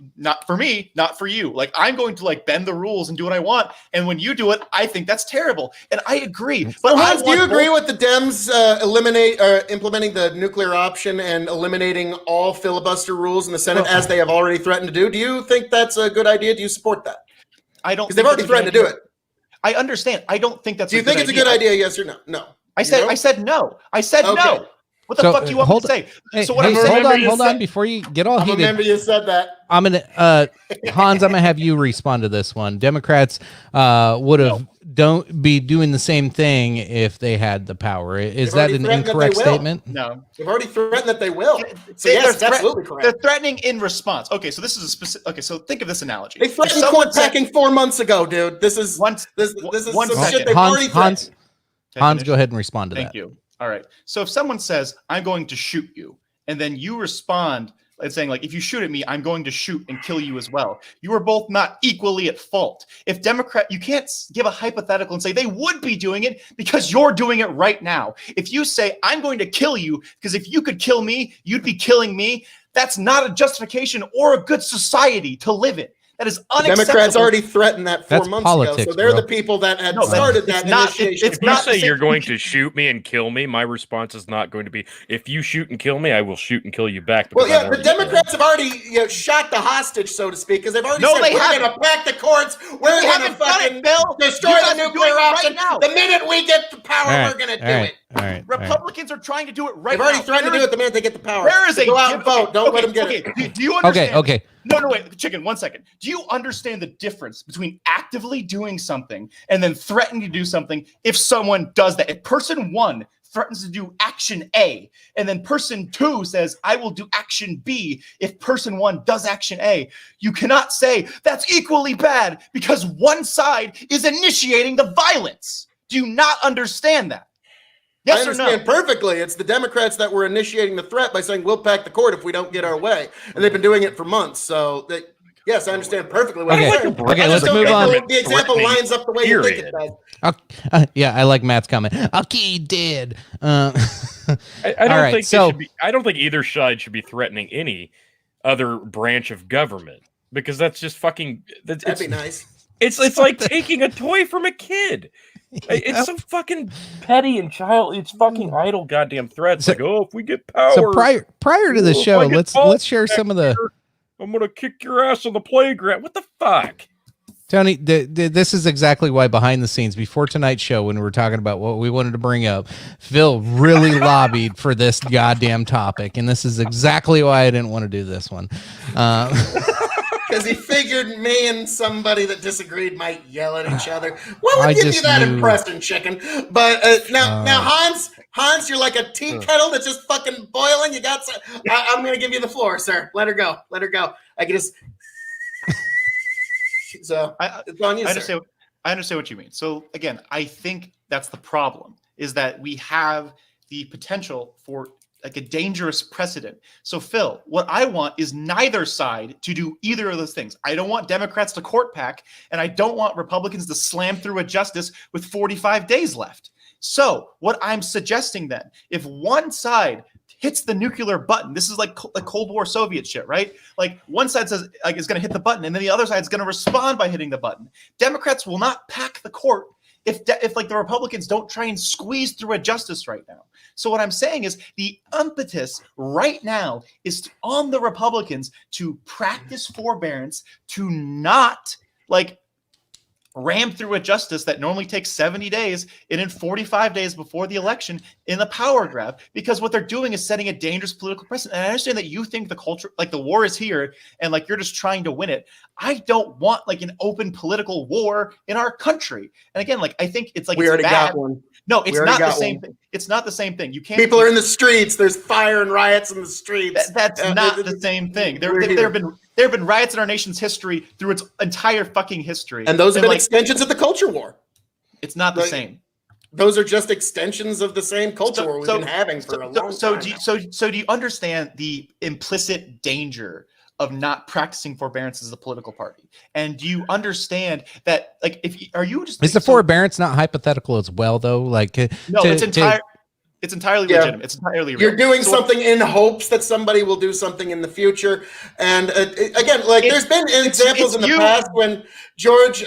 for me, not for you. Like I'm going to like bend the rules and do what I want, and when you do it, I think that's terrible, and I agree. But Hans, do you agree with the Dems implementing the nuclear option and eliminating all filibuster rules in the Senate as they have already threatened to do? Do you think that's a good idea? Do you support that? I don't. Because they've already threatened to do it. I understand. I don't think that's. Do you think it's a good idea? Yes or no? No. I said no. I said no. What the fuck do you want me to say? Hey, so what hey, I'm hold on before you get all I heated. remember you said that. I'm gonna Hans, I'm gonna have you respond to this one. Democrats would have don't be doing the same thing if they had the power. Is that an incorrect statement? No. They've already threatened that they will. So Yes, that's absolutely correct. They're threatening in response. Okay, so this is a specific. Okay, so think of this analogy. They threatened court packing 4 months ago, dude. This is some shit they've already threatened. Hans, go ahead and respond to that. Thank you. All right. So if someone says, I'm going to shoot you, and then you respond and saying, like, if you shoot at me, I'm going to shoot and kill you as well. You are both not equally at fault. If you can't give a hypothetical and say they would be doing it because you're doing it right now. If you say, I'm going to kill you because if you could kill me, you'd be killing me. That's not a justification or a good society to live in. That is unacceptable. Democrats already threatened that 4 months politics, ago. So they're bro. the people that had started that initiation. If you say you're going to shoot me and kill me, my response is not going to be, if you shoot and kill me, I will shoot and kill you back. Well, yeah, the Democrats have already shot the hostage, so to speak, because they've already said we're going to pack the courts, we're going to fucking destroy the nuclear option. The minute we get the power, we're going to do it. All right. Republicans are trying to do it right now. They've already threatened to do it the minute they get the power. There is Go out and vote. Don't let them get it. Do you understand? Okay. No, wait, Chicken, 1 second. Do you understand the difference between actively doing something and then threatening to do something if someone does that? If person 1 threatens to do action A, and then person 2 says, I will do action B if person 1 does action A, you cannot say that's equally bad because one side is initiating the violence. Do you not understand that? Yes I understand perfectly. It's the Democrats that were initiating the threat by saying we'll pack the court if we don't get our way, and they've been doing it for months. So, yes, I understand perfectly what you're saying. Okay, let's move on. The example lines up the way you think it does. Yeah, I like Matt's comment. Okay, did. I don't think either side should be threatening any other branch of government, because that's just fucking. That'd be nice. It's like taking a toy from a kid. It's so fucking petty and it's fucking idle goddamn threats. Like, if we get power. So prior to the show, let's share some of the. I'm gonna kick your ass on the playground. What the fuck? Tony, this is exactly why behind the scenes, before tonight's show, when we were talking about what we wanted to bring up, Phil really lobbied for this goddamn topic, and this is exactly why I didn't want to do this one. Because he figured me and somebody that disagreed might yell at each other. What would give you that impression, chicken? But now, Hans, you're like a tea kettle that's just fucking boiling. You got. I'm going to give you the floor, sir. Let her go. Let her go. I can just. So it's on you, sir. I understand what you mean. So again, I think that's the problem, is that we have the potential for like a dangerous precedent. So Phil, what I want is neither side to do either of those things. I don't want Democrats to court pack, and I don't want Republicans to slam through a justice with 45 days left. So what I'm suggesting then, if one side hits the nuclear button, this is like Cold War Soviet shit, right? Like one side says like is going to hit the button, and then the other side is going to respond by hitting the button. Democrats will not pack the court if like the Republicans don't try and squeeze through a justice right now. So what I'm saying is the impetus right now is on the Republicans to practice forbearance, to not like ram through a justice that normally takes 70 days and in 45 days before the election in a power grab, because what they're doing is setting a dangerous political precedent. And I understand that you think the culture, like the war is here and like you're just trying to win it. I don't want like an open political war in our country. And again, like I think it's like we already got one. No, it's not the same thing. It's not the same thing. You can't. People are in the streets. There's fire and riots in the streets. That's not the same thing. There have been riots in our nation's history through its entire fucking history, and those have been extensions of the culture war. It's not the same. Those are just extensions of the same culture war we've been having for a long time. So do you understand the implicit danger of not practicing forbearance as a political party? And do you understand that, like, is the forbearance not hypothetical as well, though? Like, no, it's entirely legitimate. It's entirely real. You're doing something in hopes that somebody will do something in the future. And again, like there's been examples in the past when George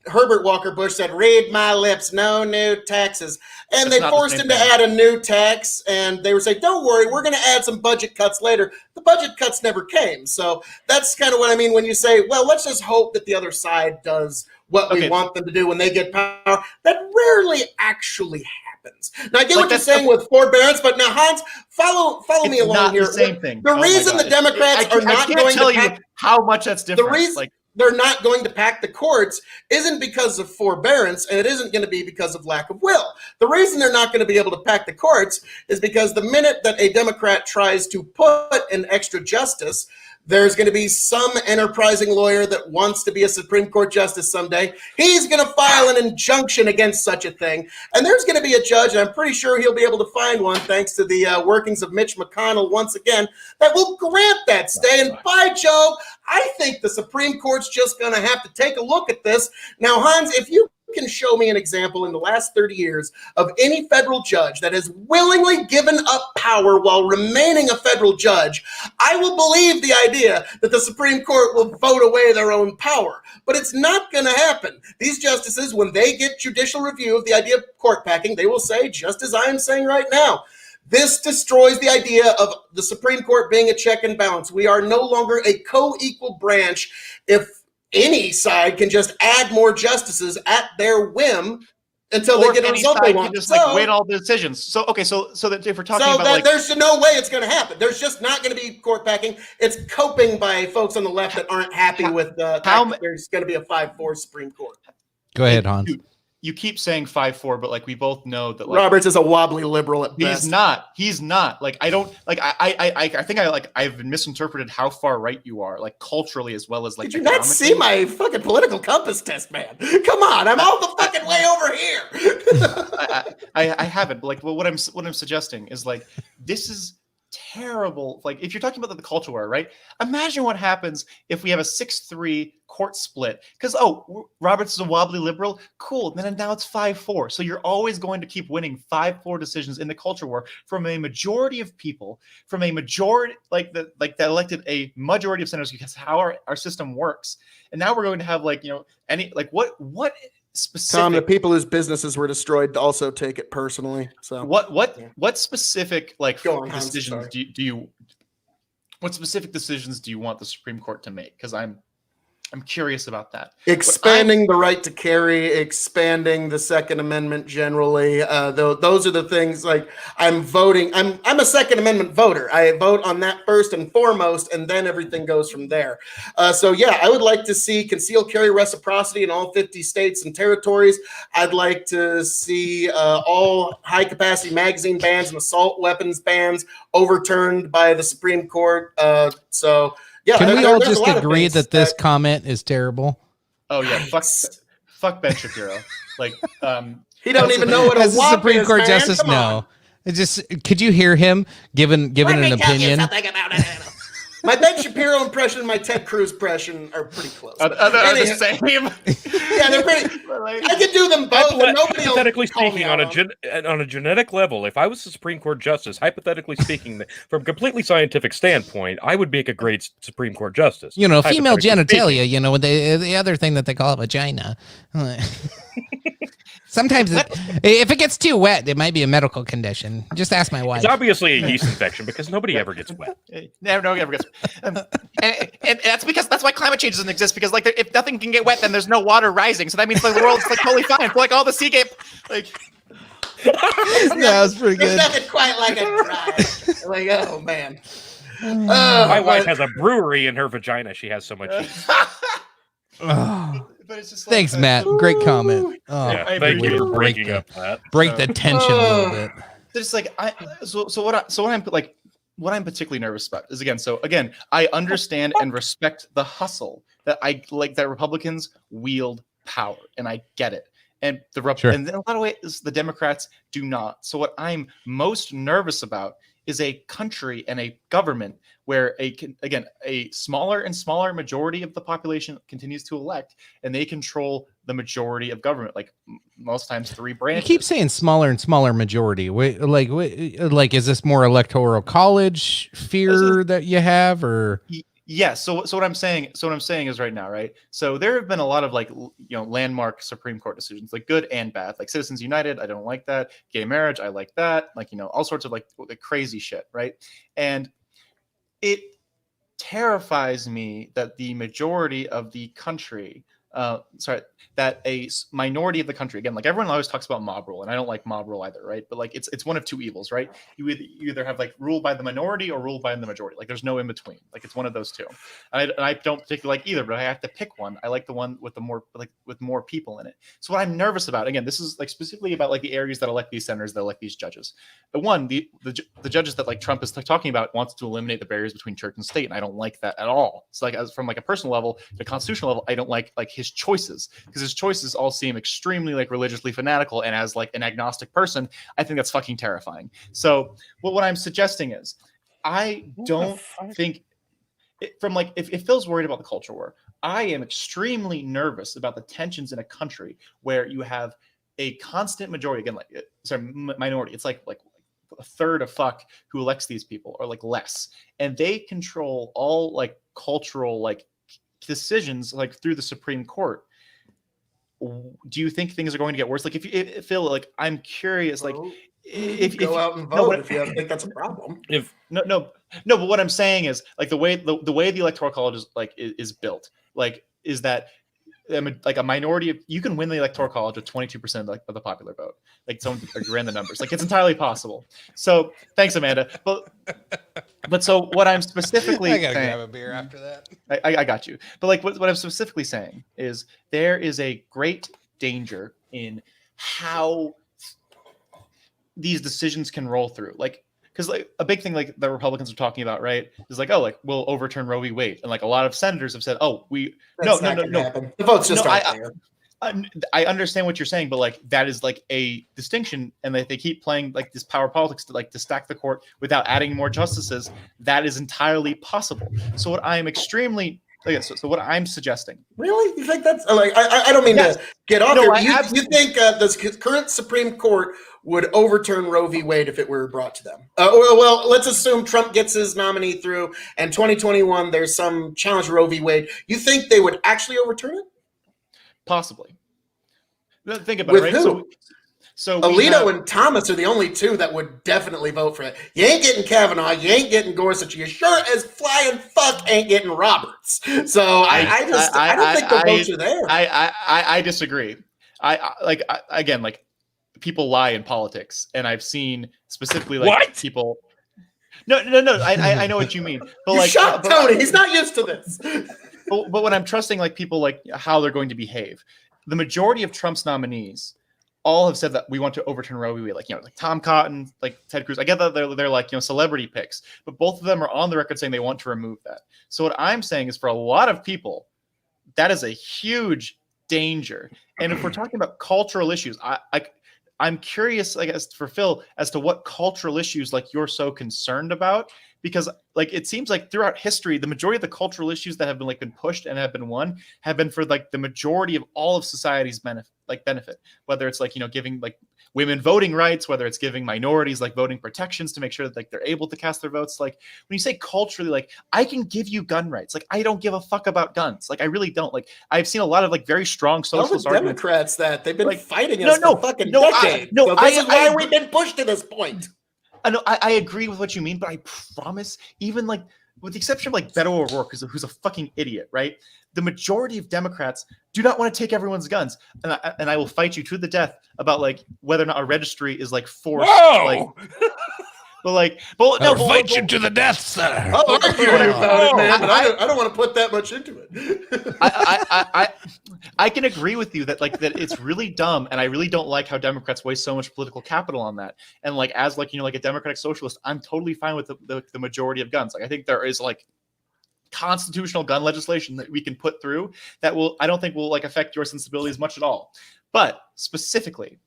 Herbert Walker Bush said, "Read my lips, no new taxes." And they forced him to add a new tax, and they were saying, "Don't worry, we're going to add some budget cuts later." The budget cuts never came. So that's kind of what I mean when you say, well, let's just hope that the other side does what we want them to do when they get power. That rarely actually happens. Now, I get what you're saying with forbearance, but now, Hans, follow me along here. It's not the same thing. The reason the Democrats are not going to tell you how much that's different. The reason they're not going to pack the courts isn't because of forbearance, and it isn't going to be because of lack of will. The reason they're not going to be able to pack the courts is because the minute that a Democrat tries to put an extra justice, there's going to be some enterprising lawyer that wants to be a Supreme Court justice someday. He's going to file an injunction against such a thing. And there's going to be a judge, and I'm pretty sure he'll be able to find one, thanks to the workings of Mitch McConnell once again, that will grant that stay. And by Jove, I think the Supreme Court's just going to have to take a look at this. Now, Hans, if you can show me an example in the last 30 years of any federal judge that has willingly given up power while remaining a federal judge, I will believe the idea that the Supreme Court will vote away their own power. But it's not going to happen. These justices, when they get judicial review of the idea of court packing, they will say, just as I am saying right now, this destroys the idea of the Supreme Court being a check and balance. We are no longer a co-equal branch if any side can just add more justices at their whim until they get a result they want. Just like wait all the decisions. So okay, so that if we're talking about like, there's no way it's going to happen. There's just not going to be court packing. It's coping by folks on the left that aren't happy with there's going to be a 5-4 Supreme Court. Go ahead, Hans. You keep saying 5-4, but like we both know that like, Roberts is a wobbly liberal at best. He's not. Like I don't like. I think I've misinterpreted how far right you are, like culturally as well as like. Did you not see my fucking political compass test, man? Come on, I'm all the fucking way over here. I haven't. But like, well, what I'm suggesting is like this is terrible. Like if you're talking about the culture war, right? Imagine what happens if we have a 6-3 court split because Roberts is a wobbly liberal. Cool. Then now it's 5-4. So you're always going to keep winning 5-4 decisions in the culture war from a majority of people, from a majority that elected a majority of senators because how our system works. And now we're going to have like what specific Tom, the people whose businesses were destroyed also take it personally. So what specific decisions do you what specific decisions do you want the Supreme Court to make? Because I'm I'm curious about that. Expanding the right to carry, expanding the Second Amendment generally. Those are the things. Like, I'm voting. I'm a Second Amendment voter. I vote on that first and foremost, and then everything goes from there. So yeah, I would like to see concealed carry reciprocity in all 50 states and territories. I'd like to see all high capacity magazine bans and assault weapons bans overturned by the Supreme Court. So. Yeah, can we all just agree that this comment is terrible? Oh yeah, fuck Ben Shapiro. Like, he don't even know what a WAP Supreme is, Court man. justice. Come on. No, it just could you hear him giving an opinion? My Ben Shapiro impression and my Ted Cruz impression are pretty close. Are the same? Yeah, they're pretty. I could do them both, but nobody hypothetically will call me speaking, out on a genetic level, if I was the Supreme Court justice, hypothetically speaking, from a completely scientific standpoint, I would make a great Supreme Court justice. Female Hypothetically genitalia. speaking. The other thing that they call a vagina. Sometimes, if it gets too wet, it might be a medical condition. Just ask my wife. It's obviously a yeast infection because nobody ever gets wet. Never gets. And that's why climate change doesn't exist, because like if nothing can get wet, then there's no water rising. So that means like the world's like totally fine. For, like all the seagate, like. Yeah, that's pretty good. There's nothing quite like a dry. Like, oh man. My wife has a brewery in her vagina. She has so much yeast. But it's just like, Thanks, Matt. Great comment. Oh, Yeah, thank you for breaking up that. break the tension a little bit. There's like what I'm particularly nervous about is again I understand and respect the hustle that that Republicans wield power, and I get it, and and in a lot of ways the Democrats do not. So what I'm most nervous about is a country and a government where a smaller and smaller majority of the population continues to elect, and they control the majority of government, like most times 3 branches. You keep saying smaller and smaller majority. Like, is this more electoral college fear that you have, or? Yes. So what I'm saying is right now, right? So there have been a lot of landmark Supreme Court decisions, like good and bad, like Citizens United. I don't like that. Gay marriage. I like that. All sorts of like crazy shit. Right. And it terrifies me that the majority of the country, that a minority of the country, again, like everyone always talks about mob rule, and I don't like mob rule either, right? But like it's one of 2 evils, right? You either have like ruled by the minority or ruled by the majority. Like there's no in between. Like it's one of those 2. And I don't particularly like either, but I have to pick one. I like the one with with more people in it. So what I'm nervous about, again, this is like specifically about like the areas that elect these senators, that elect these judges. The judges that like Trump is talking about wants to eliminate the barriers between church and state, and I don't like that at all. So like from like a personal level, the constitutional level, I don't like his choices, because his choices all seem extremely like religiously fanatical, and as like an agnostic person, I think that's fucking terrifying. So what I'm suggesting is, I don't think if Phil's worried about the culture war, I am extremely nervous about the tensions in a country where you have a constant majority, minority. It's like a third of fuck who elects these people, or like less, and they control all like cultural like decisions like through the Supreme Court. Do you think things are going to get worse? Like if Phil, like I'm curious, like if go out and vote if you think that's a problem. No, but what I'm saying is like the way the electoral college is built, like is that like a minority of, you can win the electoral college with 22% of the popular vote. Like someone ran the numbers. Like it's entirely possible. So thanks, Amanda. But so what I'm specifically I gotta grab a beer after that. I got you. But like what I'm specifically saying is there is a great danger in how these decisions can roll through. Like, because like a big thing like the Republicans are talking about, right, is like, oh, like we'll overturn Roe v. Wade, and like a lot of senators have said, oh, no. The votes just aren't there. I understand what you're saying, but like that is like a distinction, and they keep playing like this power politics to stack the court without adding more justices. That is entirely possible. So what I'm extremely so what I'm suggesting. Really? You think that's like I don't mean to get off here. You think the current Supreme Court would overturn Roe v. Wade if it were brought to them? Well, let's assume Trump gets his nominee through, and 2021 there's some challenge to Roe v. Wade. You think they would actually overturn it? Possibly. Think about With it, right? Who? So Alito and Thomas are the only two that would definitely vote for it. You ain't getting Kavanaugh. You ain't getting Gorsuch. You sure as flying fuck ain't getting Roberts. So I don't think the votes are there. I disagree. Again, people lie in politics, and I've seen specifically people. No. I know what you mean. But you shocked Tony. He's not used to this. But when I'm trusting people how they're going to behave, the majority of Trump's nominees all have said that we want to overturn Roe v. Wade, like Tom Cotton, like Ted Cruz. I get that they're celebrity picks, but both of them are on the record saying they want to remove that. So what I'm saying is, for a lot of people, that is a huge danger. And if we're talking about cultural issues, I'm curious, as for Phil, as to what cultural issues you're so concerned about, because it seems like throughout history, the majority of the cultural issues that have been pushed and have been won have been for the majority of all of society's benefit, whether it's giving women voting rights, whether it's giving minorities voting protections to make sure that they're able to cast their votes. When you say culturally, I can give you gun rights. I don't give a fuck about guns. I really don't. I've seen a lot of very strong socialist arguments. Democrats that they've been fighting us for fucking decades. This is why we've been pushed to this point. I know I agree with what you mean, but I promise, even with the exception of Beto O'Rourke, who's a fucking idiot, right? The majority of Democrats do not want to take everyone's guns, and I will fight you to the death about whether or not a registry is forced. Whoa! I'll fight you to the death, sir. I'll argue about it, man, but I don't want to put that much into it. I can agree with you that that it's really dumb, and I really don't like how Democrats waste so much political capital on that. And as a democratic socialist, I'm totally fine with the majority of guns. I think there is constitutional gun legislation that we can put through that I don't think will affect your sensibilities much at all. But specifically,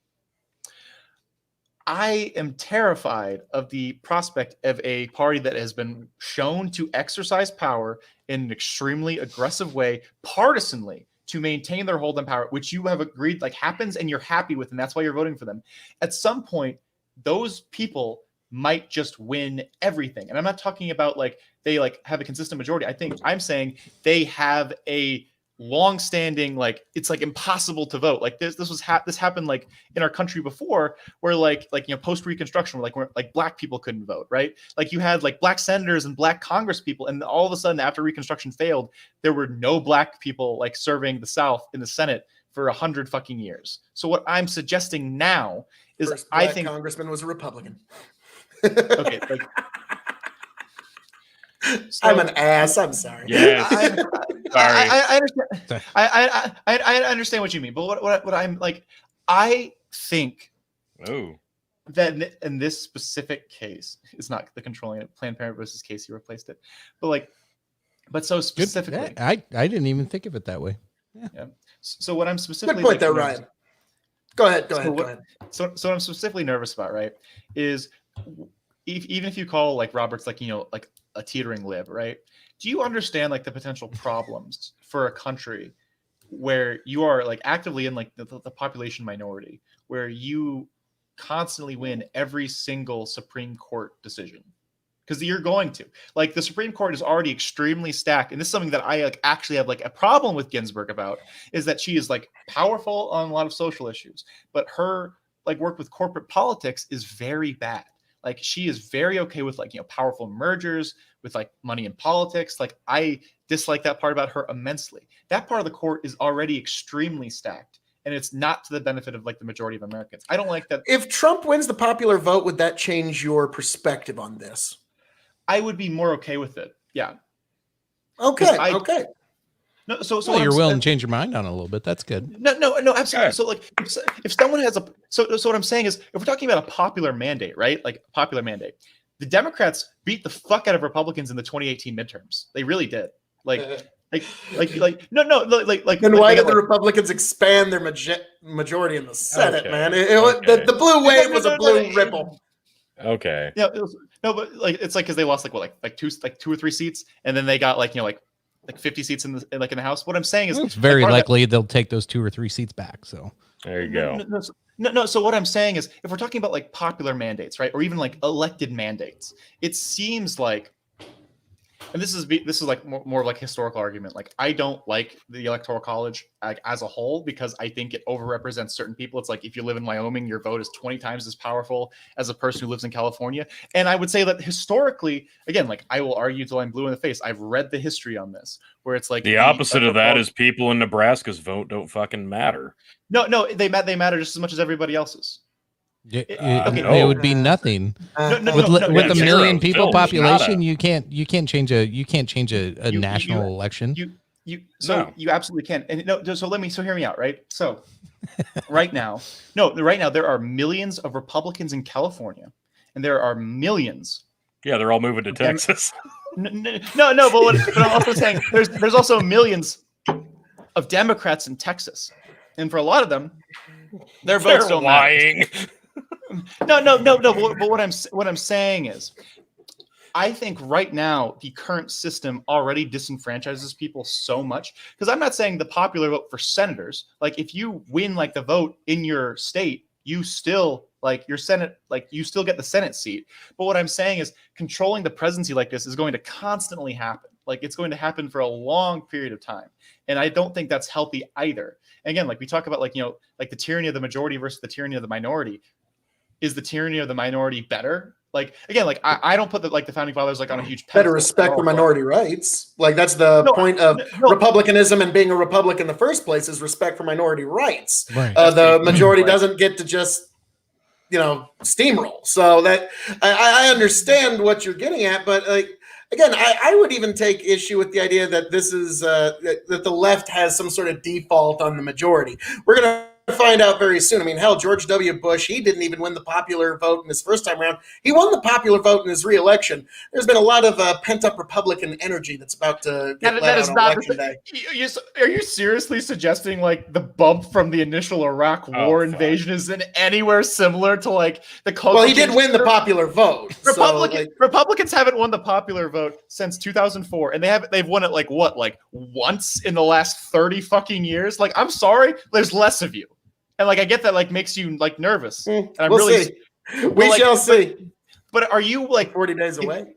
I am terrified of the prospect of a party that has been shown to exercise power in an extremely aggressive way, partisanly, to maintain their hold on power, which you have agreed happens and you're happy with, and that's why you're voting for them. At some point, those people might just win everything. And I'm not talking about they have a consistent majority. I'm saying they have a long-standing it's impossible to vote. This happened in our country before, where post Reconstruction, where black people couldn't vote, right? You had black senators and black Congress people, and all of a sudden after Reconstruction failed, there were no black people serving the South in the Senate for 100 fucking years. So what I'm suggesting now is First black congressman was a Republican. Okay. So, I'm an ass. I'm sorry. Yeah. I understand. I understand what you mean, but what I'm I think that in this specific case, it's not the controlling Planned Parenthood versus Casey replaced it, but so specifically, yeah, I didn't even think of it that way. Yeah. So what I'm specifically good point there, Ryan. Go ahead. So what I'm specifically nervous about, right, is even if you call Roberts a teetering lib, right? Do you understand the potential problems for a country where you are actively in the population minority, where you constantly win every single Supreme Court decision? Because you're going to the Supreme Court is already extremely stacked, and this is something that I actually have a problem with Ginsburg about, is that she is powerful on a lot of social issues, but her work with corporate politics is very bad. She is very okay with powerful mergers, with money in politics. I dislike that part about her immensely. That part of the court is already extremely stacked, and it's not to the benefit of the majority of Americans. I don't like that. If Trump wins the popular vote, would that change your perspective on this? I would be more okay with it. Yeah. Okay. Okay. No, so you're willing to change your mind on it a little bit. That's good. No, absolutely. So if someone has so what I'm saying is, if we're talking about a popular mandate, right? Popular mandate, the Democrats beat the fuck out of Republicans in the 2018 midterms. They really did. No. Then why did the Republicans expand their majority in the Senate, man? The blue wave was a blue ripple. Okay. Yeah. But it's because they lost two or three seats, and then they got 50 seats in the House. What I'm saying is, it's very likely they'll take those 2 or 3 seats back. So there you go. No. So what I'm saying is, if we're talking about popular mandates, right, or even elected mandates, it seems and this is like more of like historical argument. Like, I don't like the Electoral College as a whole because I think it overrepresents certain people. It's like if you live in Wyoming, your vote is 20 times as powerful as a person who lives in California. And I would say that historically, again, like I will argue till I'm blue in the face. I've read the history on this, where it's like the opposite of that is people in Nebraska's vote don't fucking matter. No, they matter just as much as everybody else's. It would be nothing with a million people population. You can't change a national election. You absolutely can. And so hear me out, right? So right now there are millions of Republicans in California, and there are millions. Yeah, they're all moving to Texas. No, but I'm also saying there's also millions of Democrats in Texas, and for a lot of them, their votes don't matter. No. But what I'm saying is, I think right now the current system already disenfranchises people so much. Because I'm not saying the popular vote for senators. Like, if you win like the vote in your state, you still like your Senate, like you still get the Senate seat. But what I'm saying is, controlling the presidency like this is going to constantly happen. Like, it's going to happen for a long period of time, and I don't think that's healthy either. And again, like we talk about, like like the tyranny of the majority versus the tyranny of the minority. Is the tyranny of the minority better? Like, again, like I don't put the founding fathers like on a huge pedestal. Better respect for minority rights. Like, that's the point of republicanism and being a republic in the first place, is respect for minority rights. Right. The majority doesn't get to just steamroll. So that I understand what you're getting at, but like, again, I would even take issue with the idea that this is that the left has some sort of default on the majority. We're gonna find out very soon. I mean, hell, George W. Bush, he didn't even win the popular vote in his first time around. He won the popular vote in his re-election. There's been a lot of pent-up Republican energy that's about to get let out on election day. Are you seriously suggesting like the bump from the initial Iraq War invasion is in anywhere similar to like the culture? Well, he did win the popular vote. Republicans haven't won the popular vote since 2004, and they've won it like once in the last 30 fucking years. Like, I'm sorry, there's less of you. And like, I get that, like, makes you like nervous. And I'm we'll see. We shall see. But are you like 40 days away?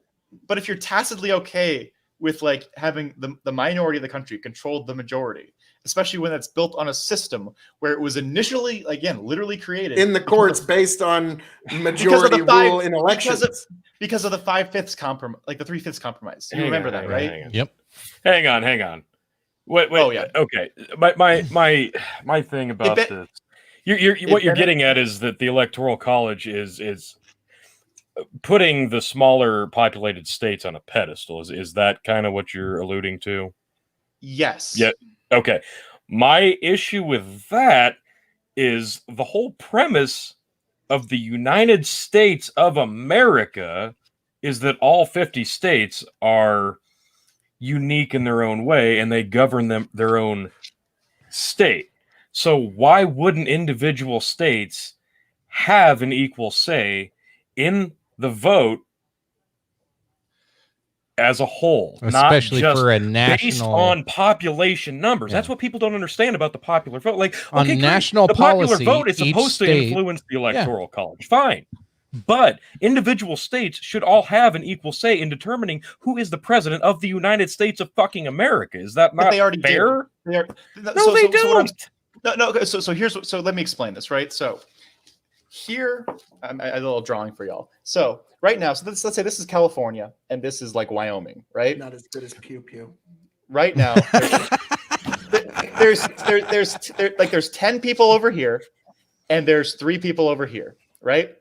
But if you're tacitly okay with like having the minority of the country control the majority, especially when that's built on a system where it was initially, again, literally created in the courts based on majority rule in elections, because of the 5/5 compromise, like the 3/5 compromise. You remember that, right? Yep. Hang on. Wait. Oh yeah. Okay. My thing about this. What you're getting at is that the Electoral College is putting the smaller populated states on a pedestal. Is that kind of what you're alluding to? Yes. Yeah. Okay. My issue with that is the whole premise of the United States of America is that all 50 states are unique in their own way and they govern their own state. So why wouldn't individual states have an equal say in the vote as a whole, especially not just for a national, based on population numbers? That's what people don't understand about the popular vote. Like, on national the policy, popular vote is supposed to influence the Electoral College. Fine. But individual states should all have an equal say in determining who is the president of the United States of fucking America. Is that not fair? They don't. So let me explain this, right? So here, I have a little drawing for y'all. So right now, let's say this is California and this is like Wyoming, right? Not as good as Pew Pew. Right now, there's 10 people over here and there's 3 people over here, right?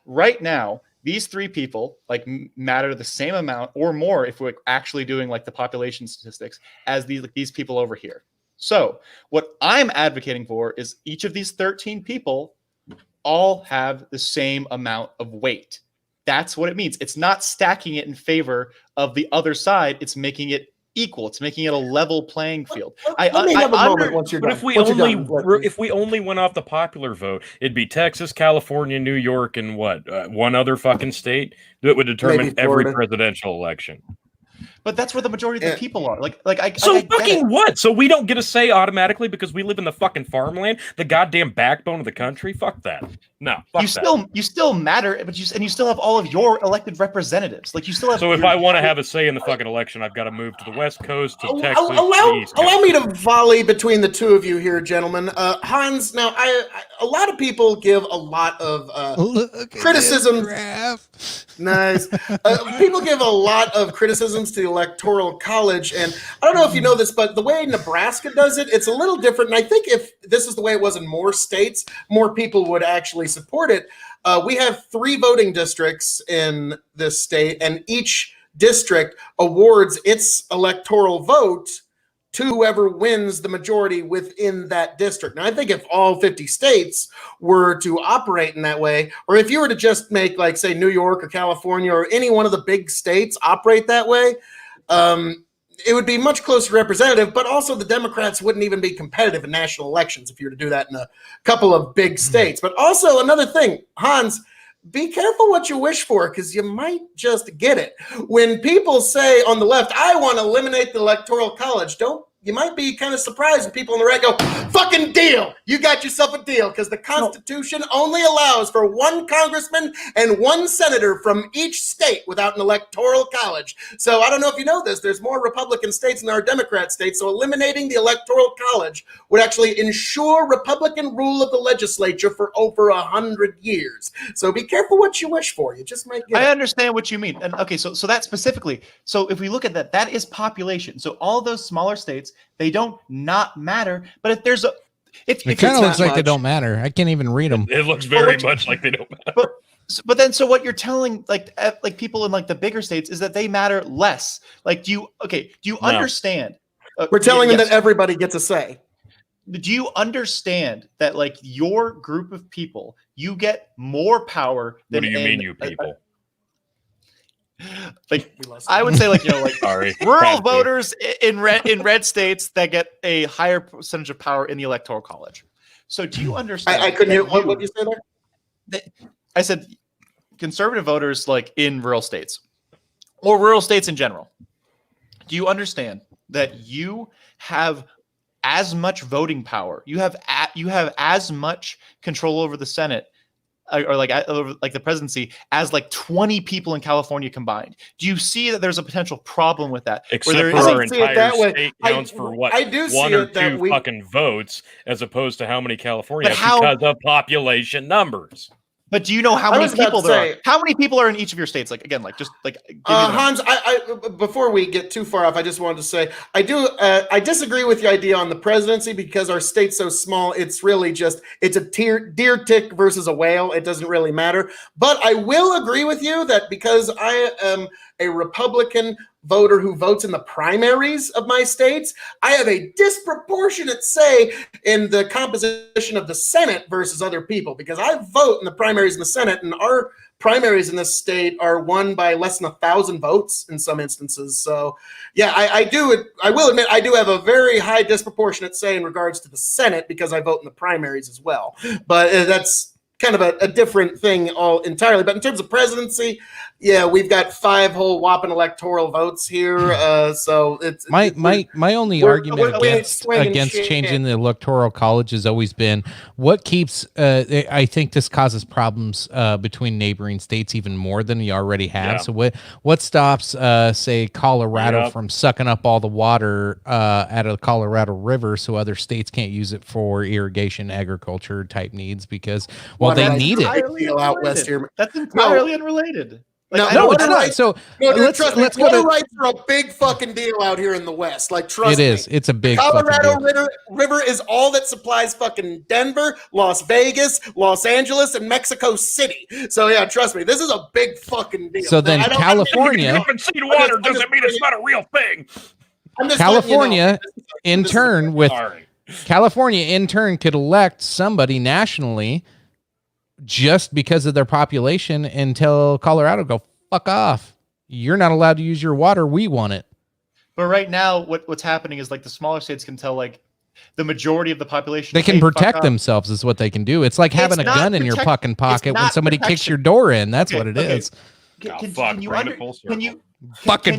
Right now, these 3 people like matter the same amount or more if we're actually doing like the population statistics as these people over here. So what I'm advocating for is each of these 13 people all have the same amount of weight. That's what it means. It's not stacking it in favor of the other side. It's making it equal. It's making it a level playing field. Let me have a moment once you're done. If we only went off the popular vote, it'd be Texas, California, New York, and one other fucking state that would determine every presidential election. But that's where the majority of the people are. So I get fucking it. what? So we don't get a say automatically because we live in the fucking farmland, the goddamn backbone of the country? Fuck that. No, fuck You still matter, but you still have all of your elected representatives. Like you still have. So if I want to have a say in the fucking election, I've got to move to the West Coast, to Texas, to the East Coast. Allow me to volley between the two of you here, gentlemen. Hans, now a lot of people give a lot of criticism. Nice. People give a lot of criticisms to the Electoral College, and I don't know if you know this, but the way Nebraska does it, it's a little different. And I think if this is the way it was in more states, more people would actually support it. We have 3 voting districts in this state, and each district awards its electoral vote to whoever wins the majority within that district. Now, I think if all 50 states were to operate in that way, or if you were to just make, like, say, New York or California or any one of the big states operate that way, it would be much closer representative, but also the Democrats wouldn't even be competitive in national elections if you were to do that in a couple of big states. But also another thing, Hans, be careful what you wish for, because you might just get it. When people say on the left, I want to eliminate the Electoral College, you might be kind of surprised when people on the right go, fucking deal. You got yourself a deal, because the Constitution only allows for 1 congressman and 1 senator from each state without an electoral college. So I don't know if you know this, there's more Republican states than there are Democrat states. So eliminating the Electoral College would actually ensure Republican rule of the legislature for over 100 years. So be careful what you wish for. You just might get I understand what you mean. And okay, so that specifically, so if we look at that is population. So all those smaller states, they don't not matter. But if there's it kind of looks like they don't matter. I can't even read them. It looks very much like they don't matter. But then, so what you're telling like people in like the bigger states is that they matter less. Like, do you understand? We're telling them that everybody gets a say. Do you understand that like your group of people, you get more power than what do you mean, you people? Like I would say, like, you know, like Sorry. rural voters in red states that get a higher percentage of power in the Electoral College. So do you understand? I couldn't hear what did you say there? I said conservative voters like in rural states or rural states in general. Do you understand that you have as much voting power? You have as much control over the Senate or like the presidency as like 20 people in California combined. Do you see that there's a potential problem with that? Except for our entire state counts for what, I do 1 or 2 fucking votes, as opposed to how many California have because of population numbers. But do you know how many people there are? How many people are in each of your states? Like again, like just like Hans, I before we get too far off, I just wanted to say I disagree with the idea on the presidency, because our state's so small. It's really just it's a deer tick versus a whale. It doesn't really matter. But I will agree with you that because I am a Republican voter who votes in the primaries of my states, I have a disproportionate say in the composition of the Senate versus other people, because I vote in the primaries in the Senate, and our primaries in this state are won by less than 1,000 votes in some instances. So yeah, I will admit I do have a very high disproportionate say in regards to the Senate, because I vote in the primaries as well. But that's kind of a different thing all entirely. But in terms of presidency, yeah, we've got 5 whole whopping electoral votes here. So it's my only argument against changing the Electoral College has always been what keeps. I think this causes problems between neighboring states even more than you already have. Yeah. So what stops, say, Colorado from sucking up all the water out of the Colorado River, so other states can't use it for irrigation, agriculture type needs, because they need it. Out west here. That's entirely unrelated. Like, no, it's not. So let's go to rights are a big fucking deal out here in the West. Like, trust me. It is. It's a big Colorado River is all that supplies fucking Denver, Las Vegas, Los Angeles, and Mexico City. So yeah, trust me, this is a big fucking deal. So then California, and see water doesn't mean it's not a real thing. California, in turn, could elect somebody nationally just because of their population and tell Colorado, go fuck off. You're not allowed to use your water. We want it. But right now, what's happening is like the smaller states can tell like the majority of the population. They can protect themselves is what they can do. It's like having a gun in your fucking pocket when somebody kicks your door in. That's what it is. Fuck, bring it full circle. can you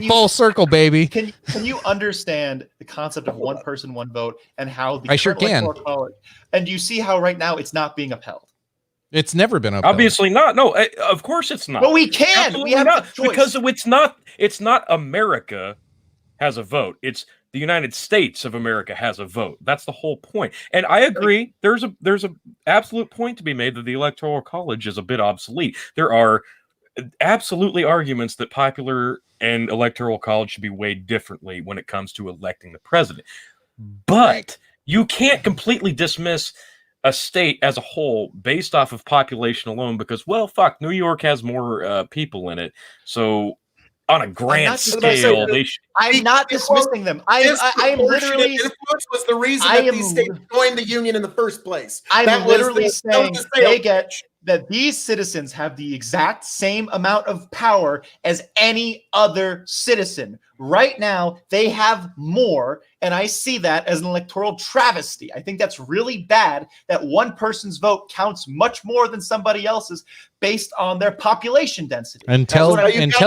Full circle, baby. Can you understand the concept of one person, one vote, and how the I sure current can. Electoral College, and you see how right now it's not being upheld? It's never been upheld. Obviously not. No, of course it's not. But we can. Absolutely We have not, the choice. because it's not America has a vote. It's the United States of America has a vote. That's the whole point. And I agree. There's a absolute point to be made that the Electoral College is a bit obsolete. There are absolutely arguments that popular and Electoral College should be weighed differently when it comes to electing the president. But you can't completely dismiss a state as a whole based off of population alone because, well, fuck, New York has more people in it. So on a grand scale, they should. I'm not dismissing them. I am literally. Influence was the reason that these states joined the union in the first place. I'm literally saying they get that these citizens have the exact same amount of power as any other citizen. Right now, they have more, and I see that as an electoral travesty. I think that's really bad that one person's vote counts much more than somebody else's based on their population density. Until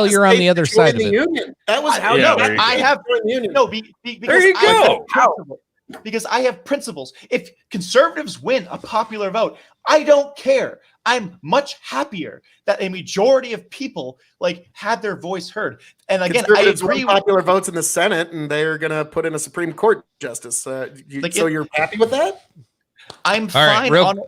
you're on the other side of it. Union. That was how I have because there you go. Because I have principles. If conservatives win a popular vote, I don't care. I'm much happier that a majority of people had their voice heard. And again, I agree with popular votes in the Senate, and they're going to put in a Supreme Court justice. So you're happy with that? I'm fine on it.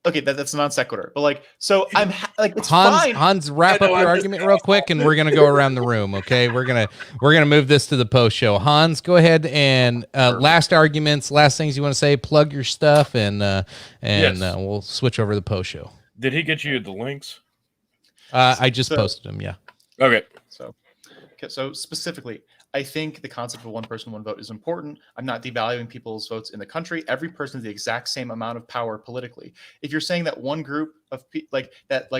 Okay, that's non sequitur, but so I'm it's fine. Hans, wrap up your argument real quick, and we're gonna go around the room. Okay, we're gonna move this to the post show. Hans, go ahead and last arguments, last things you want to say. Plug your stuff, and we'll switch over to the post show. Did he get you the links? I just posted them. Yeah. Okay. So specifically, I think the concept of one person, one vote is important. I'm not devaluing people's votes in the country. Every person has the exact same amount of power politically. If you're saying that one group of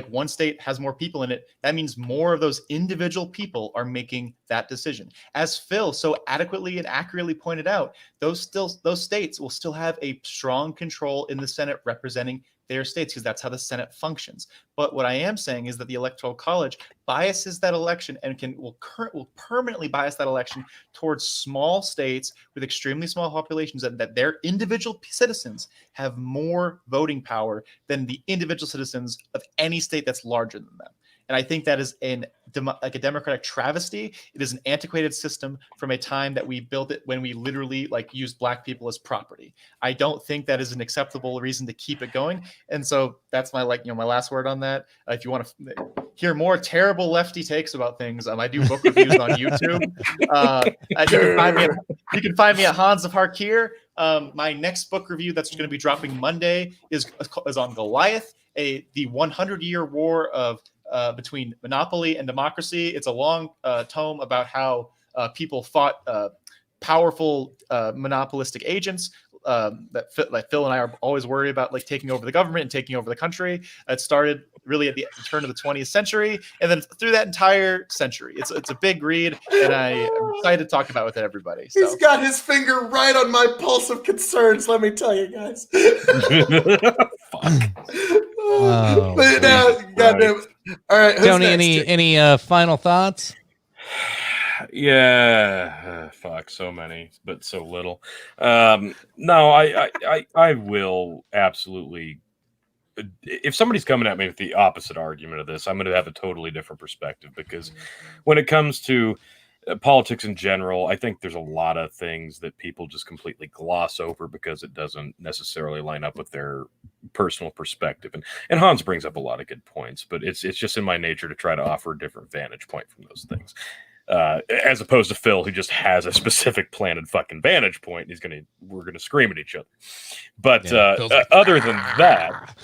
one state has more people in it, that means more of those individual people are making that decision. As Phil so adequately and accurately pointed out, those states will still have a strong control in the Senate representing their states because that's how the Senate functions. But what I am saying is that the Electoral College biases that election and will permanently bias that election towards small states with extremely small populations that their individual citizens have more voting power than the individual citizens of any state that's larger than them. And I think that is a democratic travesty. It is an antiquated system from a time that we built it when we literally used black people as property. I don't think that is an acceptable reason to keep it going. And so that's my my last word on that. If you want to hear more terrible lefty takes about things, I do book reviews on YouTube. You can find me at Hans of Harkir. My next book review that's going to be dropping Monday is on Goliath, the 100-year war of between monopoly and democracy. It's a long tome about how people fought powerful monopolistic agents that Phil and I are always worried about, taking over the government and taking over the country. It started really at the turn of the 20th century, and then through that entire century. It's a big read, and I am excited to talk about it with everybody. So. He's got his finger right on my pulse of concerns, let me tell you guys. Fuck. Oh, but now, goddamn. All right, Tony, any final thoughts? Yeah, fuck, so many, but so little. No, I will absolutely. If somebody's coming at me with the opposite argument of this, I'm going to have a totally different perspective, because when it comes to politics in general, I think there's a lot of things that people just completely gloss over because it doesn't necessarily line up with their personal perspective. And Hans brings up a lot of good points, but it's just in my nature to try to offer a different vantage point from those things. As opposed to Phil, who just has a specific planted fucking vantage point. We're gonna scream at each other. But other than that,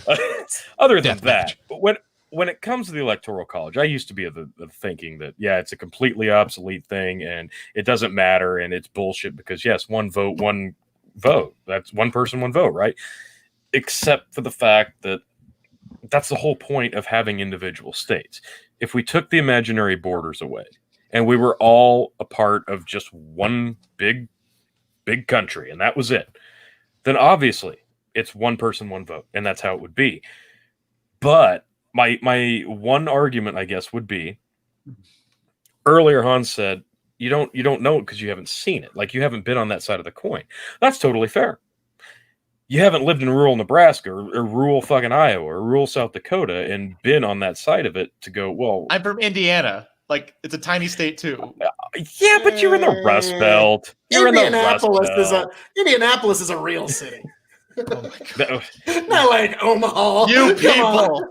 when it comes to the Electoral College, I used to be of the thinking that, it's a completely obsolete thing and it doesn't matter and it's bullshit because, yes, one vote. That's one person, one vote, right? Except for the fact that that's the whole point of having individual states. If we took the imaginary borders away and we were all a part of just one big country and that was it, then obviously it's one person, one vote, and that's how it would be. But my one argument, I guess, would be Earlier, Hans said, you don't know it because you haven't seen it. Like, you haven't been on that side of the coin. That's totally fair. You haven't lived in rural Nebraska or rural fucking Iowa or rural South Dakota and been on that side of it to go, well, I'm from Indiana. Like, it's a tiny state too. Yeah, but you're in the Rust Belt. You're in the Rust Belt. Indianapolis is a real city. Oh my God. Not like Omaha. You people.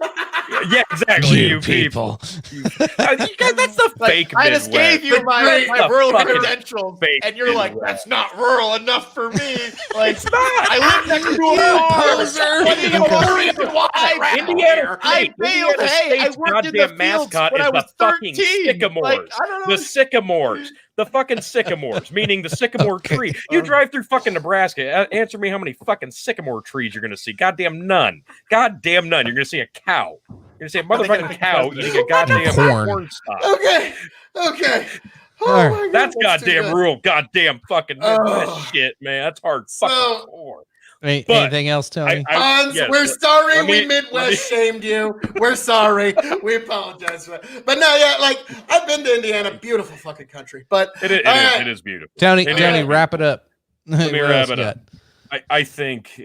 Yeah, exactly. You people. You guys, that's the fake I just Midwest. gave you my rural fucking credentials, fake and you're like, Midwest. that's not rural enough for me. Like, It's not. I live next to a farm. Indiana I failed. Hey, I State's worked in the goddamn fields mascot when is I was the fucking 13. sycamores. Like, I don't know. The sycamores. The fucking sycamores, meaning the sycamore tree. You drive through fucking Nebraska. Answer me how many fucking sycamore trees you're going to see. Goddamn none. Goddamn none. You're going to see a cow. You're going to see a motherfucking cow eating a goddamn corn stalk. Okay. Oh All right. my God, That's too goddamn good. rural, goddamn fucking Midwest shit, man. That's hard fucking core. But Anything else, Tony? Hans, yes, we're sorry let me- we Midwest shamed you. We're sorry. We apologize for that. But no, yeah, like I've been to Indiana, beautiful fucking country. But It is beautiful. Tony, Let Tony, wrap it up. Let me What wrap else it you up. got? I think,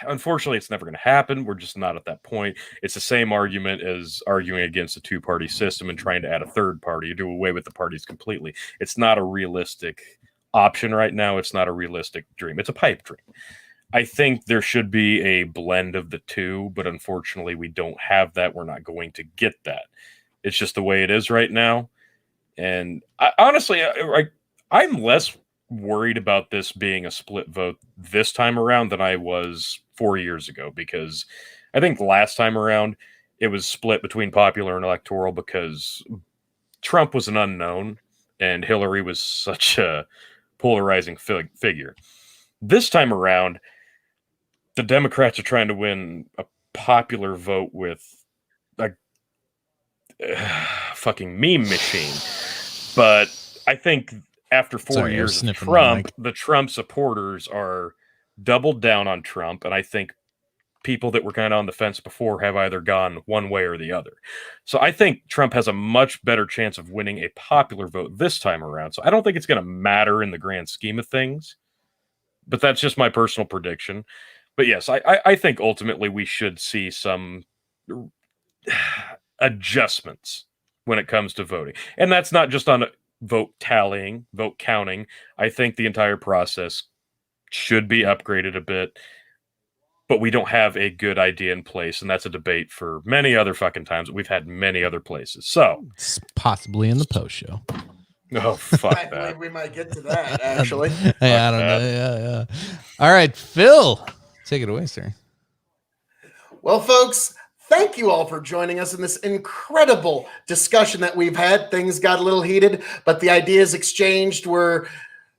unfortunately, it's never going to happen. We're just not at that point. It's the same argument as arguing against a two-party system and trying to add a third party. You do away with the parties completely. It's not a realistic option right now. It's not a realistic dream. It's a pipe dream. I think there should be a blend of the two, but unfortunately, we don't have that. We're not going to get that. It's just the way it is right now. And honestly, I'm less worried about this being a split vote this time around than I was 4 years ago, because I think last time around it was split between popular and electoral because Trump was an unknown and Hillary was such a polarizing figure. This time around, the Democrats are trying to win a popular vote with a fucking meme machine. But I think after 4 Sorry, I was years of sniffing the Trump, mic. the Trump supporters are doubled down on Trump. And I think people that were kind of on the fence before have either gone one way or the other. So I think Trump has a much better chance of winning a popular vote this time around. So I don't think it's going to matter in the grand scheme of things. But that's just my personal prediction. But yes, I think ultimately we should see some adjustments when it comes to voting. And that's not just on vote tallying, vote counting. I think the entire process should be upgraded a bit. But we don't have a good idea in place. And that's a debate for many other fucking times that we've had many other places. So It's possibly in the post show. oh, fuck I that. believe we might get to that actually. Hey, I don't know. Yeah. All right, Phil, take it away, sir. Well, folks, thank you all for joining us in this incredible discussion that we've had. Things got a little heated, but the ideas exchanged were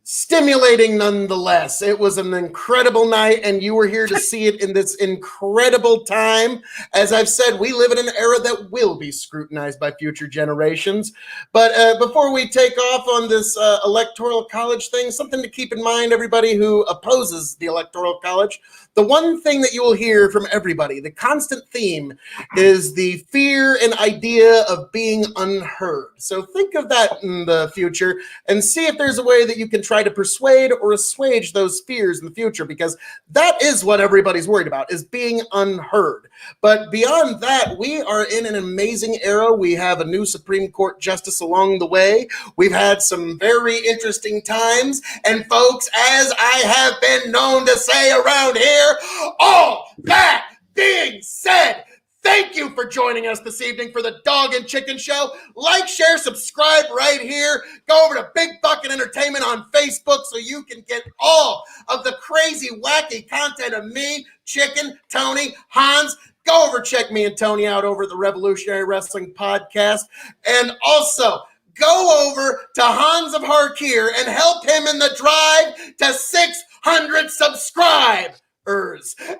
stimulating nonetheless. It was an incredible night, and you were here to see it in this incredible time. As I've said, we live in an era that will be scrutinized by future generations. But before we take off on this electoral college thing, something to keep in mind, everybody who opposes the electoral college, the one thing that you will hear from everybody, the constant theme, is the fear and idea of being unheard. So think of that in the future and see if there's a way that you can try to persuade or assuage those fears in the future, because that is what everybody's worried about, is being unheard. But beyond that, we are in an amazing era. We have a new Supreme Court justice along the way. We've had some very interesting times. And folks, as I have been known to say around here, all that being said, thank you for joining us this evening for the Dog and Chicken Show. Like, share, subscribe right here. Go over to Big Bucket Entertainment on Facebook so you can get all of the crazy, wacky content of me, Chicken, Tony, Hans. Go over, check me and Tony out over at the Revolutionary Wrestling Podcast. And also, go over to Hans of Harkir and help him in the drive to 600 subscribers.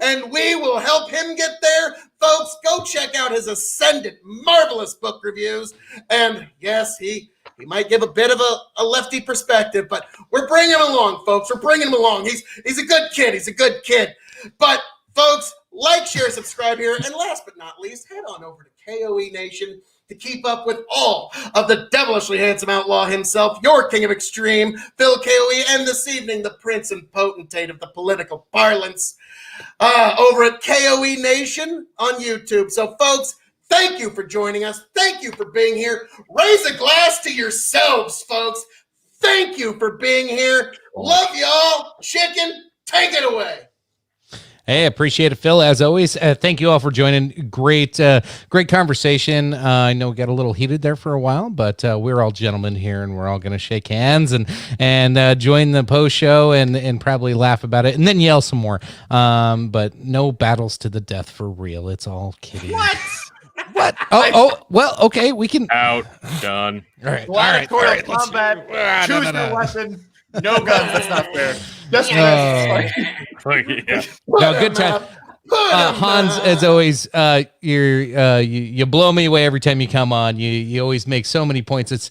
And we will help him get there. Folks, go check out his Ascendant marvelous book reviews. And yes, he might give a bit of a lefty perspective, but we're bringing him along, folks. We're bringing him along. He's a good kid. He's a good kid. But folks, Like, share, subscribe here. And last but not least, head on over to KOE Nation to keep up with all of the devilishly handsome outlaw himself, your king of extreme, Phil KOE, and this evening, the prince and potentate of the political parlance, over at KOE Nation on YouTube. So, folks, thank you for joining us. Thank you for being here. Raise a glass to yourselves, folks. Thank you for being here. Love y'all. Chicken, take it away. Hey, appreciate it, Phil. As always, thank you all for joining. Great conversation. I know we got a little heated there for a while, but we're all gentlemen here, and we're all going to shake hands and join the post show and probably laugh about it and then yell some more. But no battles to the death for real. It's all kidding. What? Well, okay, we can. Out. Done. All right. Gladiatorial combat. Choose your weapon. No guns. That's not fair. Just Yeah. No, good time. Hans, as always, you blow me away every time you come on. You always make so many points. It's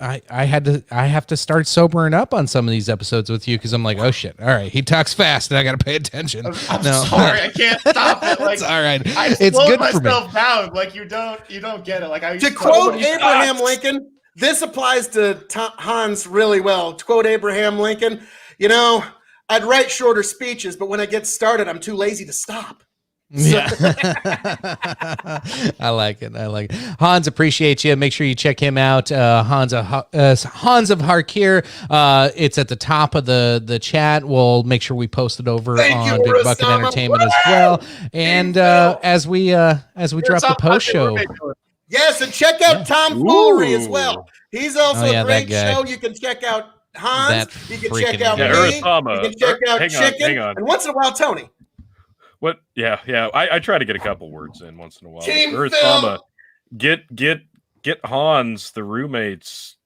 I have to start sobering up on some of these episodes with you because I'm like, oh shit, all right, he talks fast and I got to pay attention. I'm sorry, I can't stop it. Like, it's all right. It's good for me. Down. Like you don't get it. Like to quote Abraham Lincoln, this applies to Hans really well. To quote Abraham Lincoln, I'd write shorter speeches, but when I get started, I'm too lazy to stop. Yeah. I like it. Hans, appreciate you. Make sure you check him out. Hans of Harkir. It's at the top of the chat. We'll make sure we post it over on Big Bucket Entertainment as well. And as we drop the post show. Yes, and check out Tom Foolery as well. He's also a great show. You can check out Hans. You can check out me. You can check out Chicken. And once in a while, Tony. What? Yeah. I try to get a couple words in once in a while. Team Urithama, get Hans, the roommate's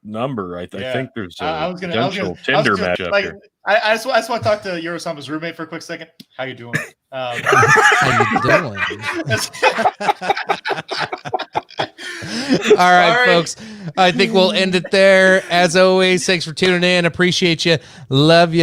number. I think there's a potential Tinder matchup here. I just want to talk to Urosama's roommate for a quick second. How you doing? How you doing? All right, folks. I think we'll end it there. As always, thanks for tuning in. Appreciate you. Love you.